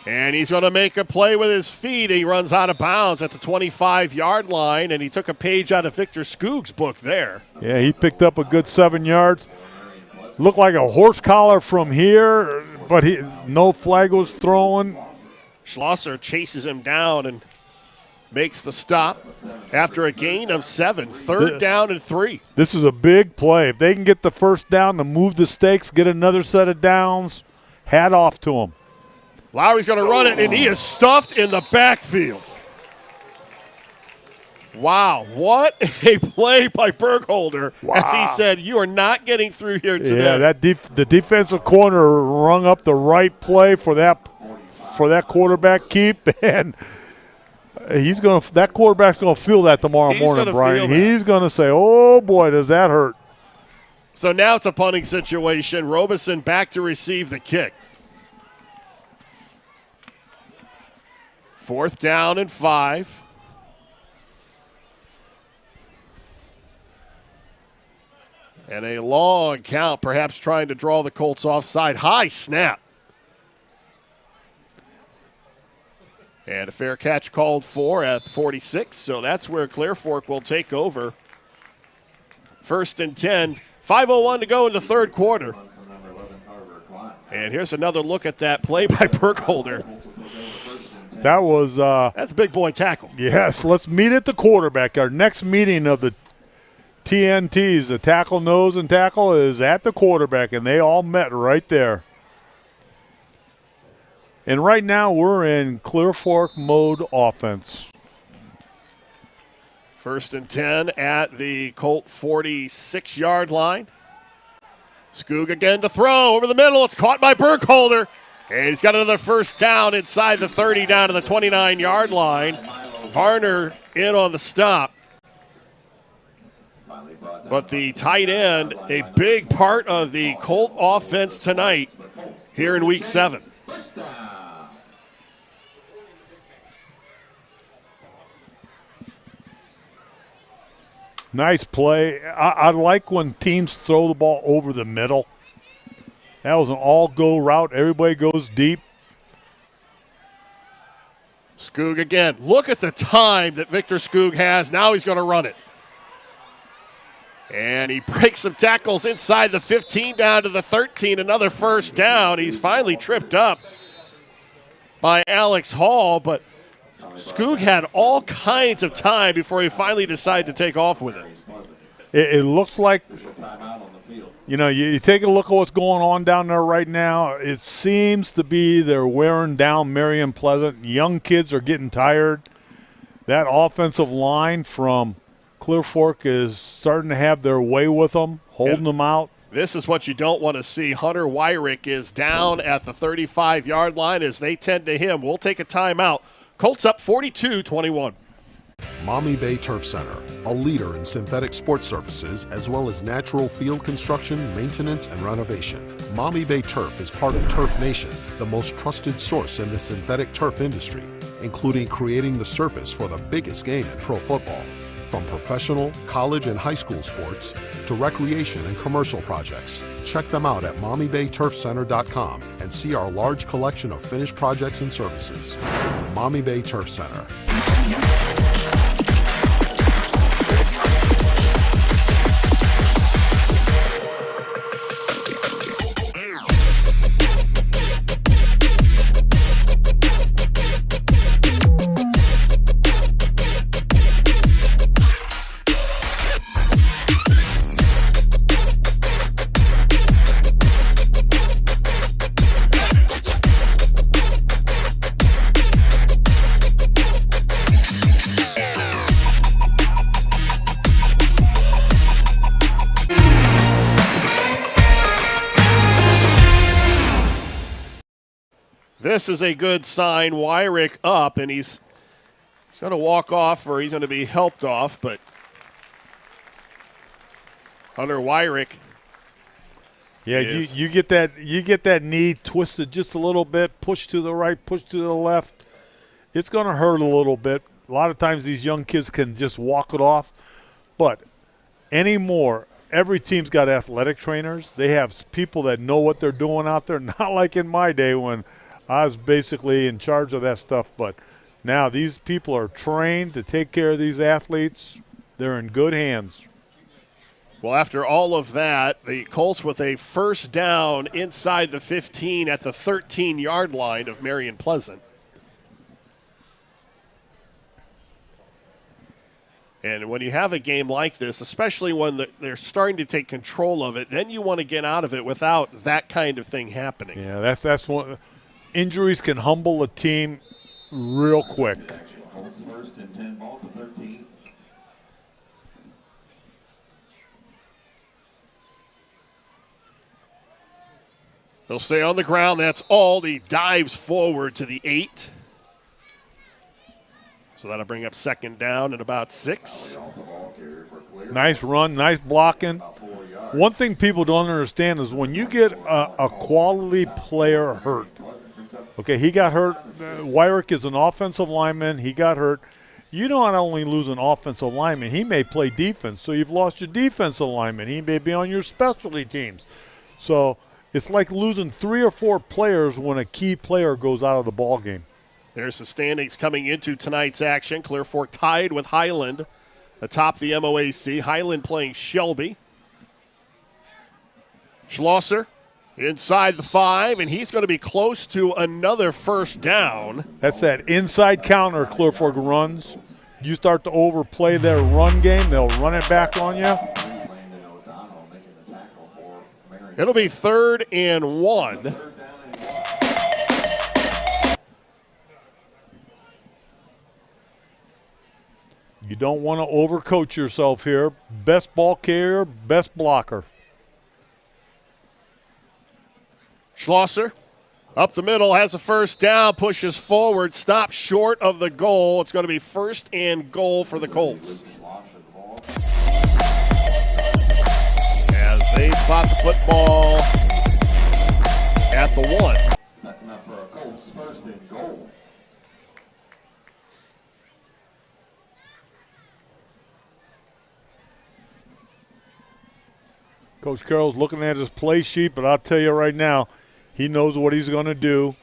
And he's going to make a play with his feet. He runs out of bounds at the 25-yard line, and he took a page out of Victor Skoog's book there.
Yeah, he picked up a good 7 yards. Looked like a horse collar from here, but no flag was thrown.
Schlosser chases him down and makes the stop after a gain of 7. 3rd down and 3.
This is a big play. If they can get the first down to move the stakes, get another set of downs, hat off to them.
Lowry's going to run it, and he is stuffed in the backfield. Wow, what a play by Burkholder. Wow. As he said, you are not getting through here today.
Yeah, the defensive corner rung up the right play for that quarterback keep, and that quarterback's going to feel that tomorrow morning, Brian. He's going to say, oh, boy, does that hurt.
So now it's a punting situation. Robeson back to receive the kick. 4th down and 5. And a long count, perhaps trying to draw the Colts offside. High snap. And a fair catch called for at 46, so that's where Clear Fork will take over. 1st and 10. 5:01 to go in the 3rd quarter. And here's another look at that play by Burkholder.
That was
that's a big boy tackle.
Yes, let's meet at the quarterback. Our next meeting of the TNTs, the tackle, nose, and tackle, is at the quarterback, and they all met right there. And right now we're in Clear Fork mode offense.
1st and 10 at the Colt 46-yard line. Skoog again to throw over the middle. It's caught by Burkholder. And he's got another 1st down inside the 30 down to the 29-yard line. Varner in on the stop. But the tight end, a big part of the Colt offense tonight here in Week 7.
Nice play. I like when teams throw the ball over the middle. That was an all-go route. Everybody goes deep.
Skoog again. Look at the time that Victor Skoog has. Now he's going to run it. And he breaks some tackles inside the 15 down to the 13. Another 1st down. He's finally tripped up by Alex Hall, but Skoog had all kinds of time before he finally decided to take off with it.
It looks like, you take a look at what's going on down there right now. It seems to be they're wearing down Marion Pleasant. Young kids are getting tired. That offensive line from Clear Fork is starting to have their way with them. holding them out.
This is what you don't want to see. Hunter Weirich is down at the 35-yard line as they tend to him. We'll take a timeout. Colts up 42-21.
Maumee Bay Turf Center, a leader in synthetic sports surfaces as well as natural field construction, maintenance, and renovation. Maumee Bay Turf is part of Turf Nation, the most trusted source in the synthetic turf industry, including creating the surface for the biggest game in pro football. From professional, college, and high school sports to recreation and commercial projects. Check them out at MaumeeBayTurfCenter.com and see our large collection of finished projects and services. Maumee Bay Turf Center.
This is a good sign. Weirich up, and he's going to walk off or he's going to be helped off, but Hunter Weirich.
Yeah, you get that knee twisted just a little bit, push to the right, push to the left. It's going to hurt a little bit. A lot of times these young kids can just walk it off, but anymore, every team's got athletic trainers. They have people that know what they're doing out there, not like in my day when I was basically in charge of that stuff, but now these people are trained to take care of these athletes. They're in good hands.
Well, after all of that, the Colts with a first down inside the 15 at the 13-yard line of Marion Pleasant. And when you have a game like this, especially when they're starting to take control of it, then you want to get out of it without that kind of thing happening.
Yeah, that's one. Injuries can humble a team real quick.
Colts first and 10, ball to 13.
He'll stay on the ground. That's all. He dives forward to the 8. So that'll bring up second down at about 6.
Nice run, nice blocking. One thing people don't understand is when you get a quality player hurt, okay, he got hurt. Weirich is an offensive lineman. He got hurt. You not only lose an offensive lineman, he may play defense. So you've lost your defensive lineman. He may be on your specialty teams. So it's like losing 3 or 4 players when a key player goes out of the ball game.
There's the standings coming into tonight's action. Clear Fork tied with Highland atop the MOAC. Highland playing Shelby. Schlosser inside the 5, and he's going to be close to another first down.
That's that inside counter Clear Fork runs. You start to overplay their run game, they'll run it back on you.
It'll be 3rd and 1.
You don't want to overcoach yourself here. Best ball carrier, best blocker.
Schlosser up the middle, has a first down, pushes forward, stops short of the goal. It's going to be 1st and goal for the Colts. As they spot the football at the 1.
That's enough for a Colts 1st and goal.
Coach Carroll's looking at his play sheet, but I'll tell you right now, he knows what he's going to do.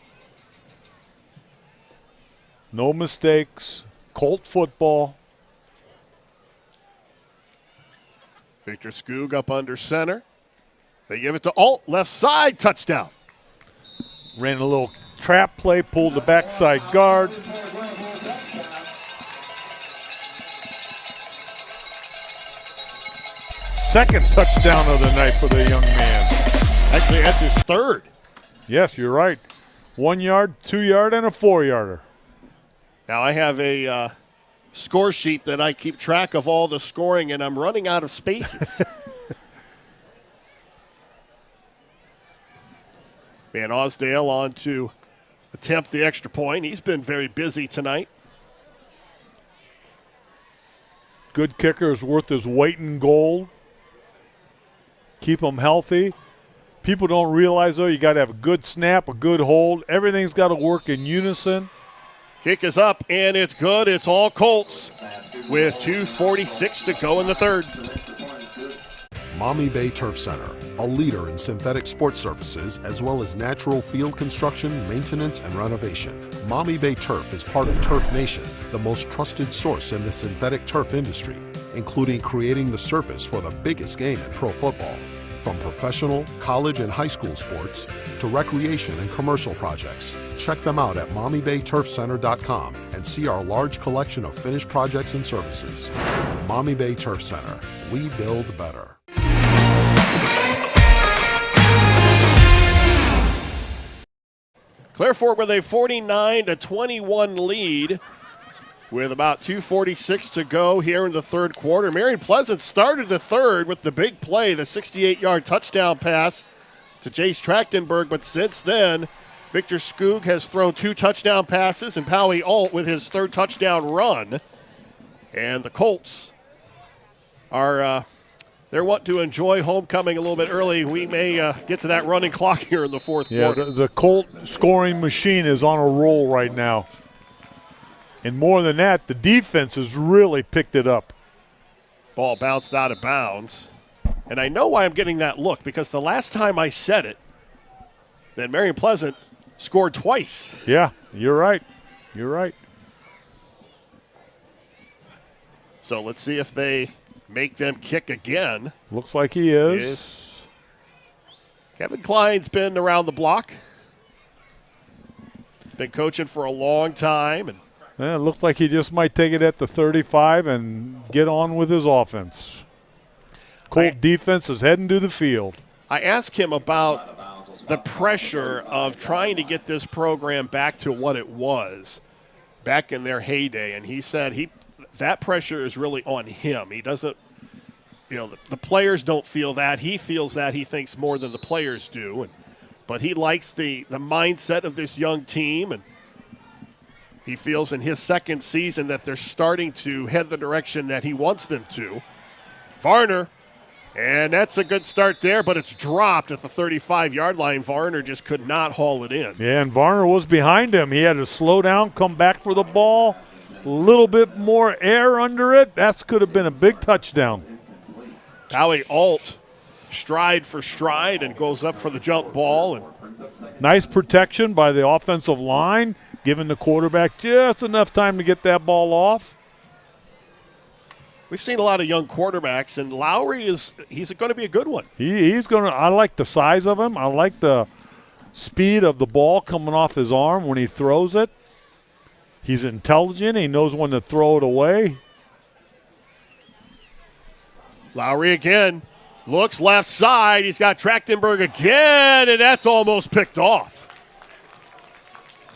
No mistakes. Colt football.
Victor Skoog up under center. They give it to Alt, left side, touchdown.
Ran a little trap play, pulled the backside guard. Second touchdown of the night for the young man.
Actually, that's his 3rd.
Yes, you're right. 1 yard, 2 yard, and a 4-yarder.
Now I have a score sheet that I keep track of all the scoring, and I'm running out of spaces. Van Osdale on to attempt the extra point. He's been very busy tonight.
Good kicker is worth his weight in gold. Keep him healthy. People don't realize, though, you got to have a good snap, a good hold. Everything's got to work in unison.
Kick is up, and it's good. It's all Colts with 2:46 to go in the third.
Maumee Bay Turf Center, a leader in synthetic sports surfaces as well as natural field construction, maintenance, and renovation. Maumee Bay Turf is part of Turf Nation, the most trusted source in the synthetic turf industry, including creating the surface for the biggest game in pro football. From professional, college, and high school sports to recreation and commercial projects. Check them out at MaumeeBayTurfCenter.com and see our large collection of finished projects and services. Maumee Bay Turf Center. We build better.
Clear Fork with a 49-21 lead with about 2:46 to go here in the third quarter. Marion Pleasant started the third with the big play, the 68-yard touchdown pass to Jace Trachtenberg, but since then, Victor Skoog has thrown 2 touchdown passes and Pauly Alt with his third touchdown run. And the Colts are they're wanting to enjoy homecoming a little bit early. We may get to that running clock here in the fourth quarter.
Yeah, the Colt scoring machine is on a roll right now. And more than that, the defense has really picked it up.
Ball bounced out of bounds. And I know why I'm getting that look, because the last time I said it, that Marion Pleasant scored twice.
Yeah, you're right. You're right.
So let's see if they make them kick again.
Looks like he is.
Kevin Klein's been around the block. Been coaching for a long time. And
yeah, it looks like he just might take it at the 35 and get on with his offense. Colt defense is heading to the field.
I asked him about the pressure of trying to get this program back to what it was back in their heyday, and he said that pressure is really on him. He doesn't, the players don't feel that. He feels that. He thinks more than the players do, but he likes the mindset of this young team, and he feels in his second season that they're starting to head the direction that he wants them to. Varner, and that's a good start there, but it's dropped at the 35-yard line. Varner just could not haul it in.
Yeah, and Varner was behind him. He had to slow down, come back for the ball. A little bit more air under it. That could have been a big touchdown.
Pauly Alt, stride for stride, and goes up for the jump ball. And
nice protection by the offensive line, giving the quarterback just enough time to get that ball off.
We've seen a lot of young quarterbacks, and Lowry he's going to be a good one.
He's going to. I like the size of him. I like the speed of the ball coming off his arm when he throws it. He's intelligent. He knows when to throw it away.
Lowry again. Looks left side. He's got Trachtenberg again, and that's almost picked off.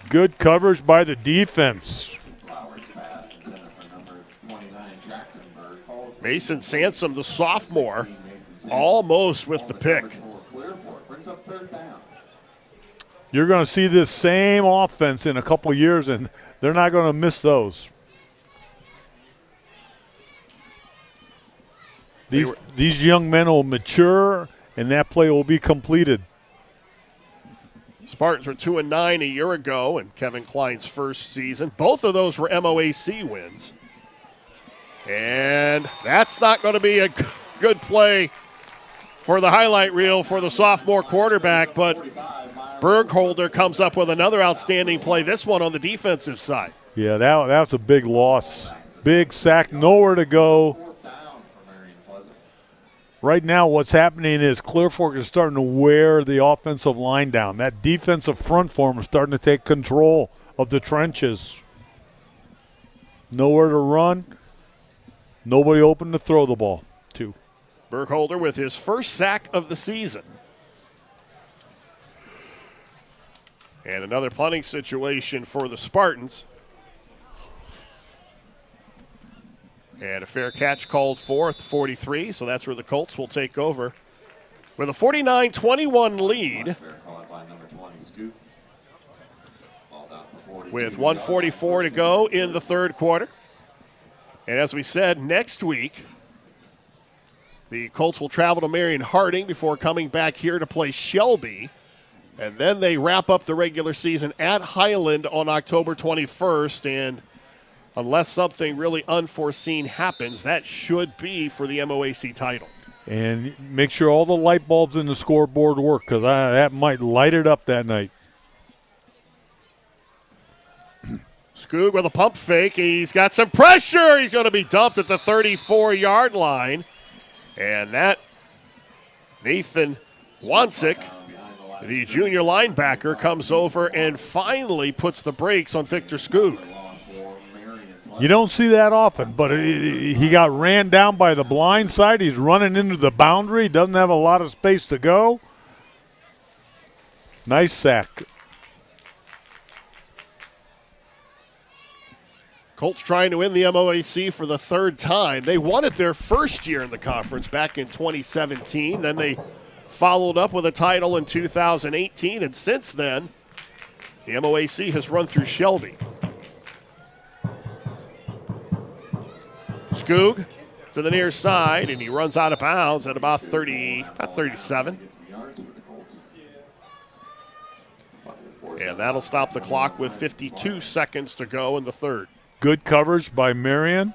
Good coverage by the defense.
Mason Sansom, the sophomore, almost with the pick.
You're going to see this same offense in a couple years, and they're not going to miss those. These young men will mature, and that play will be completed.
Spartans were 2-9 a year ago in Kevin Klein's first season. Both of those were MOAC wins. And that's not going to be a good play for the highlight reel for the sophomore quarterback, but Bergholder comes up with another outstanding play, this one on the defensive side.
Yeah, that's a big loss. Big sack, nowhere to go. Right now what's happening is Clear Fork is starting to wear the offensive line down. That defensive front form is starting to take control of the trenches. Nowhere to run. Nobody open to throw the ball to.
Bergholder with his first sack of the season. And another punting situation for the Spartans. And a fair catch called for at the 43, so that's where the Colts will take over. With a 49-21 lead. with 1:44 to go in the third quarter. And as we said, next week, the Colts will travel to Marion Harding before coming back here to play Shelby. And then they wrap up the regular season at Highland on October 21st. And unless something really unforeseen happens, that should be for the MOAC title.
And make sure all the light bulbs in the scoreboard work, because that might light it up that night.
Skoog with a pump fake. He's got some pressure. He's going to be dumped at the 34-yard line. And that Nathan Wansik, the junior linebacker, comes over and finally puts the brakes on Victor Skoog.
You don't see that often, but he got ran down by the blind side. He's running into the boundary. Doesn't have a lot of space to go. Nice sack.
Colts trying to win the MOAC for the third time. They won it their first year in the conference back in 2017. Then they followed up with a title in 2018. And since then, the MOAC has run through Shelby. Skoog to the near side, and he runs out of bounds at about 37. And that'll stop the clock with 52 seconds to go in the third.
Good coverage by Marion.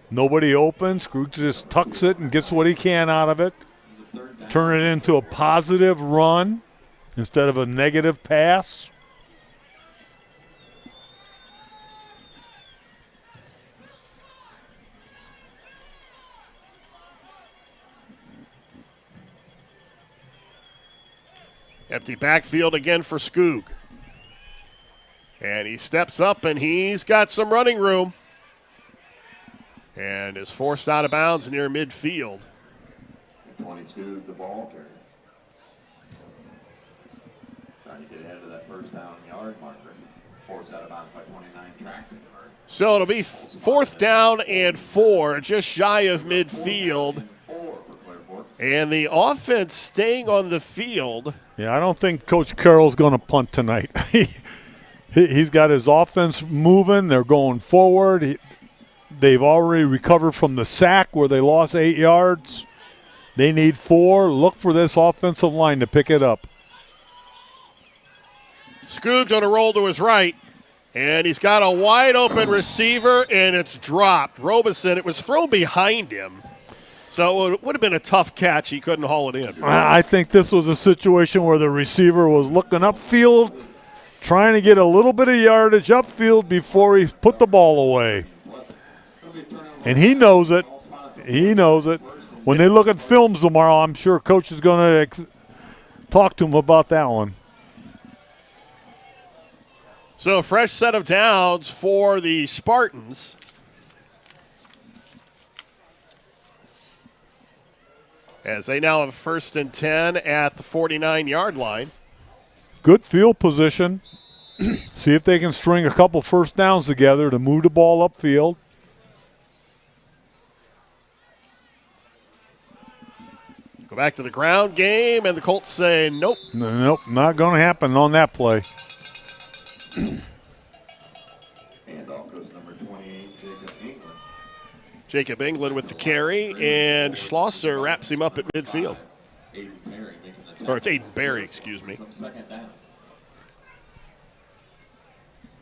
Nobody open. Skoog just tucks it and gets what he can out of it. Turn it into a positive run instead of a negative pass.
Empty backfield again for Skoog. And he steps up, and he's got some running room. And is forced out of bounds near midfield.
22, the ball carrier. Trying to get ahead of that first down yard marker. Forced out of bounds by 29, tracking.
So it'll be fourth down and 4, just shy of midfield. And the offense staying on the field.
Yeah, I don't think Coach Carroll's going to punt tonight. He's got his offense moving. They're going forward. They've already recovered from the sack where they lost 8 yards. They need 4. Look for this offensive line to pick it up.
Skoog's on a roll to his right, and he's got a wide-open receiver, and it's dropped. Robeson, it was thrown behind him, so it would have been a tough catch. He couldn't haul it in.
I think this was a situation where the receiver was looking upfield, trying to get a little bit of yardage upfield before he put the ball away. And he knows it. He knows it. When they look at films tomorrow, I'm sure Coach is going to talk to him about that one.
So a fresh set of downs for the Spartans. As they now have 1st and 10 at the 49-yard line.
Good field position. See if they can string a couple first downs together to move the ball upfield.
Go back to the ground game, and the Colts say nope.
Nope, not going to happen on that play.
Handoff goes number 28, Jacob England.
Jacob England with the carry, and Schlosser wraps him up at midfield. Or it's Aiden Berry, excuse me.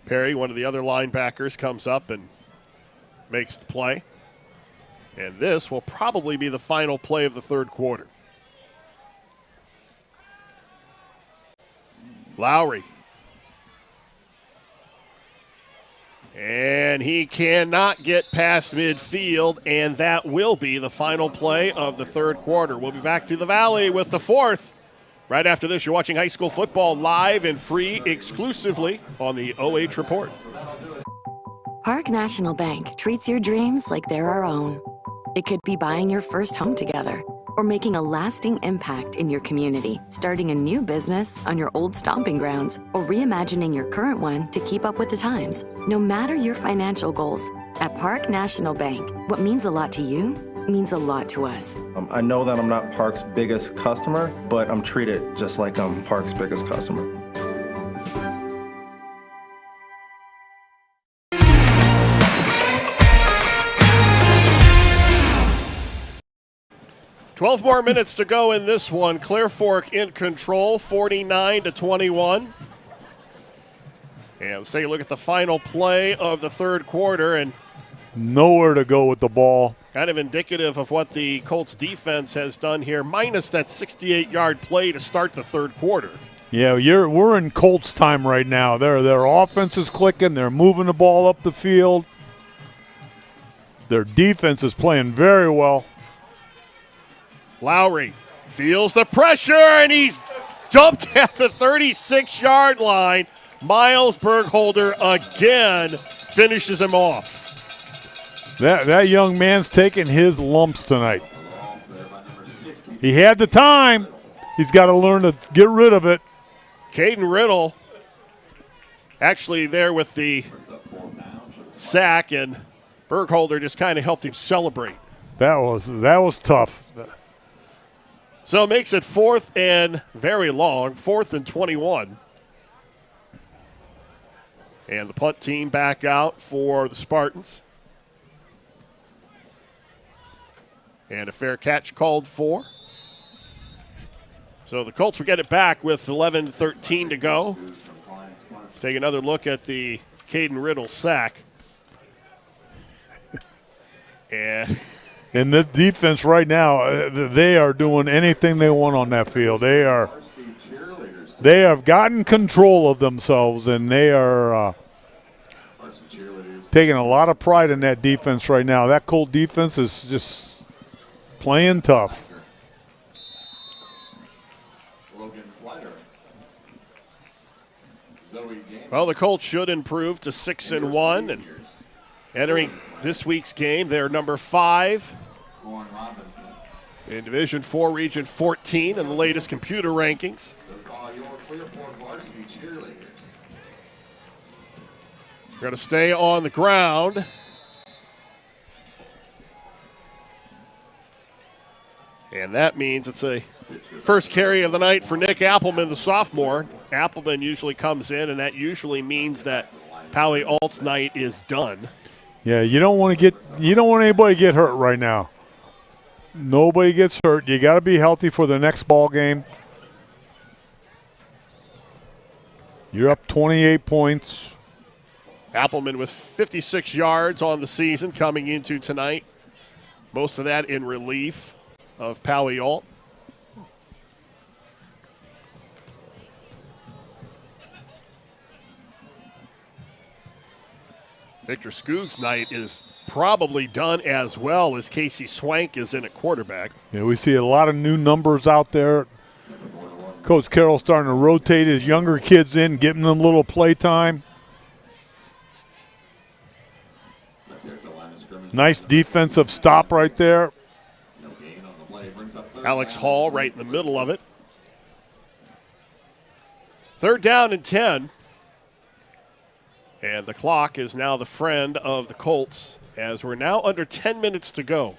Perry, one of the other linebackers, comes up and makes the play. And this will probably be the final play of the third quarter. Lowry. And he cannot get past midfield, and that will be the final play of the third quarter. We'll be back to the Valley with the fourth. Right after this, you're watching high school football live and free exclusively on the OH Report.
Park National Bank treats your dreams like they're our own. It could be buying your first home together, or making a lasting impact in your community, starting a new business on your old stomping grounds, or reimagining your current one to keep up with the times. No matter your financial goals, at Park National Bank, what means a lot to you means a lot to us.
I know that I'm not Park's biggest customer, but I'm treated just like I'm Park's biggest customer.
12 more minutes to go in this one. Clear Fork in control, 49-21. And let's take a look at the final play of the third quarter, and
nowhere to go with the ball.
kind of indicative of what the Colts defense has done here, minus that 68-yard play to start the third quarter.
Yeah, we're in Colts time right now. Their offense is clicking. They're moving the ball up the field. Their defense is playing very well.
Lowry feels the pressure, and he's dumped at the 36-yard line. Miles Burgholder again finishes him off.
That young man's taking his lumps tonight. He had the time. He's got to learn to get rid of it.
Caden Riddle actually there with the sack, and Burgholder just kind of helped him celebrate.
That was tough.
So it makes it 4th and very long, 4th and 21. And the punt team back out for the Spartans. And a fair catch called for. So the Colts will get it back with 11:13 to go. Take another look at the Caden Riddle sack. And
the defense right now, they are doing anything they want on that field. They have gotten control of themselves, and they are taking a lot of pride in that defense right now. That Colt defense is just playing tough.
Well, the Colts should improve to 6-1, and entering this week's game, they're number 5 in Division 4, Region 14 in the latest computer rankings. We're going to stay on the ground. And that means it's a first carry of the night for Nick Appleman, the sophomore. Appleman usually comes in, and that usually means that Poway Alt's night is done.
Yeah, you don't want anybody to get hurt right now. Nobody gets hurt. You got to be healthy for the next ball game. You're up 28 points.
Appleman with 56 yards on the season coming into tonight. Most of that in relief of Poway Alt. Victor Skoog's night is probably done as well, as Casey Swank is in at quarterback.
Yeah, we see a lot of new numbers out there. Coach Carroll's starting to rotate his younger kids in, giving them a little play time. Nice defensive stop right there.
Alex Hall right in the middle of it. 3rd down and 10. And the clock is now the friend of the Colts, as we're now under 10 minutes to go.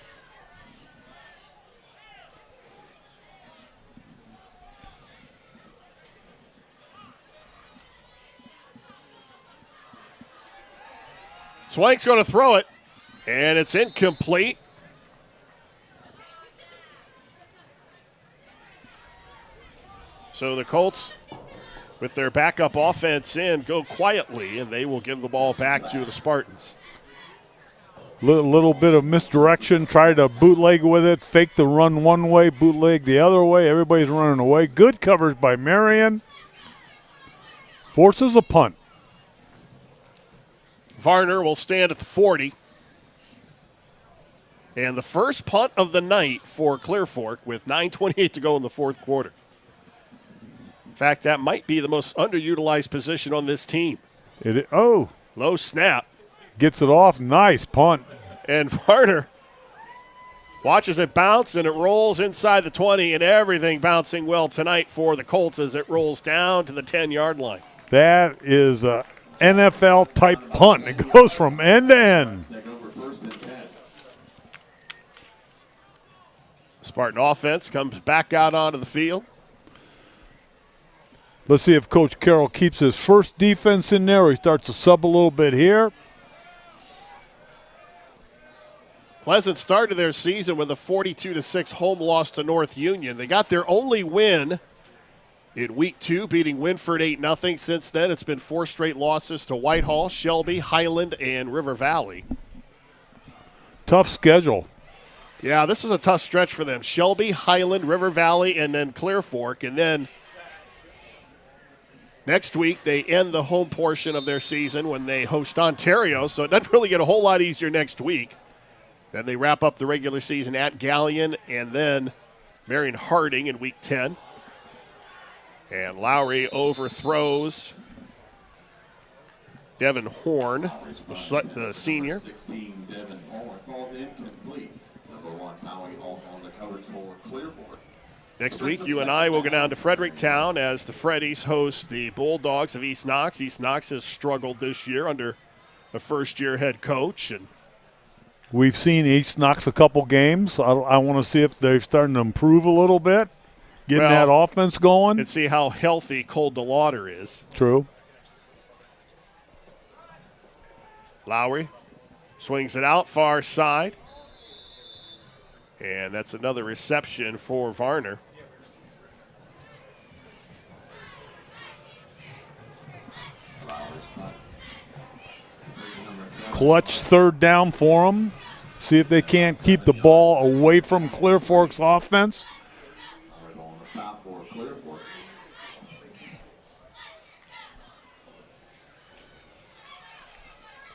Swank's going to throw it, and it's incomplete. So the Colts, with their backup offense in, go quietly, and they will give the ball back to the Spartans.
Little bit of misdirection, try to bootleg with it, fake the run one way, bootleg the other way. Everybody's running away. Good coverage by Marion. Forces a punt.
Varner will stand at the 40. And the first punt of the night for Clear Fork with 9:28 to go in the fourth quarter. In fact, that might be the most underutilized position on this team. Low snap.
Gets it off. Nice punt.
And Harter watches it bounce, and it rolls inside the 20, and everything bouncing well tonight for the Colts as it rolls down to the 10-yard line.
That is a NFL-type punt. It goes from end to end.
Spartan offense comes back out onto the field.
Let's see if Coach Carroll keeps his first defense in there, or he starts to sub a little bit here.
Pleasant started their season with a 42-6 home loss to North Union. They got their only win in Week 2, beating Winford 8-0. Since then, it's been 4 straight losses to Whitehall, Shelby, Highland, and River Valley.
Tough schedule.
Yeah, this is a tough stretch for them. Shelby, Highland, River Valley, and then Clear Fork. And then next week, they end the home portion of their season when they host Ontario, so it doesn't really get a whole lot easier next week. Then they wrap up the regular season at Galleon and then Marion Harding in Week 10. And Lowry overthrows Devin Horn, the senior. Next week, you and I will go down to Fredericktown as the Freddies host the Bulldogs of East Knox. East Knox has struggled this year under a first-year head coach. And
we've seen East Knox a couple games. I want to see if they're starting to improve a little bit, getting that offense going.
And see how healthy Colt DeLauder is.
True.
Lowry swings it out far side. And that's another reception for Varner.
Clutch third down for them. See if they can't keep the ball away from Clear Fork's offense.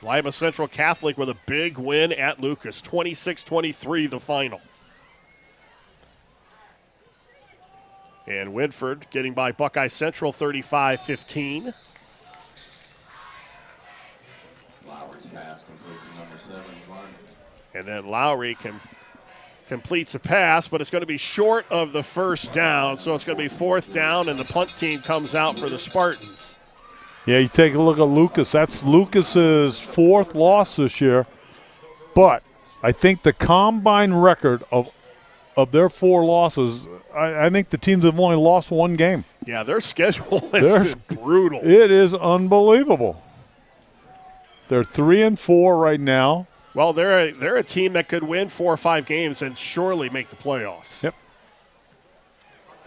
Lima Central Catholic with a big win at Lucas, 26-23 the final. And Winford getting by Buckeye Central 35-15. And then Lowry completes a pass, but it's going to be short of the first down, so it's going to be 4th down, and the punt team comes out for the Spartans.
Yeah, you take a look at Lucas. That's Lucas's 4th loss this year, but I think the combined record of their 4 losses, I think the teams have only lost 1 game.
Yeah, their schedule has been brutal.
It is unbelievable. They're 3-4 right now.
Well, they're a team that could win 4 or 5 games and surely make the playoffs.
Yep.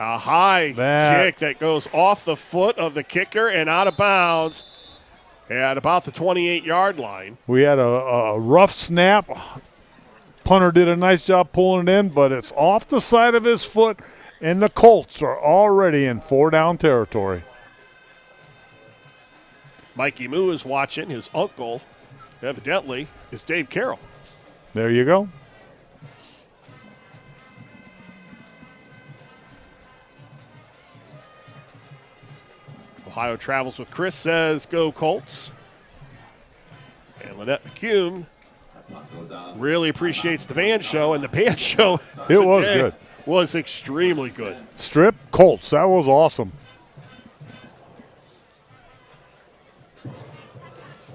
A high kick that goes off the foot of the kicker and out of bounds at about the 28-yard line.
We had a rough snap. Punter did a nice job pulling it in, but it's off the side of his foot, and the Colts are already in 4-down territory.
Mikey Moo is watching. His uncle, evidently, is Dave Carroll.
There you go.
Ohio Travels with Chris says, go Colts. And Lynette McCune really appreciates the band show, and the band show
it was good.
Was extremely good.
Strip Colts, that was awesome.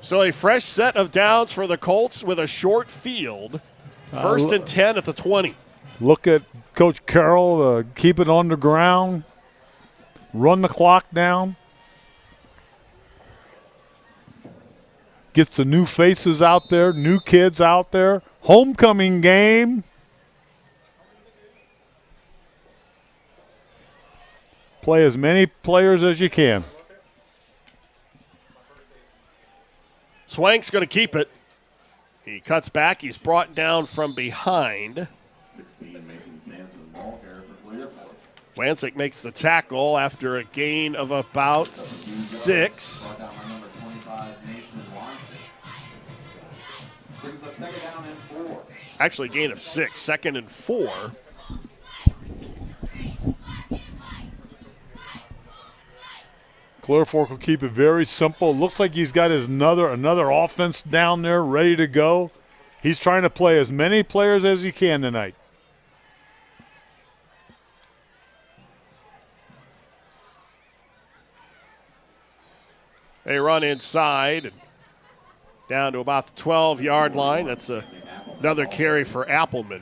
So a fresh set of downs for the Colts with a short field. 1st and 10 at the 20.
Look at Coach Carroll, keep it on the ground, run the clock down. Gets the new faces out there, new kids out there. Homecoming game. Play as many players as you can.
Swank's going to keep it. He cuts back. He's brought down from behind. Wancic makes the tackle after a gain of about 6. Actually, a gain of 6, 2nd and 4.
Clear Fork will keep it very simple. Looks like he's got his another offense down there ready to go. He's trying to play as many players as he can tonight.
They run inside and down to about the 12-yard line. That's another carry for Appleman.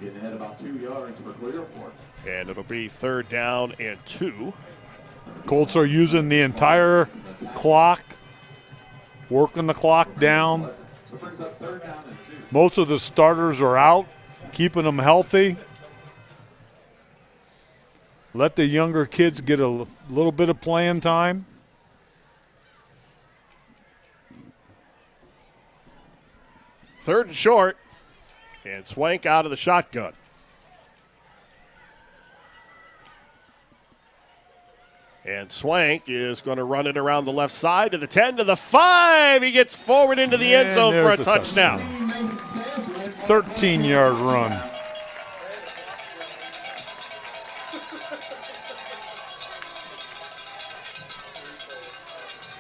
And it'll be 3rd down and 2.
Colts are using the entire clock, working the clock down. Most of the starters are out keeping them healthy. Let the younger kids get a little bit of playing time.
Third and short, and Swank out of the shotgun. And Swank is going to run it around the left side to the 10, to the 5. He gets forward into the end zone for a touchdown.
13-yard run.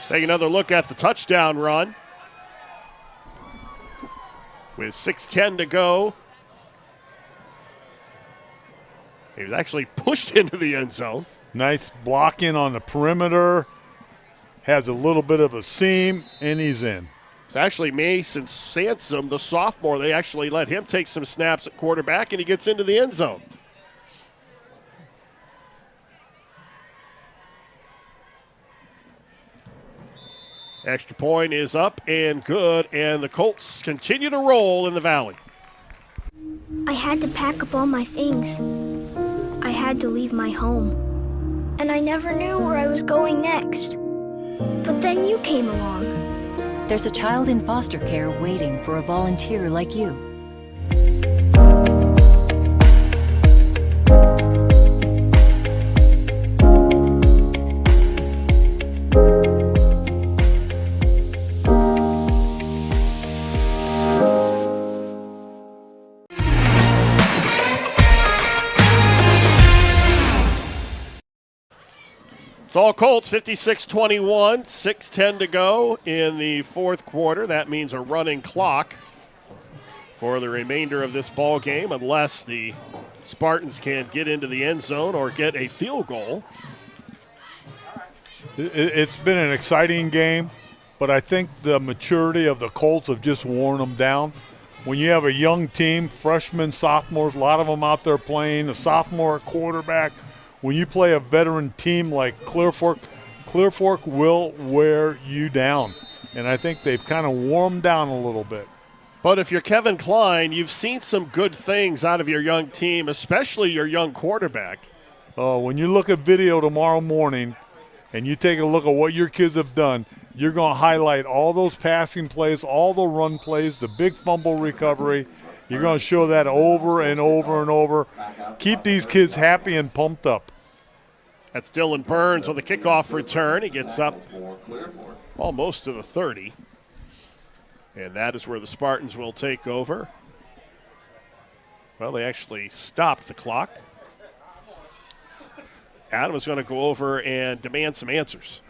Take another look at the touchdown run. With 6:10 to go. He was actually pushed into the end zone.
Nice blocking on the perimeter. Has a little bit of a seam, and he's in.
It's actually Mason Sansom, the sophomore. They actually let him take some snaps at quarterback, and he gets into the end zone. Extra point is up and good, and the Colts continue to roll in the Valley.
I had to pack up all my things. I had to leave my home. And I never knew where I was going next. But then you came along.
There's a child in foster care waiting for a volunteer like you.
It's all Colts, 56-21, 6:10 to go in the fourth quarter. That means a running clock for the remainder of this ball game, unless the Spartans can get into the end zone or get a field goal.
It's been an exciting game, but I think the maturity of the Colts have just worn them down. When you have a young team, freshmen, sophomores, a lot of them out there playing, a sophomore at quarterback, when you play a veteran team like Clear Fork will wear you down. And I think they've kind of warmed down a little bit.
But if you're Kevin Klein, you've seen some good things out of your young team, especially your young quarterback.
When you look at video tomorrow morning and you take a look at what your kids have done, you're going to highlight all those passing plays, all the run plays, the big fumble recovery. You're going to show that over and over and over. Keep these kids happy and pumped up.
That's Dylan Burns on the kickoff return. He gets up almost to the 30. And that is where the Spartans will take over. Well, they actually stopped the clock. Adam is going to go over and demand some answers.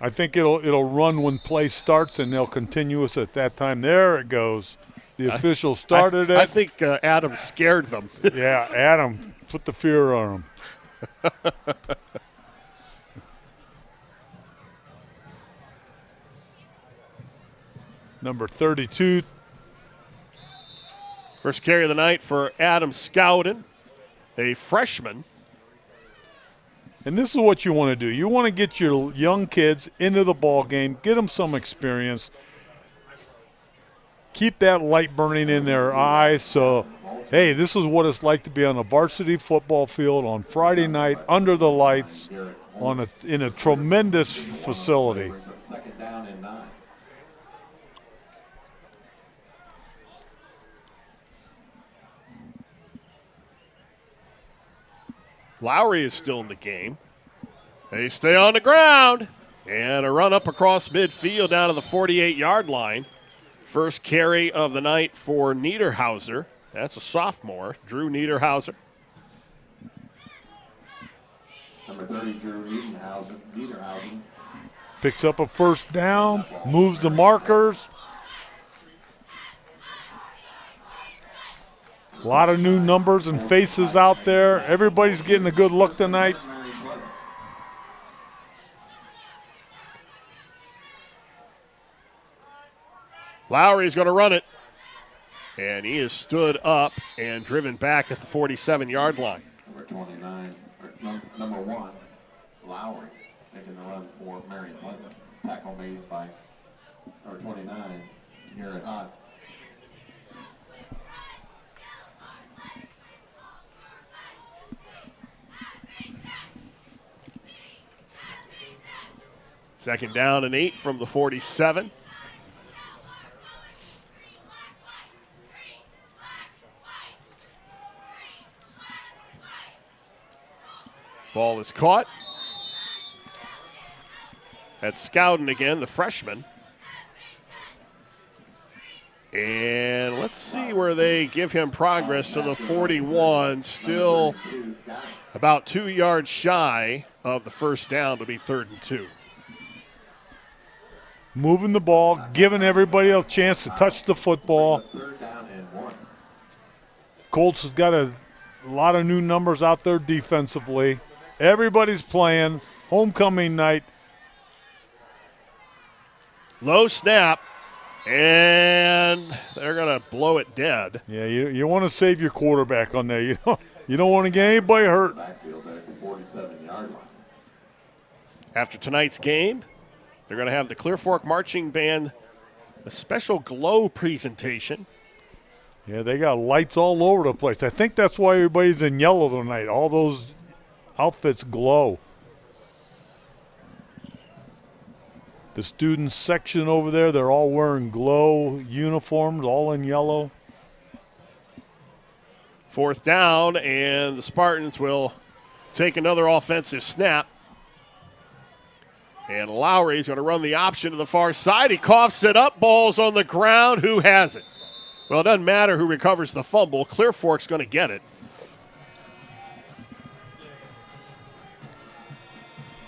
I think it'll run when play starts, and they'll continue us at that time. There it goes. The official started it.
I think Adam scared them.
Yeah, Adam put the fear on them. Number 32.
First carry of the night for Adam Scowden, a freshman.
And this is what you want to do. You want to get your young kids into the ball game, get them some experience, keep that light burning in their eyes. So, hey, this is what it's like to be on a varsity football field on Friday night under the lights in a tremendous facility.
Lowry is still in the game. They stay on the ground. And a run up across midfield down to the 48-yard line. First carry of the night for Niederhauser. That's a sophomore, Drew Niederhauser.
Number 30, Drew Niederhausen.
Picks up a first down, moves the markers. A lot of new numbers and faces out there. Everybody's getting a good look tonight.
Lowry's going to run it. And he is stood up and driven back at the 47-yard line.
Number 29, number 1, Lowry, making the run for Marion. Tackle made by Number 29, here at Hot.
Second down and 8 from the 47. Ball is caught. That's Scowden again, the freshman. And let's see where they give him progress to the 41. Still about 2 yards shy of the first down to be 3rd and 2.
Moving the ball, giving everybody a chance to touch the football. Colts has got a lot of new numbers out there defensively. Everybody's playing. Homecoming night.
Low snap, and they're going to blow it dead.
Yeah, you want to save your quarterback on there. You don't want to get anybody hurt.
After tonight's game, they're going to have the Clear Fork Marching Band, a special glow presentation.
Yeah, they got lights all over the place. I think that's why everybody's in yellow tonight. All those outfits glow. The student section over there, they're all wearing glow uniforms, all in yellow.
4th down, and the Spartans will take another offensive snap. And Lowry's going to run the option to the far side. He coughs it up. Ball's on the ground. Who has it? Well, it doesn't matter who recovers the fumble. Clear Fork's going to get it.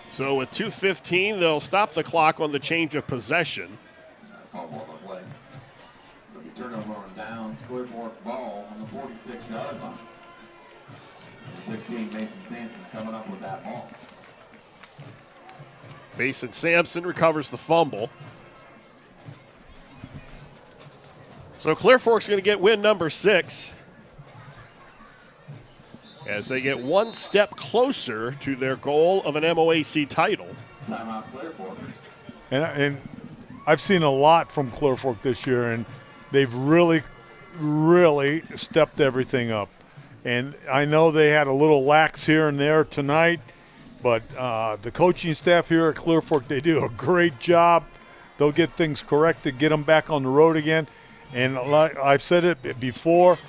So with 2:15, they'll stop the clock on the change of possession.
Turnover on downs, Clear Fork ball on the 46-yard line. 16, Mason Sampson coming up with that ball.
Mason Sampson recovers the fumble. So Clear Fork's going to get win number 6 as they get one step closer to their goal of an MOAC title.
Timeout Clear Fork.
And I've seen a lot from Clear Fork this year, and they've really, really stepped everything up. And I know they had a little lax here and there tonight, but the coaching staff here at Clear Fork, they do a great job. They'll get things corrected, get them back on the road again. And like I've said it before,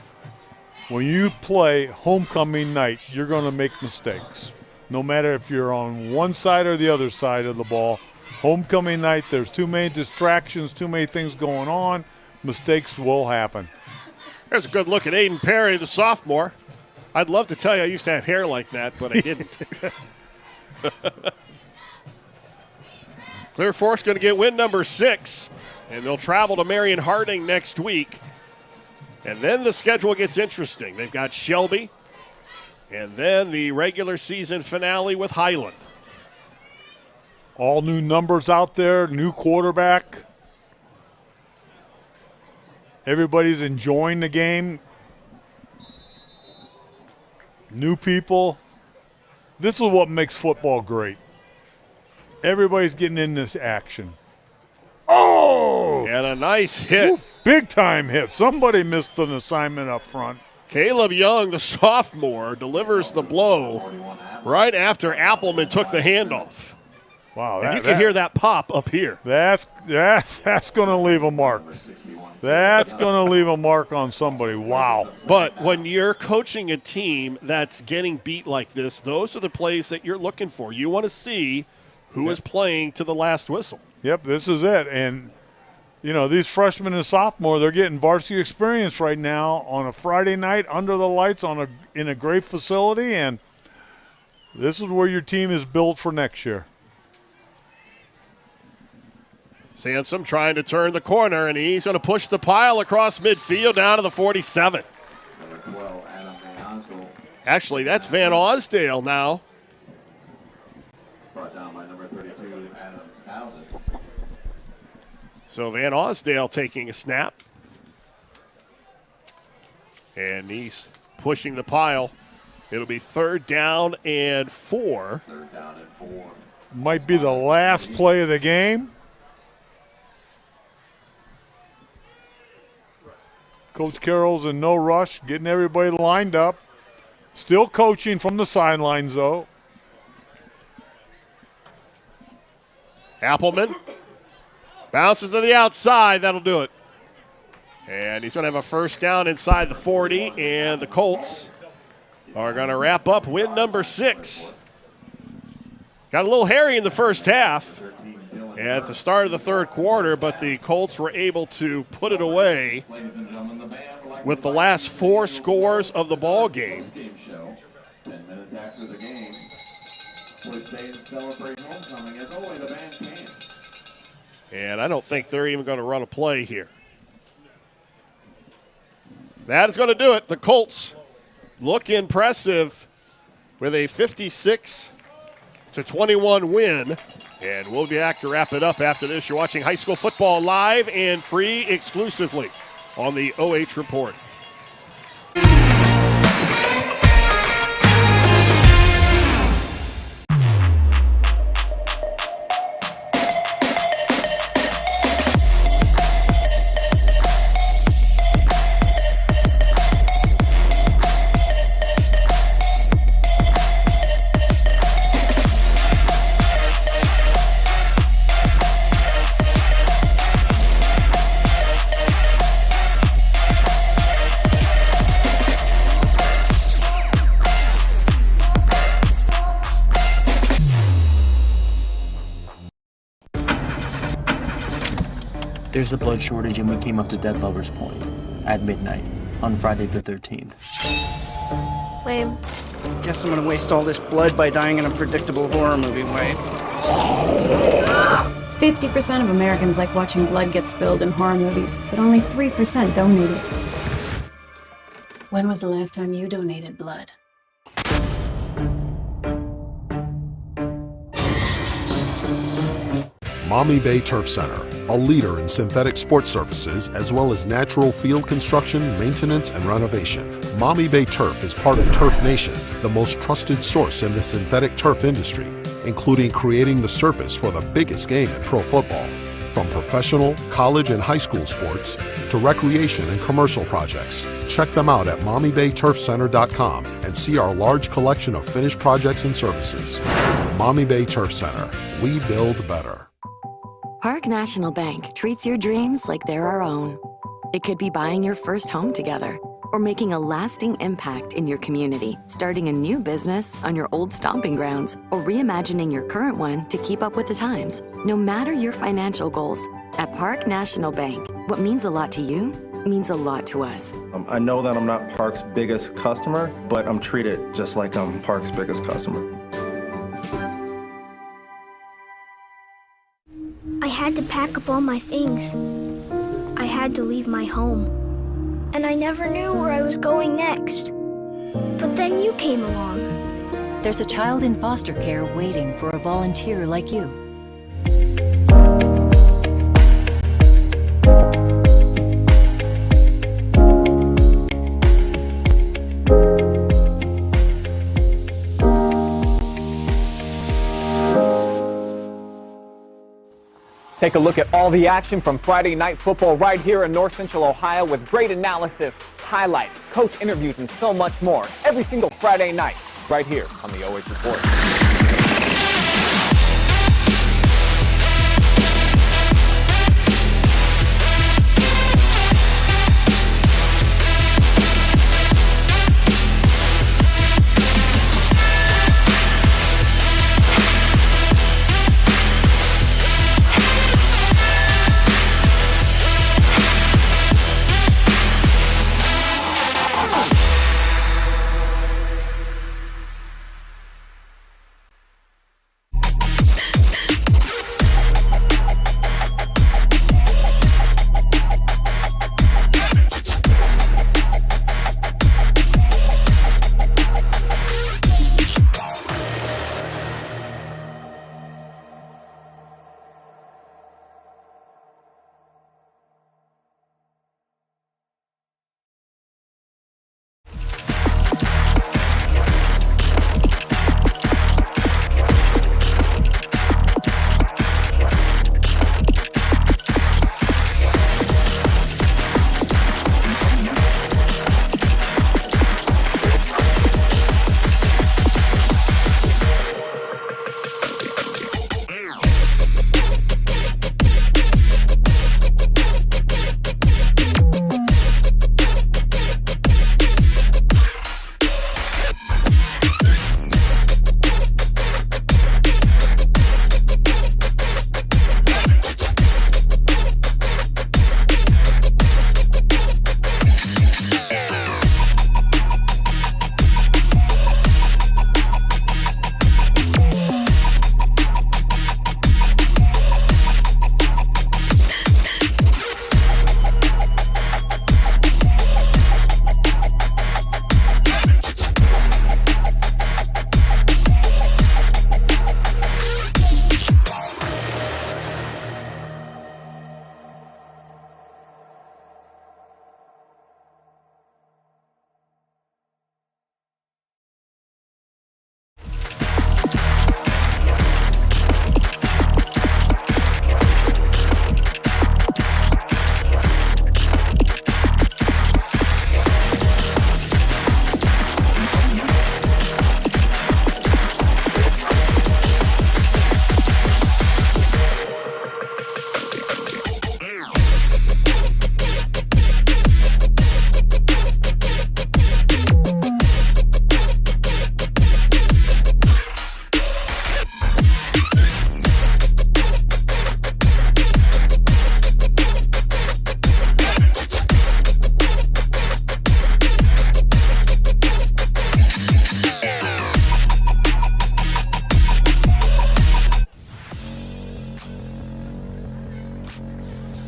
when you play homecoming night, you're going to make mistakes. No matter if you're on one side or the other side of the ball, homecoming night, there's too many distractions, too many things going on. Mistakes will happen.
There's a good look at Aiden Perry, the sophomore. I'd love to tell you I used to have hair like that, but I didn't. Clear Fork's going to get win number 6, and they'll travel to Marion Harding next week. And then the schedule gets interesting. They've got Shelby, and then the regular season finale with Highland.
All new numbers out there, new quarterback. Everybody's enjoying the game. New people. This is what makes football great. Everybody's getting in this action. Oh!
And a nice hit.
Ooh, big time hit. Somebody missed an assignment up front.
Caleb Young, the sophomore, delivers the blow right after Appleman took the handoff.
Wow.
And you can hear that pop up here.
That's going to leave a mark. That's going to leave a mark on somebody. Wow.
But when you're coaching a team that's getting beat like this, those are the plays that you're looking for. You want to see who is playing to the last whistle.
Yep, this is it. And, you know, these freshmen and sophomore, they're getting varsity experience right now on a Friday night under the lights in a great facility, and this is where your team is built for next year.
Sansom trying to turn the corner, and he's going to push the pile across midfield down to the 47. Actually, that's Van Osdale now.
Brought down by number 32, Adam Housen.
So Van Osdale taking a snap. And he's pushing the pile. It'll be 3rd down and 4.
3rd down and 4.
Might be the last play of the game. Coach Carroll's in no rush, getting everybody lined up. Still coaching from the sidelines, though.
Appleman bounces to the outside. That'll do it. And he's going to have a first down inside the 40, and the Colts are going to wrap up win number 6. Got a little hairy in the first half at the start of the third quarter, but the Colts were able to put it away with the last 4 scores of the ball game.
10 minutes after the game, we're staying to celebrate homecoming as only the band can.
And I don't think they're even going to run a play here. That is going to do it. The Colts look impressive with a 56-21 win. And we'll be back to wrap it up after this. You're watching high school football live and free exclusively on the OH Report.
There's a blood shortage and we came up to Dead Lover's Point at midnight on Friday the 13th.
Lame.
Guess I'm gonna waste all this blood by dying in a predictable horror movie way.
50% of Americans like watching blood get spilled in horror movies, but only 3% donate it. When was the last time you donated blood?
Maumee Bay Turf Center, a leader in synthetic sports surfaces as well as natural field construction, maintenance, and renovation. Maumee Bay Turf is part of Turf Nation, the most trusted source in the synthetic turf industry, including creating the surface for the biggest game in pro football. From professional, college, and high school sports to recreation and commercial projects. Check them out at MaumeeBayTurfCenter.com and see our large collection of finished projects and services. Maumee Bay Turf Center. We build better.
Park National Bank treats your dreams like they're our own. It could be buying your first home together or making a lasting impact in your community, starting a new business on your old stomping grounds, or reimagining your current one to keep up with the times. No matter your financial goals, at Park National Bank, what means a lot to you means a lot to us.
I know that I'm not Park's biggest customer, but I'm treated just like I'm Park's biggest customer.
I had to pack up all my things. I had to leave my home. And I never knew where I was going next. But then you came along.
There's a child in foster care waiting for a volunteer like you.
Take a look at all the action from Friday Night Football right here in North Central Ohio with great analysis, highlights, coach interviews, and so much more every single Friday night right here on the OH Report.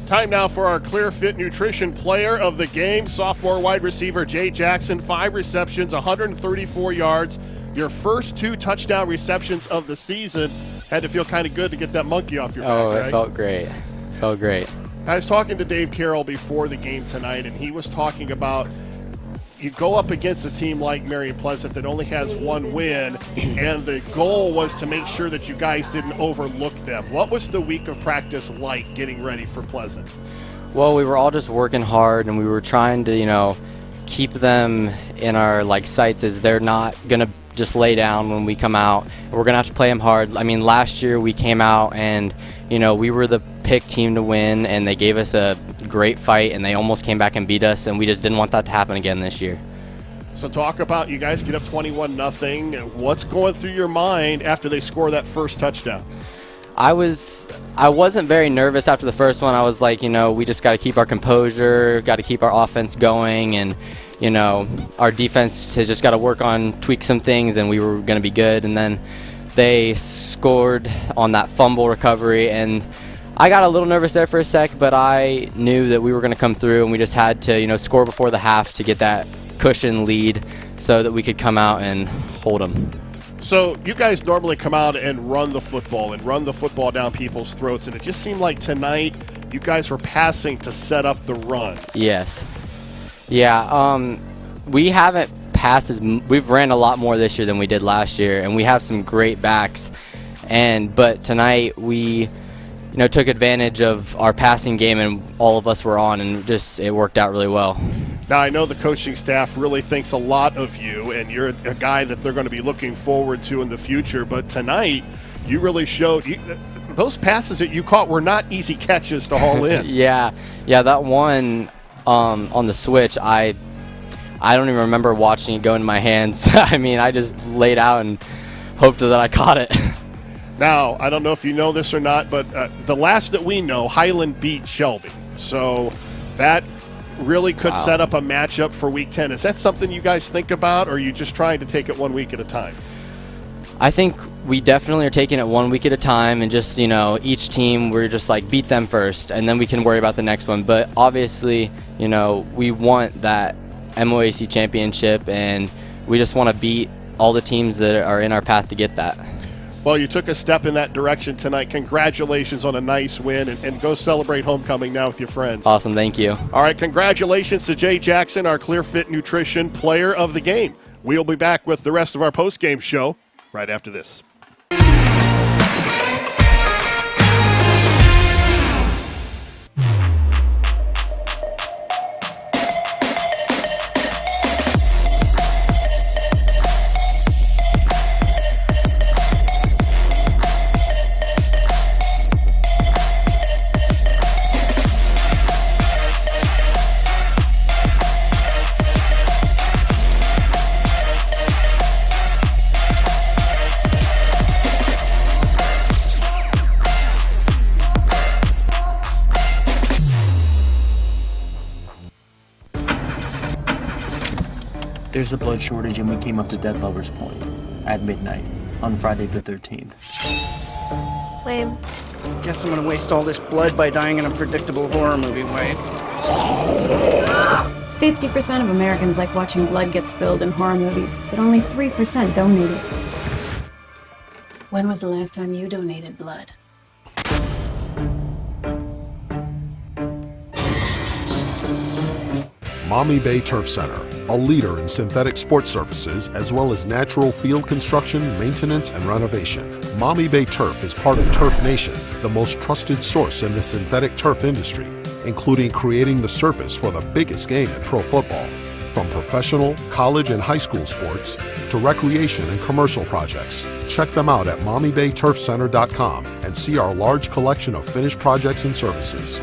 Time now for our Clear Fit Nutrition Player of the Game. Sophomore wide receiver Jay Jackson, 5 receptions, 134 yards. Your first 2 touchdown receptions of the season. Had to feel kind of good to get that monkey off your back,
Oh,
right?
it felt great. Felt great.
I was talking to Dave Carroll before the game tonight, and he was talking about you go up against a team like Marion Pleasant that only has 1 win, and the goal was to make sure that you guys didn't overlook them. What was the week of practice like getting ready for Pleasant?
Well, we were all just working hard, and we were trying to, keep them in our sights, as they're not going to just lay down when we come out. We're going to have to play them hard. I mean, last year we came out and, we were the pick team to win, and they gave us a great fight, and they almost came back and beat us, and we just didn't want that to happen again this year.
So talk about, you guys get up 21-0. What's going through your mind after they score that first touchdown?
I wasn't very nervous after the first one. I was like, we just got to keep our composure, got to keep our offense going, and our defense has just got to work on, tweak some things, and we were going to be good. And then they scored on that fumble recovery, and I got a little nervous there for a sec, but I knew that we were going to come through, and we just had to, score before the half to get that cushion lead so that we could come out and hold them.
So you guys normally come out and run the football down people's throats, and it just seemed like tonight you guys were passing to set up the run.
Yes. Yeah, we haven't passed we've ran a lot more this year than we did last year, and we have some great backs. But tonight we took advantage of our passing game, and all of us were on, and it worked out really well.
Now, I know the coaching staff really thinks a lot of you, and you're a guy that they're going to be looking forward to in the future. But tonight, you really showed those passes that you caught were not easy catches to haul in.
Yeah, that one on the switch, I don't even remember watching it go into my hands. I mean, I just laid out and hoped that I caught it.
Now, I don't know if you know this or not, but the last that we know, Highland beat Shelby. So that really could set up a matchup for Week 10. Is that something you guys think about, or are you just trying to take it 1 week at a time?
I think we definitely are taking it 1 week at a time, and just, each team, we're just beat them first, and then we can worry about the next one. But obviously, we want that MOAC championship, and we just want to beat all the teams that are in our path to get that.
Well, you took a step in that direction tonight. Congratulations on a nice win, and go celebrate homecoming now with your friends.
Awesome, thank you.
All right, congratulations to Jay Jackson, our Clear Fit Nutrition Player of the Game. We'll be back with the rest of our post-game show right after this.
There's a blood shortage, and we came up to Dead Lover's Point at midnight on Friday the 13th.
Lame.
Guess I'm gonna waste all this blood by dying in a predictable horror movie way.
50% of Americans like watching blood get spilled in horror movies, but only 3% donate it. When was the last time you donated blood?
Maumee Bay Turf Center, a leader in synthetic sports surfaces as well as natural field construction, maintenance, and renovation. Maumee Bay Turf is part of Turf Nation, the most trusted source in the synthetic turf industry, including creating the surface for the biggest game in pro football. From professional, college, and high school sports to recreation and commercial projects, check them out at MaumeeBayTurfCenter.com and see our large collection of finished projects and services.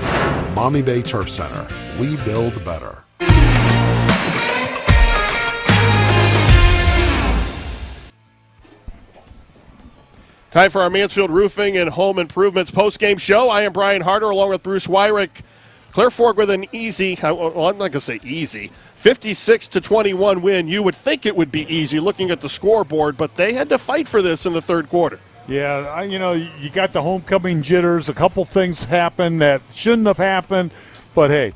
Maumee Bay Turf Center, we build better.
Time for our Mansfield Roofing and Home Improvements post-game show. I am Brian Harter along with Bruce Weirich. Clear Fork with an easy, well, I'm not going to say easy, 56-21 win. You would think it would be easy looking at the scoreboard, but they had to fight for this in the third quarter.
Yeah, you got the homecoming jitters. A couple things happened that shouldn't have happened. But, hey,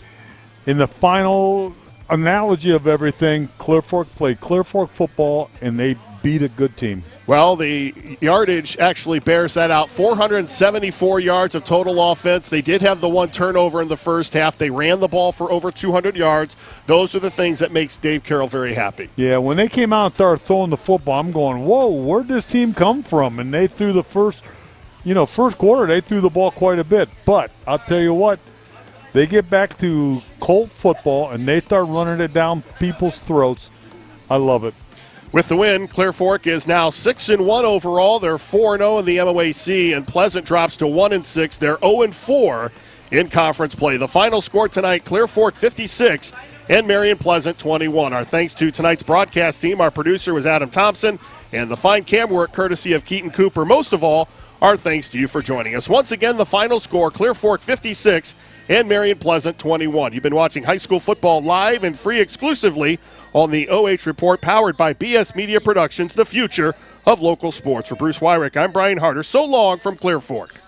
in the final analogy of everything, Clear Fork played Clear Fork football, and they beat a good team.
Well, the yardage actually bears that out. 474 yards of total offense. They did have the one turnover in the first half. They ran the ball for over 200 yards. Those are the things that makes Dave Carroll very happy.
Yeah, when they came out and started throwing the football, I'm going, whoa, where'd this team come from? And they threw the first quarter, they threw the ball quite a bit. But I'll tell you what, they get back to Colt football, and they start running it down people's throats. I love it.
With the win, Clear Fork is now 6-1 overall. They're 4-0 in the MOAC, and Pleasant drops to 1-6. They're 0-4 in conference play. The final score tonight, Clear Fork 56 and Marion Pleasant 21. Our thanks to tonight's broadcast team. Our producer was Adam Thompson, and the fine cam work courtesy of Keaton Cooper. Most of all, our thanks to you for joining us. Once again, the final score, Clear Fork 56 and Marion Pleasant 21. You've been watching high school football live and free exclusively on the OH Report, powered by BS Media Productions, the future of local sports. For Bruce Weirich, I'm Brian Harter. So long from Clear Fork.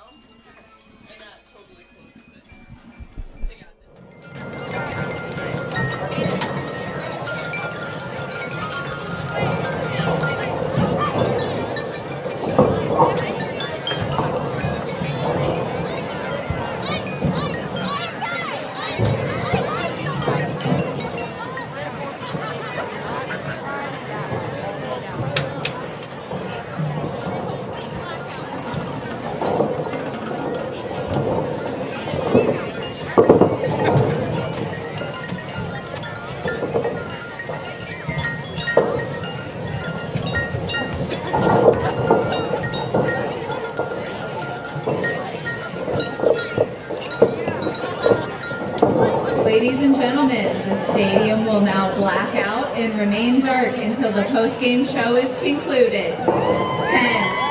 Ladies and gentlemen, the stadium will now black out and remain dark until the post-game show is concluded. 10,